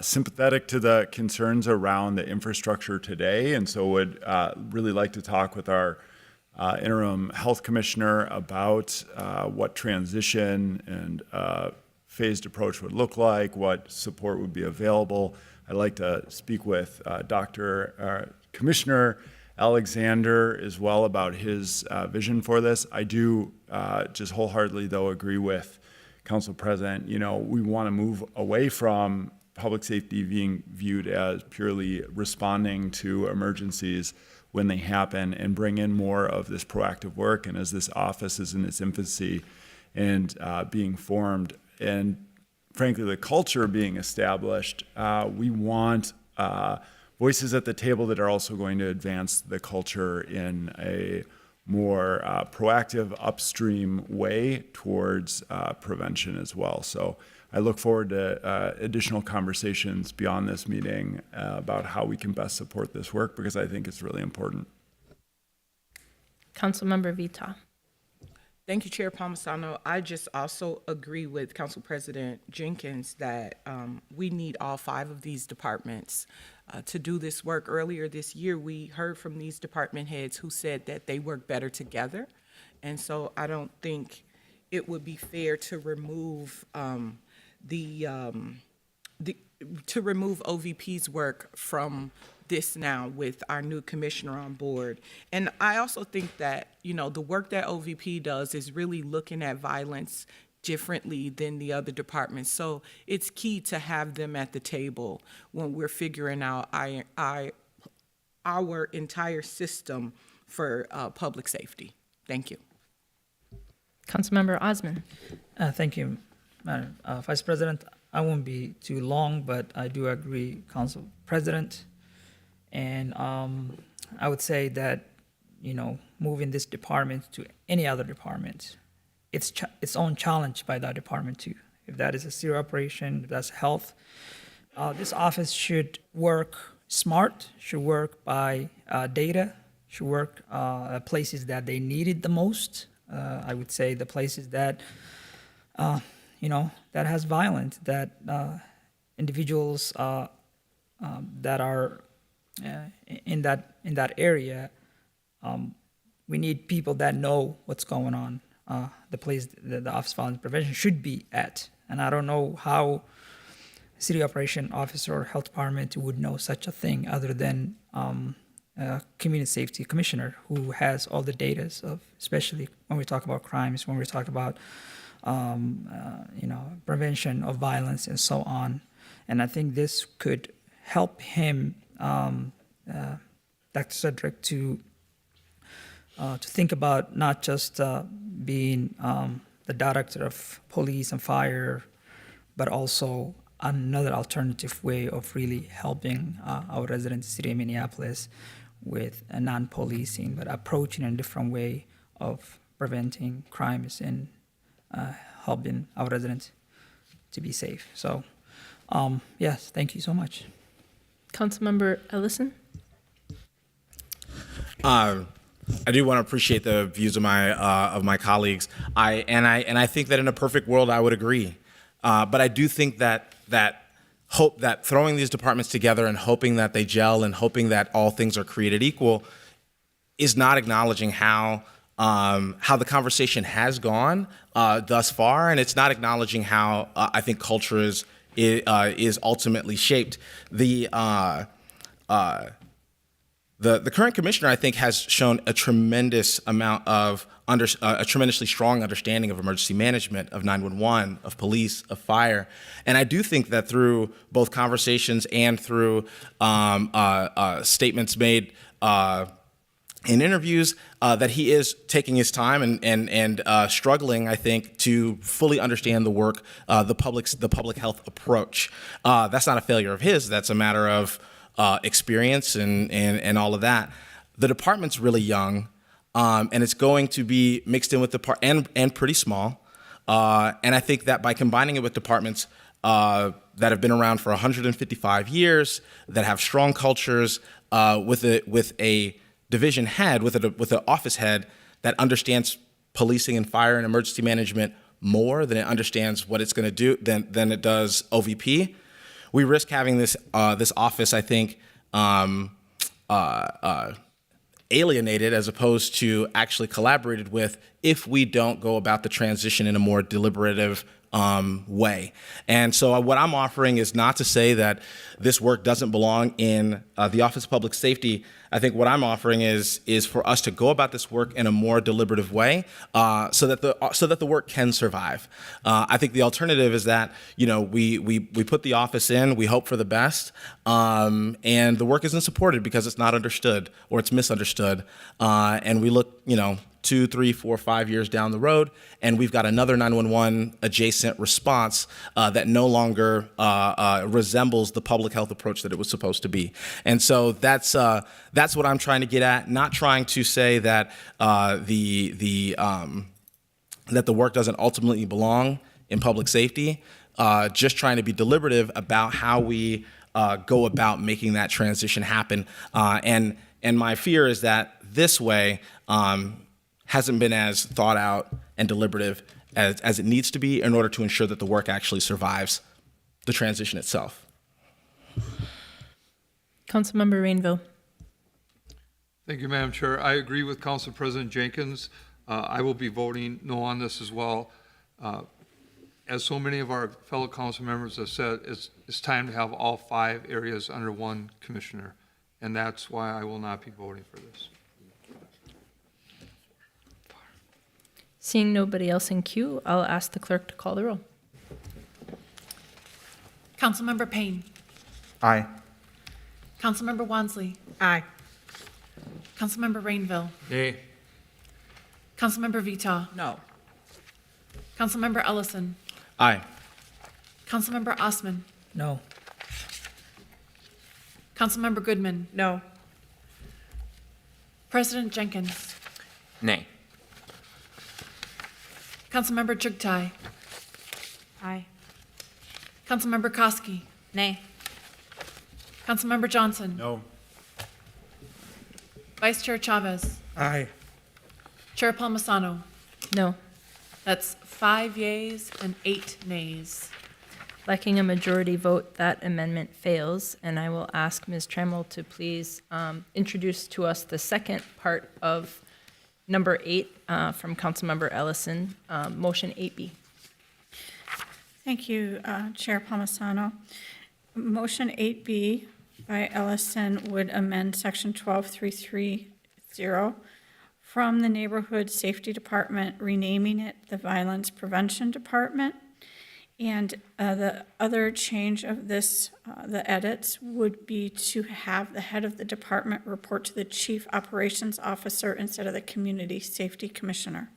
Speaker 9: sympathetic to the concerns around the infrastructure today, and so would really like to talk with our interim health commissioner about what transition and phased approach would look like, what support would be available. I'd like to speak with Commissioner Alexander as well about his vision for this. I do just wholeheartedly, though, agree with Council President. We want to move away from public safety being viewed as purely responding to emergencies when they happen and bring in more of this proactive work. And as this office is in its infancy and being formed, and frankly, the culture being established, we want voices at the table that are also going to advance the culture in a more proactive upstream way towards prevention as well. So I look forward to additional conversations beyond this meeting about how we can best support this work, because I think it's really important.
Speaker 1: Councilmember Vita.
Speaker 13: Thank you, Chair Palmisano. I just also agree with Council President Jenkins that we need all 5 of these departments to do this work. Earlier this year, we heard from these department heads who said that they work better together. And so I don't think it would be fair to remove remove OVP's work from this now with our new commissioner on board. And I also think that, the work that OVP does is really looking at violence differently than the other departments. So it's key to have them at the table when we're figuring out our entire system for public safety. Thank you.
Speaker 1: Councilmember Osman.
Speaker 10: Thank you, Madam Vice President. I won't be too long, but I do agree, Council President. And I would say that, moving this department to any other department, it's its own challenge by that department too. If that is a serious operation, if that's health, this office should work smart, should work by data, should work places that they need it the most. I would say the places that, that has violence, that individuals that are in that area, we need people that know what's going on. The place that the Office of Violence Prevention should be at. And I don't know how city operation officer or health department would know such a thing other than community safety commissioner who has all the data of, especially when we talk about crimes, when we talk about prevention of violence and so on. And I think this could help him, Dr. Cedric, to think about not just being the director of police and fire, but also another alternative way of really helping our residents in the city of Minneapolis with non-policing, but approaching a different way of preventing crimes and helping our residents to be safe. So, yes, thank you so much.
Speaker 1: Councilmember Ellison?
Speaker 12: I do want to appreciate the views of my colleagues. I think that in a perfect world I would agree, but I do think that throwing these departments together and hoping that they gel and hoping that all things are created equal is not acknowledging how the conversation has gone thus far, and it's not acknowledging how I think culture is ultimately shaped. The current commissioner, I think, has shown a tremendous amount of a tremendously strong understanding of emergency management, of 911, of police, of fire, and I do think that through both conversations and through statements made in interviews, that he is taking his time and struggling, I think, to fully understand the work, the public health approach. That's not a failure of his. That's a matter of experience and all of that. The department's really young, and it's going to be mixed in with and pretty small. And I think that by combining it with departments that have been around for 155 years, that have strong cultures, with a division head, with an office head that understands policing and fire and emergency management more than it understands what it's going to do than it does OVP. We risk having this office, I think, alienated as opposed to actually collaborated with if we don't go about the transition in a more deliberative way. And so what I'm offering is not to say that this work doesn't belong in the Office of Public Safety. I think what I'm offering is for us to go about this work in a more deliberative way, so that the work can survive. I think the alternative is that we put the office in, we hope for the best, and the work isn't supported because it's not understood or it's misunderstood, and we look 2, 3, 4, 5 years down the road, and we've got another 911 adjacent response that no longer resembles the public health approach that it was supposed to be. And so that's what I'm trying to get at. Not trying to say that that the work doesn't ultimately belong in public safety. Just trying to be deliberative about how we go about making that transition happen. And my fear is that this way hasn't been as thought out and deliberative as it needs to be in order to ensure that the work actually survives the transition itself.
Speaker 1: Councilmember Rainville.
Speaker 17: Thank you, Madam Chair. I agree with Council President Jenkins. I will be voting no on this as well. As so many of our fellow council members have said, it's time to have all 5 areas under one commissioner, and that's why I will not be voting for this.
Speaker 1: Seeing nobody else in queue, I'll ask the clerk to call the roll.
Speaker 2: Councilmember Payne.
Speaker 3: Aye.
Speaker 2: Councilmember Wansley.
Speaker 13: Aye.
Speaker 2: Councilmember Rainville.
Speaker 17: Nay.
Speaker 2: Councilmember Vitaw.
Speaker 13: No.
Speaker 2: Councilmember Ellison.
Speaker 12: Aye.
Speaker 2: Councilmember Osman.
Speaker 10: No.
Speaker 2: Councilmember Goodman.
Speaker 13: No.
Speaker 2: President Jenkins.
Speaker 7: Nay.
Speaker 2: Councilmember Chugtai.
Speaker 4: Aye.
Speaker 2: Councilmember Koski.
Speaker 4: Nay.
Speaker 2: Councilmember Johnson.
Speaker 9: No.
Speaker 2: Vice Chair Chavez.
Speaker 11: Aye.
Speaker 2: Chair Palmisano.
Speaker 1: No.
Speaker 2: That's 5 yeas and 8 nays.
Speaker 1: Lacking a majority vote, that amendment fails, and I will ask Ms. Trammell to please introduce to us the second part of number 8 from Councilmember Ellison, motion 8B.
Speaker 6: Thank you, Chair Palmisano. Motion 8B by Ellison would amend Section 12330 from the Neighborhood Safety Department, renaming it the Violence Prevention Department. And the other change of this, the edits, would be to have the head of the department report to the Chief Operations Officer instead of the Community Safety Commissioner.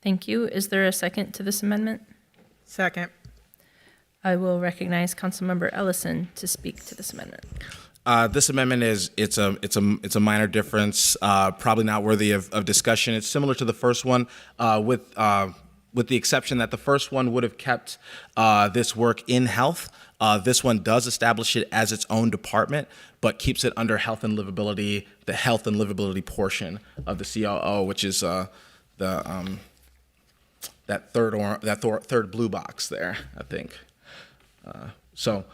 Speaker 1: Thank you. Is there a second to this amendment?
Speaker 13: Second.
Speaker 1: I will recognize Councilmember Ellison to speak to this amendment.
Speaker 12: This amendment it's a minor difference, probably not worthy of discussion. It's similar to the first one, with with the exception that the first one would have kept this work in health. This one does establish it as its own department, but keeps it under health and livability, the health and livability portion of the COO, which is that third blue box there, I think. So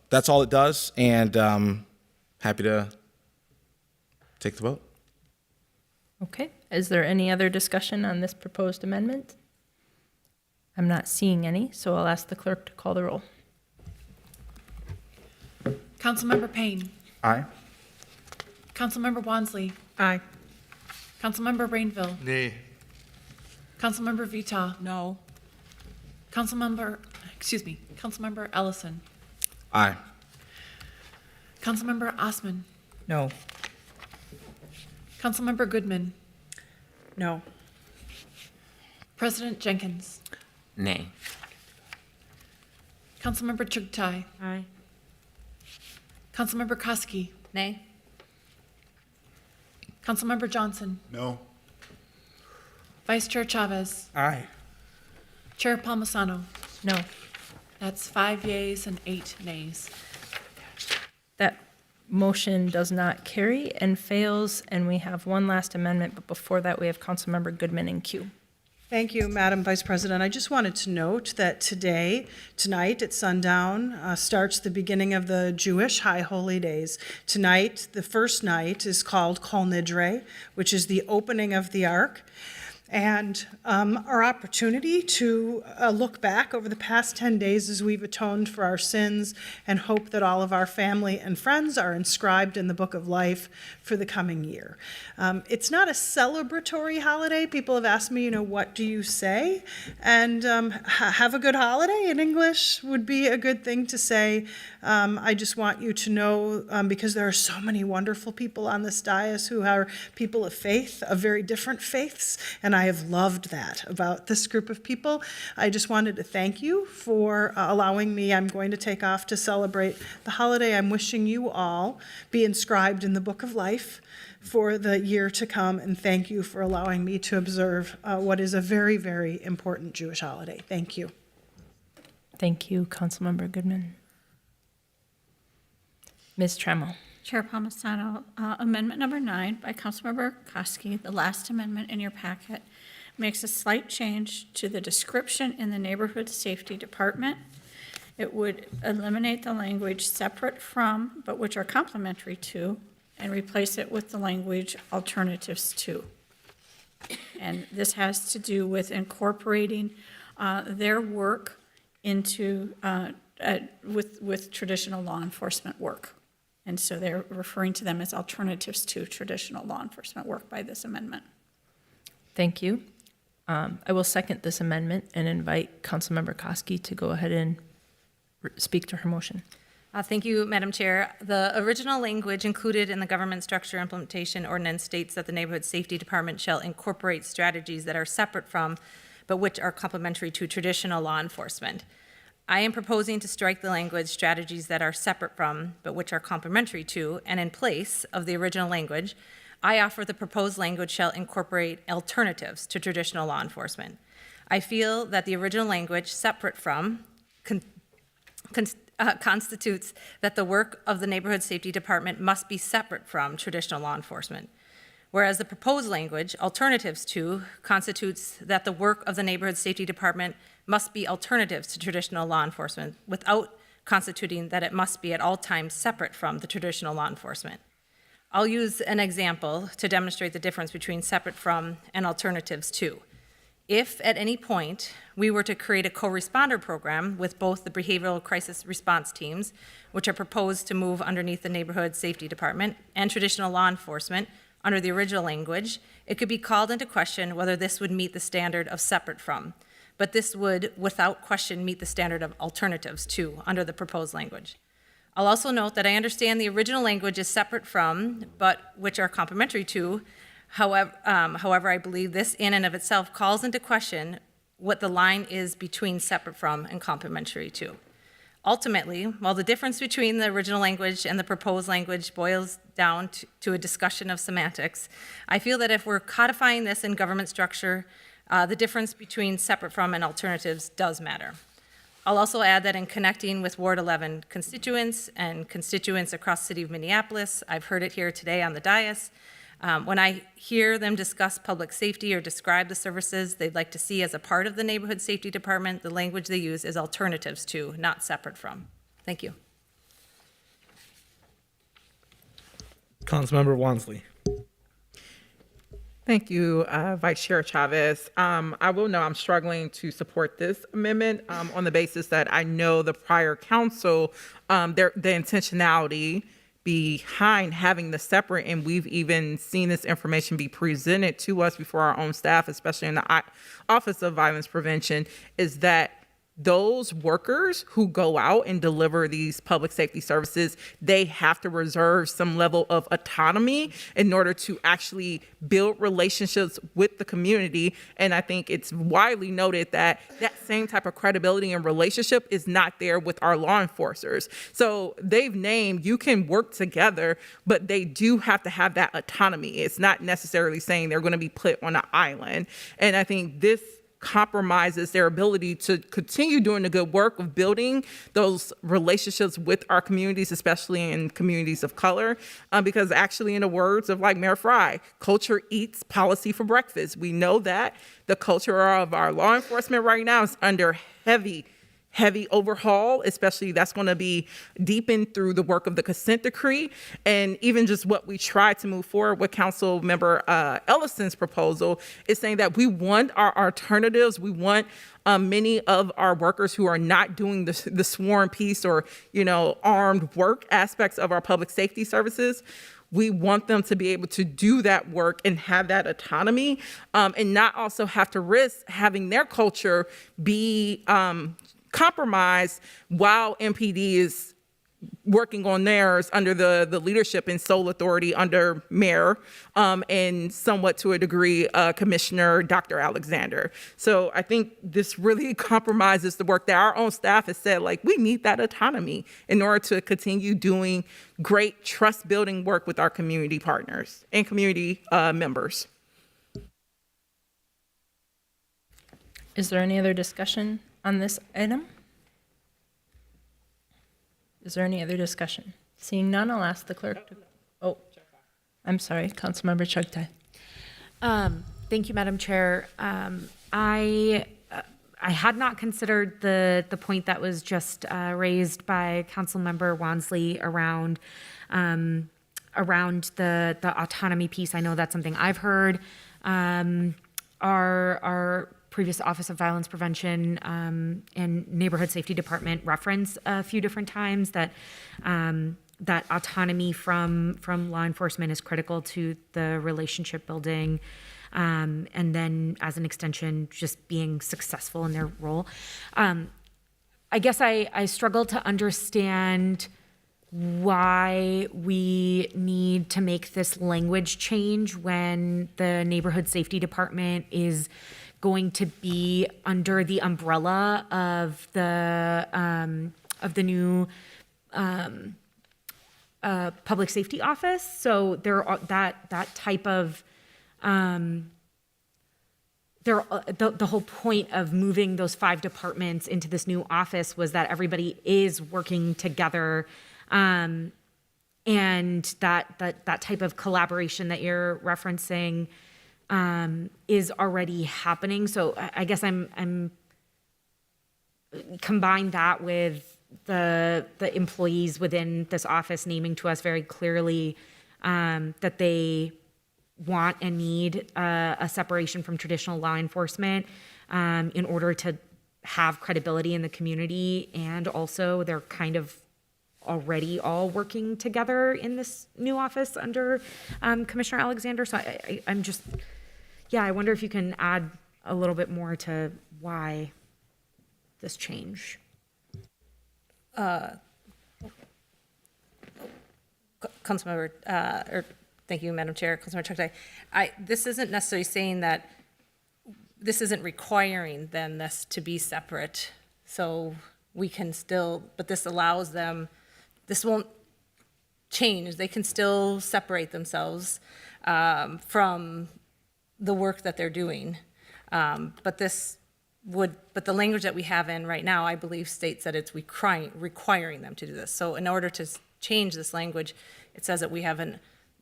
Speaker 12: that's all it does, and happy to take the vote.
Speaker 1: Okay, is there any other discussion on this proposed amendment? I'm not seeing any, so I'll ask the clerk to call the roll.
Speaker 2: Councilmember Payne.
Speaker 3: Aye.
Speaker 2: Councilmember Wansley.
Speaker 8: Aye.
Speaker 2: Councilmember Rainville.
Speaker 17: Nay.
Speaker 2: Councilmember Vita.
Speaker 13: No.
Speaker 2: Councilmember Ellison.
Speaker 12: Aye.
Speaker 2: Councilmember Osman.
Speaker 10: No.
Speaker 2: Councilmember Goodman.
Speaker 8: No.
Speaker 2: President Jenkins.
Speaker 7: Nay.
Speaker 2: Councilmember Chugtai.
Speaker 4: Aye.
Speaker 2: Councilmember Koski.
Speaker 4: Nay.
Speaker 2: Councilmember Johnson.
Speaker 9: No.
Speaker 2: Vice Chair Chavez.
Speaker 11: Aye.
Speaker 2: Chair Palmisano.
Speaker 1: No.
Speaker 2: That's 5 yeas and 8 nays.
Speaker 1: That motion does not carry and fails, and we have one last amendment, but before that, we have Councilmember Goodman in queue.
Speaker 18: Thank you, Madam Vice President. I just wanted to note that tonight at sundown, starts the beginning of the Jewish High Holy Days. Tonight, the first night, is called Kol Nidre, which is the opening of the Ark. And our opportunity to look back over the past 10 days as we've atoned for our sins and hope that all of our family and friends are inscribed in the book of life for the coming year. It's not a celebratory holiday. People have asked me, what do you say? And have a good holiday in English would be a good thing to say. I just want you to know, because there are so many wonderful people on this dais who are people of faith, of very different faiths, and I have loved that about this group of people. I just wanted to thank you for allowing me. I'm going to take off to celebrate the holiday. I'm wishing you all be inscribed in the book of life for the year to come, and thank you for allowing me to observe what is a very, very important Jewish holiday. Thank you.
Speaker 1: Thank you, Councilmember Goodman. Ms. Trammell.
Speaker 6: Chair Palmisano, Amendment number 9 by Councilmember Koski, the last amendment in your packet, makes a slight change to the description in the Neighborhood Safety Department. It would eliminate the language separate from, but which are complementary to, and replace it with the language alternatives to. And this has to do with incorporating their work into, with traditional law enforcement work. And so they're referring to them as alternatives to traditional law enforcement work by this amendment.
Speaker 1: Thank you. I will second this amendment and invite Councilmember Koski to go ahead and speak to her motion.
Speaker 4: Thank you, Madam Chair. The original language included in the Government Structure Implementation Ordinance states that the Neighborhood Safety Department shall incorporate strategies that are separate from, but which are complementary to traditional law enforcement. I am proposing to strike the language strategies that are separate from, but which are complementary to, and in place of the original language, I offer the proposed language shall incorporate alternatives to traditional law enforcement. I feel that the original language separate from constitutes that the work of the Neighborhood Safety Department must be separate from traditional law enforcement, whereas the proposed language, alternatives to, constitutes that the work of the Neighborhood Safety Department must be alternatives to traditional law enforcement without constituting that it must be at all times separate from the traditional law enforcement. I'll use an example to demonstrate the difference between separate from and alternatives to. If at any point we were to create a co-responder program with both the behavioral crisis response teams, which are proposed to move underneath the Neighborhood Safety Department, and traditional law enforcement under the original language, it could be called into question whether this would meet the standard of separate from. But this would, without question, meet the standard of alternatives to under the proposed language. I'll also note that I understand the original language is separate from, but which are complementary to. However, I believe this in and of itself calls into question what the line is between separate from and complementary to. Ultimately, while the difference between the original language and the proposed language boils down to a discussion of semantics, I feel that if we're codifying this in government structure, the difference between separate from and alternatives does matter. I'll also add that in connecting with Ward 11 constituents and constituents across the city of Minneapolis, I've heard it here today on the dais, when I hear them discuss public safety or describe the services they'd like to see as a part of the neighborhood safety department, the language they use is alternatives to, not separate from. Thank you.
Speaker 11: Councilmember Wansley.
Speaker 8: Thank you, Vice Chair Chavez. I will know I'm struggling to support this amendment on the basis that I know the prior council, the intentionality behind having the separate, and we've even seen this information be presented to us before our own staff, especially in the Office of Violence Prevention, is that those workers who go out and deliver these public safety services, they have to reserve some level of autonomy in order to actually build relationships with the community. And I think it's widely noted that that same type of credibility and relationship is not there with our law enforcers. So they've named, you can work together, but they do have to have that autonomy. It's not necessarily saying they're going to be put on an island. And I think this compromises their ability to continue doing the good work of building those relationships with our communities, especially in communities of color, because actually, in the words of like Mayor Fry, culture eats policy for breakfast. We know that the culture of our law enforcement right now is under heavy overhaul, especially that's going to be deepened through the work of the consent decree. And even just what we tried to move forward with Council Member Ellison's proposal is saying that we want our alternatives. We want many of our workers who are not doing the sworn piece or, armed work aspects of our public safety services. We want them to be able to do that work and have that autonomy, and not also have to risk having their culture be compromised while MPD is working on theirs under the leadership and sole authority under Mayor, and somewhat to a degree, Commissioner Dr. Alexander. So I think this really compromises the work that our own staff has said, like, we need that autonomy in order to continue doing great trust building work with our community partners and community members.
Speaker 1: Is there any other discussion on this item? Is there any other discussion? Seeing none, I'll ask the clerk to, I'm sorry, Councilmember Chugtai.
Speaker 14: Thank you, Madam Chair. I had not considered the point that was just raised by Councilmember Wansley around the autonomy piece. I know that's something I've heard. Our previous Office of Violence Prevention and Neighborhood Safety Department reference a few different times that that autonomy from law enforcement is critical to the relationship building, and then as an extension, just being successful in their role. I guess I struggle to understand why we need to make this language change when the Neighborhood Safety Department is going to be under the umbrella of the new public safety office. So there are that type of the whole point of moving those 5 departments into this new office was that everybody is working together, and that type of collaboration that you're referencing is already happening. So I guess I'm combine that with the employees within this office naming to us very clearly that they want and need a separation from traditional law enforcement in order to have credibility in the community, and also they're kind of already all working together in this new office under Commissioner Alexander. So I'm just, I wonder if you can add a little bit more to why this change.
Speaker 4: Councilmember, thank you, Madam Chair, Councilmember Chugtai. This isn't necessarily saying that, this isn't requiring then this to be separate. So we can still, but this allows them, this won't change. They can still separate themselves from the work that they're doing. But the language that we have in right now, I believe, states that it's requiring them to do this. So in order to change this language, it says that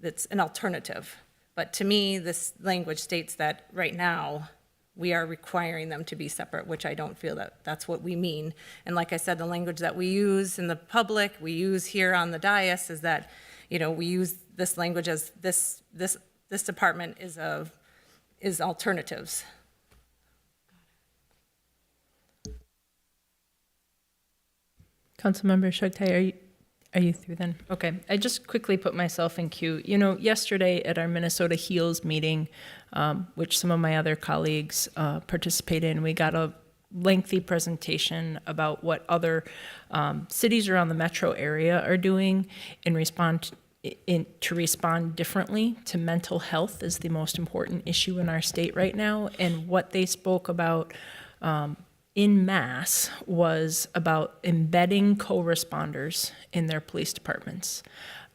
Speaker 4: it's an alternative. But to me, this language states that right now, we are requiring them to be separate, which I don't feel that that's what we mean. And like I said, the language that we use in the public, we use here on the dais, is that, we use this language as this department is alternatives.
Speaker 1: Councilmember Shugtai, are you through then? Okay, I just quickly put myself in queue. Yesterday at our Minnesota HEALS meeting, which some of my other colleagues participated in, we got a lengthy presentation about what other cities around the metro area are doing to respond differently to mental health is the most important issue in our state right now. And what they spoke about in mass was about embedding co-responders in their police departments.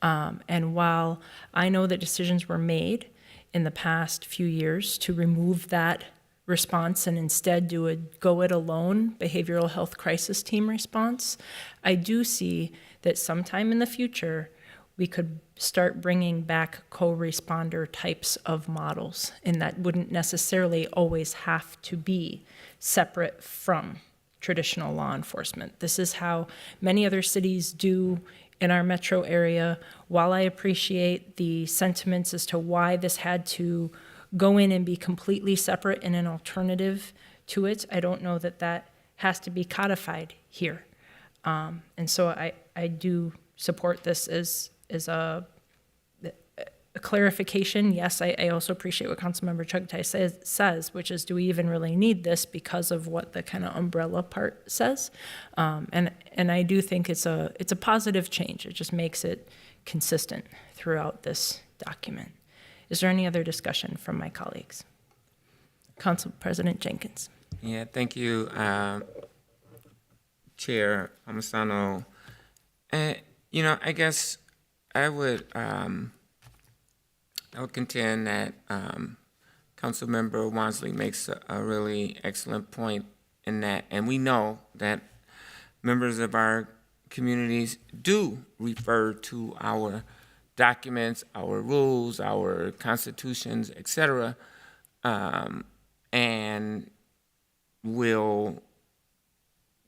Speaker 1: And while I know that decisions were made in the past few years to remove that response and instead do a go-it-alone behavioral health crisis team response, I do see that sometime in the future, we could start bringing back co-responder types of models, and that wouldn't necessarily always have to be separate from traditional law enforcement. This is how many other cities do in our metro area. While I appreciate the sentiments as to why this had to go in and be completely separate and an alternative to it, I don't know that that has to be codified here. And so I do support this as a clarification. Yes, I also appreciate what Councilmember Chugtai says, which is, do we even really need this because of what the kind of umbrella part says? And I do think it's a positive change. It just makes it consistent throughout this document. Is there any other discussion from my colleagues? Council President Jenkins.
Speaker 7: Yeah, thank you, Chair Palmisano. I guess I would contend that Councilmember Wansley makes a really excellent point in that, and we know that members of our communities do refer to our documents, our rules, our constitutions, etc., and will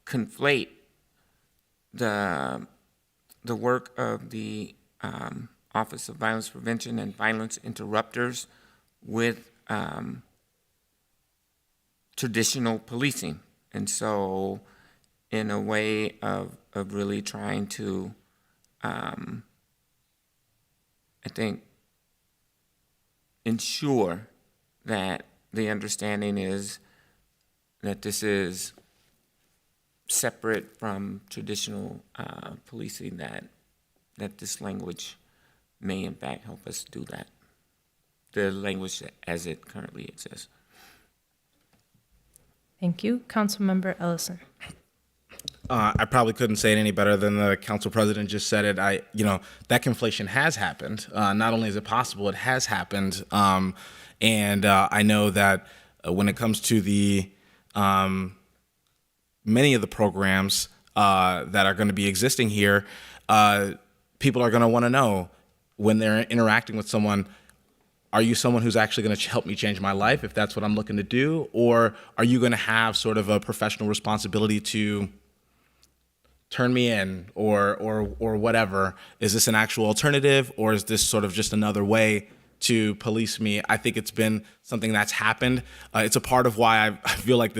Speaker 7: conflate the work of the Office of Violence Prevention and Violence Interrupters with traditional policing. And so in a way of really trying to, I think, ensure that the understanding is that this is separate from traditional policing, that this language may in fact help us do that, the language as it currently exists.
Speaker 1: Thank you. Councilmember Ellison.
Speaker 12: I probably couldn't say it any better than the council president just said it. That conflation has happened. Not only is it possible, it has happened. And I know that when it comes to the many of the programs that are going to be existing here, people are going to want to know when they're interacting with someone, are you someone who's actually going to help me change my life if that's what I'm looking to do? Or are you going to have sort of a professional responsibility to turn me in or whatever? Is this an actual alternative, or is this sort of just another way to police me? I think it's been something that's happened. It's a part of why I feel like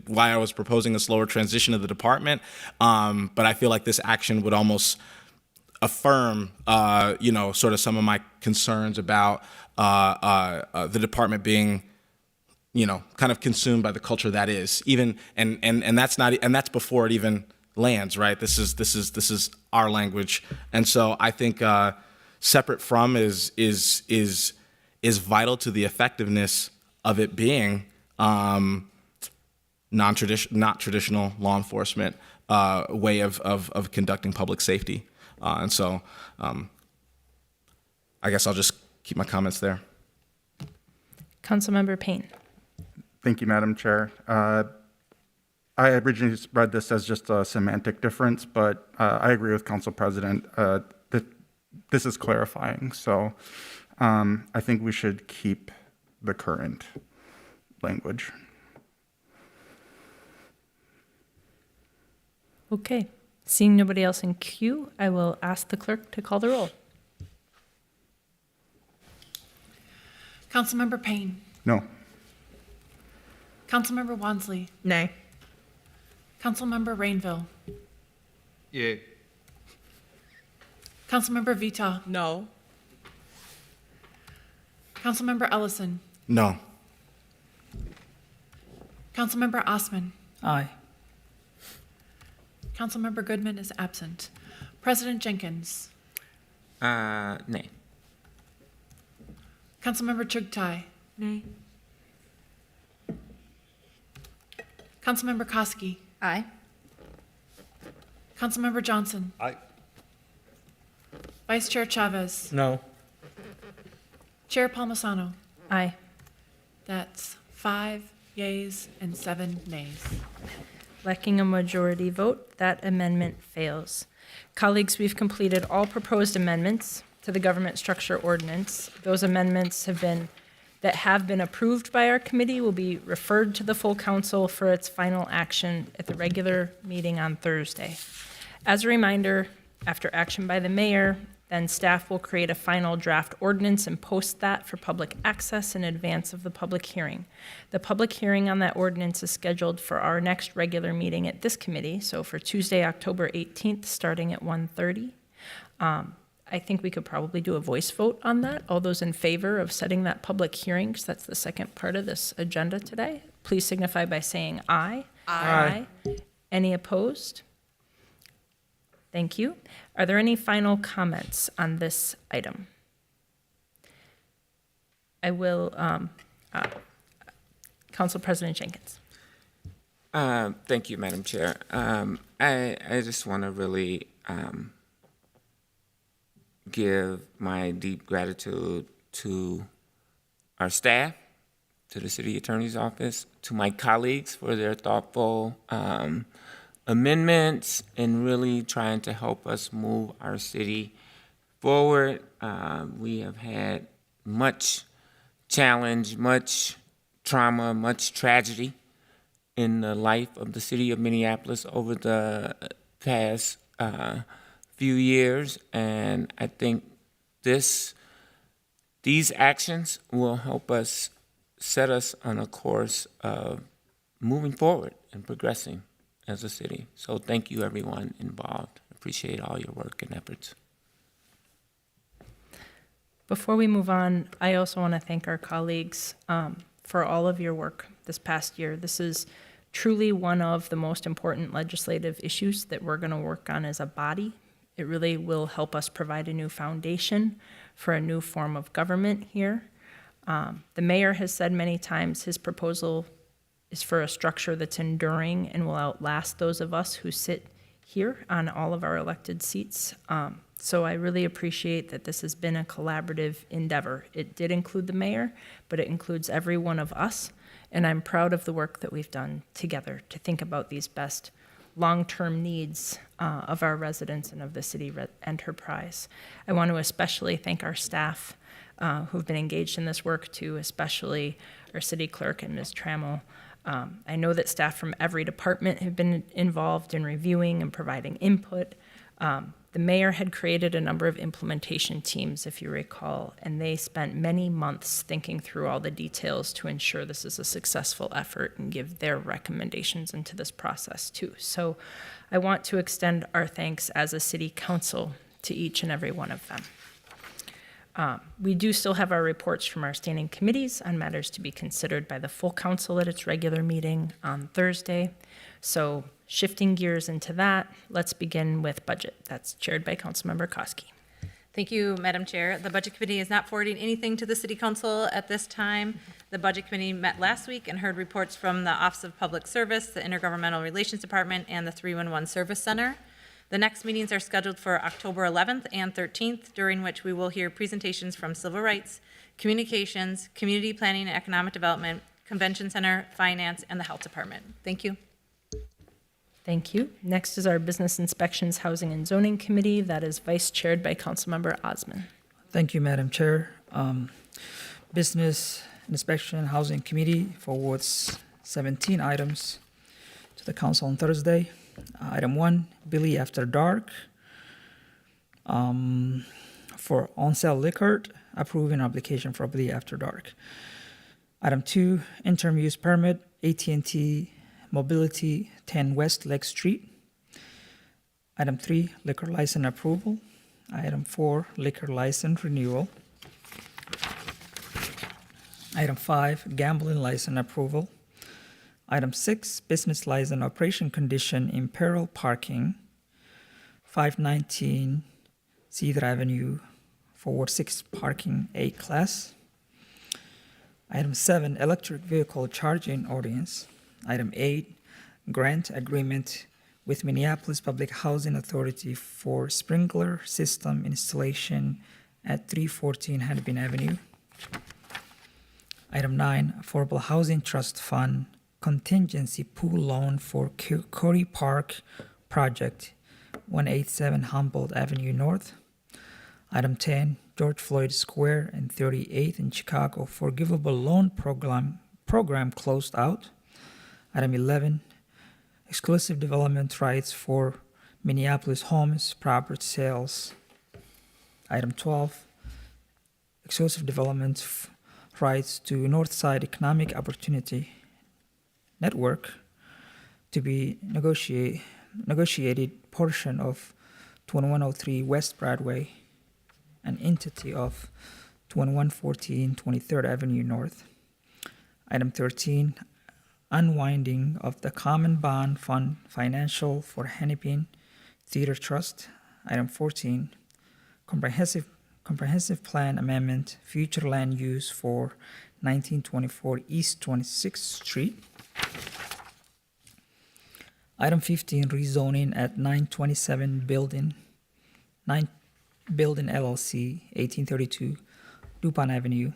Speaker 12: why I was proposing a slower transition of the department. But I feel like this action would almost affirm, sort of some of my concerns about the department being, kind of consumed by the culture that is. Even and that's before it even lands, right? This is our language, and so I think separate from is vital to the effectiveness of it being not traditional law enforcement way of conducting public safety. And so I guess I'll just keep my comments there.
Speaker 1: Councilmember Payne.
Speaker 3: Thank you, Madam Chair. I originally read this as just a semantic difference, but I agree with Council President that this is clarifying. So I think we should keep the current language.
Speaker 1: Okay. Seeing nobody else in queue, I will ask the clerk to call the roll.
Speaker 2: Councilmember Payne.
Speaker 3: No.
Speaker 2: Councilmember Wansley.
Speaker 8: Nay.
Speaker 2: Councilmember Rainville.
Speaker 17: Yay.
Speaker 2: Councilmember Vita.
Speaker 13: No.
Speaker 2: Councilmember Ellison.
Speaker 12: No.
Speaker 2: Councilmember Osman.
Speaker 10: Aye.
Speaker 2: Councilmember Goodman is absent. President Jenkins.
Speaker 7: Nay.
Speaker 2: Councilmember Chugtai.
Speaker 16: Nay.
Speaker 2: Councilmember Koski.
Speaker 16: Aye.
Speaker 2: Councilmember Johnson.
Speaker 17: Aye.
Speaker 2: Vice Chair Chavez.
Speaker 11: No.
Speaker 2: Chair Palmisano.
Speaker 1: Aye.
Speaker 2: That's 5 yeas and 7 nays.
Speaker 1: Lacking a majority vote, that amendment fails. Colleagues, we've completed all proposed amendments to the government structure ordinance. Those amendments that have been approved by our committee will be referred to the full council for its final action at the regular meeting on Thursday. As a reminder, after action by the mayor, then staff will create a final draft ordinance and post that for public access in advance of the public hearing. The public hearing on that ordinance is scheduled for our next regular meeting at this committee, so for Tuesday, October 18th, starting at 1:30. I think we could probably do a voice vote on that. All those in favor of setting that public hearing, because that's the second part of this agenda today, please signify by saying aye.
Speaker 11: Aye.
Speaker 1: Any opposed? Thank you. Are there any final comments on this item? I will, Council President Jenkins.
Speaker 7: Thank you, Madam Chair. I just want to really give my deep gratitude to our staff, to the City Attorney's Office, to my colleagues for their thoughtful amendments and really trying to help us move our city forward. We have had much challenge, much trauma, much tragedy in the life of the city of Minneapolis over the past few years, and I think these actions will help us set us on a course of moving forward and progressing as a city. So thank you, everyone involved. Appreciate all your work and efforts.
Speaker 1: Before we move on, I also want to thank our colleagues for all of your work this past year. This is truly one of the most important legislative issues that we're going to work on as a body. It really will help us provide a new foundation for a new form of government here. The mayor has said many times his proposal is for a structure that's enduring and will outlast those of us who sit here on all of our elected seats. So I really appreciate that this has been a collaborative endeavor. It did include the mayor, but it includes every one of us. And I'm proud of the work that we've done together to think about these best long-term needs of our residents and of the city enterprise. I want to especially thank our staff who've been engaged in this work too, especially our city clerk and Ms. Trammell. I know that staff from every department have been involved in reviewing and providing input. The mayor had created a number of implementation teams, if you recall, and they spent many months thinking through all the details to ensure this is a successful effort and give their recommendations into this process too. So I want to extend our thanks as a city council to each and every one of them. We do still have our reports from our standing committees on matters to be considered by the full council at its regular meeting on Thursday. So shifting gears into that, let's begin with budget. That's chaired by Councilmember Koski.
Speaker 4: Thank you, Madam Chair. The Budget Committee is not forwarding anything to the City Council at this time. The Budget Committee met last week and heard reports from the Office of Public Service, the Intergovernmental Relations Department, and the 311 Service Center. The next meetings are scheduled for October 11th and 13th, during which we will hear presentations from Civil Rights, Communications, Community Planning and Economic Development, Convention Center, Finance, and the Health Department. Thank you.
Speaker 1: Thank you. Next is our Business Inspections, Housing and Zoning Committee. That is vice chaired by Councilmember Osman.
Speaker 10: Thank you, Madam Chair. Business Inspection Housing Committee forwards 17 items to the council on Thursday. Item 1, Billy After Dark. For on-sale liquor, approving application for Billy After Dark. Item 2, interim use permit, AT&T Mobility, 10 West Lake Street. Item 3, liquor license approval. Item 4, liquor license renewal. Item 5, gambling license approval. Item 6, business license operation condition imperil parking. 519 Cedar Avenue, forward 6 parking A class. Item 7, electric vehicle charging ordinance. Item 8, grant agreement with Minneapolis Public Housing Authority for sprinkler system installation at 314 Hennepin Avenue. Item 9, Affordable Housing Trust Fund contingency pool loan for Curry Park project, 187 Humboldt Avenue North. Item 10, George Floyd Square and 38th in Chicago forgivable loan program closed out. Item 11, exclusive development rights for Minneapolis homes property sales. Item 12, exclusive development rights to Northside Economic Opportunity Network to be negotiated portion of 2103 West Broadway, an entity of 2114 23rd Avenue North. Item 13, unwinding of the Common Bond Fund Financial for Hennepin Theater Trust. Item 14, comprehensive plan amendment, future land use for 1924 East 26th Street. Item 15, rezoning at 927 Building LLC, 1832 Dupont Avenue.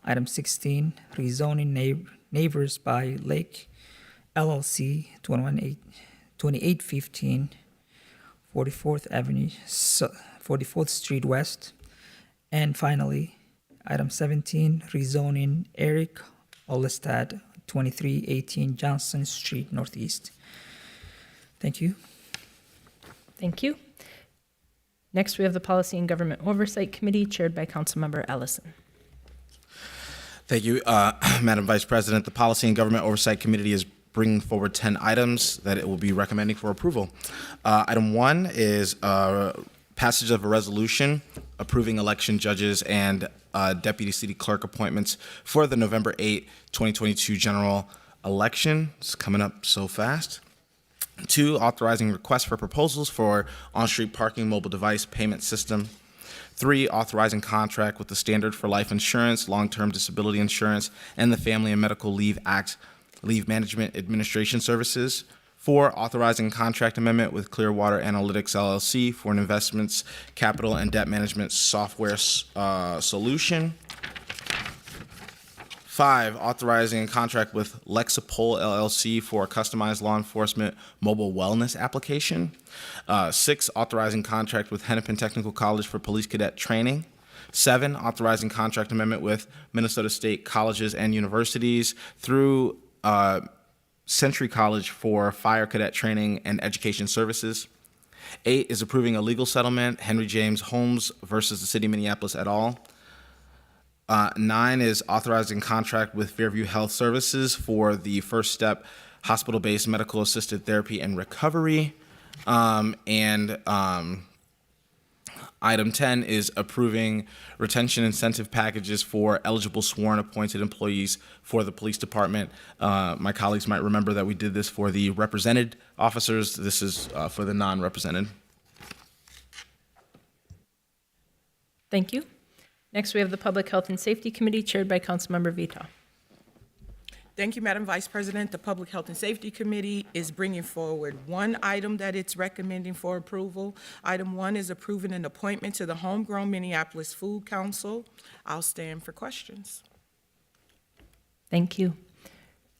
Speaker 10: Item 16, rezoning Neighbors by Lake LLC, 2815 44th Avenue, 44th Street West. And finally, item 17, rezoning Eric Olestad, 2318 Johnson Street Northeast. Thank you.
Speaker 1: Thank you. Next, we have the Policy and Government Oversight Committee, chaired by Councilmember Ellison.
Speaker 12: Thank you, Madam Vice President. The Policy and Government Oversight Committee is bringing forward 10 items that it will be recommending for approval. Item 1 is passage of a resolution approving election judges and deputy city clerk appointments for the November 8, 2022 general election. It's coming up so fast. 2, authorizing requests for proposals for on-street parking mobile device payment system. 3, authorizing contract with the Standard for Life Insurance, Long-Term Disability Insurance, and the Family and Medical Leave Act Leave Management Administration Services. 4, authorizing contract amendment with Clearwater Analytics LLC for an investments, capital, and debt management software solution. 5, authorizing a contract with Lexipol LLC for a customized law enforcement mobile wellness application. 6, authorizing contract with Hennepin Technical College for police cadet training. 7, authorizing contract amendment with Minnesota State colleges and universities through Century College for fire cadet training and education services. 8 is approving a legal settlement, Henry James Holmes versus the City of Minneapolis et al. 9 is authorizing contract with Fairview Health Services for the First Step hospital-based medical assisted therapy and recovery. Item 10 is approving retention incentive packages for eligible sworn appointed employees for the police department. My colleagues might remember that we did this for the represented officers. This is for the non-represented.
Speaker 1: Thank you. Next, we have the Public Health and Safety Committee chaired by Councilmember Vito.
Speaker 13: Thank you, Madam Vice President. The Public Health and Safety Committee is bringing forward one item that it's recommending for approval. Item 1 is approving an appointment to the Homegrown Minneapolis Food Council. I'll stand for questions.
Speaker 1: Thank you.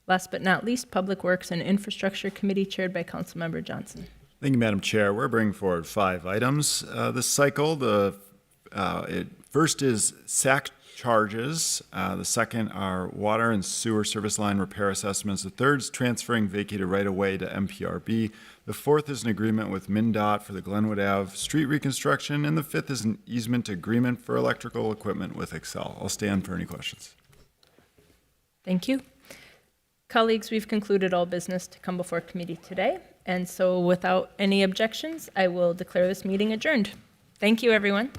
Speaker 1: Last but not least, Public Works and Infrastructure Committee chaired by Councilmember Johnson.
Speaker 9: Thank you, Madam Chair. We're bringing forward 5 items this cycle. First is SAC charges. The second are water and sewer service line repair assessments. The third is transferring vacated right-of-way to MPRB. The fourth is an agreement with MnDOT for the Glenwood Ave street reconstruction. And the fifth is an easement agreement for electrical equipment with Excel. I'll stand for any questions.
Speaker 1: Thank you. Colleagues, we've concluded all business to come before committee today. And so without any objections, I will declare this meeting adjourned. Thank you, everyone.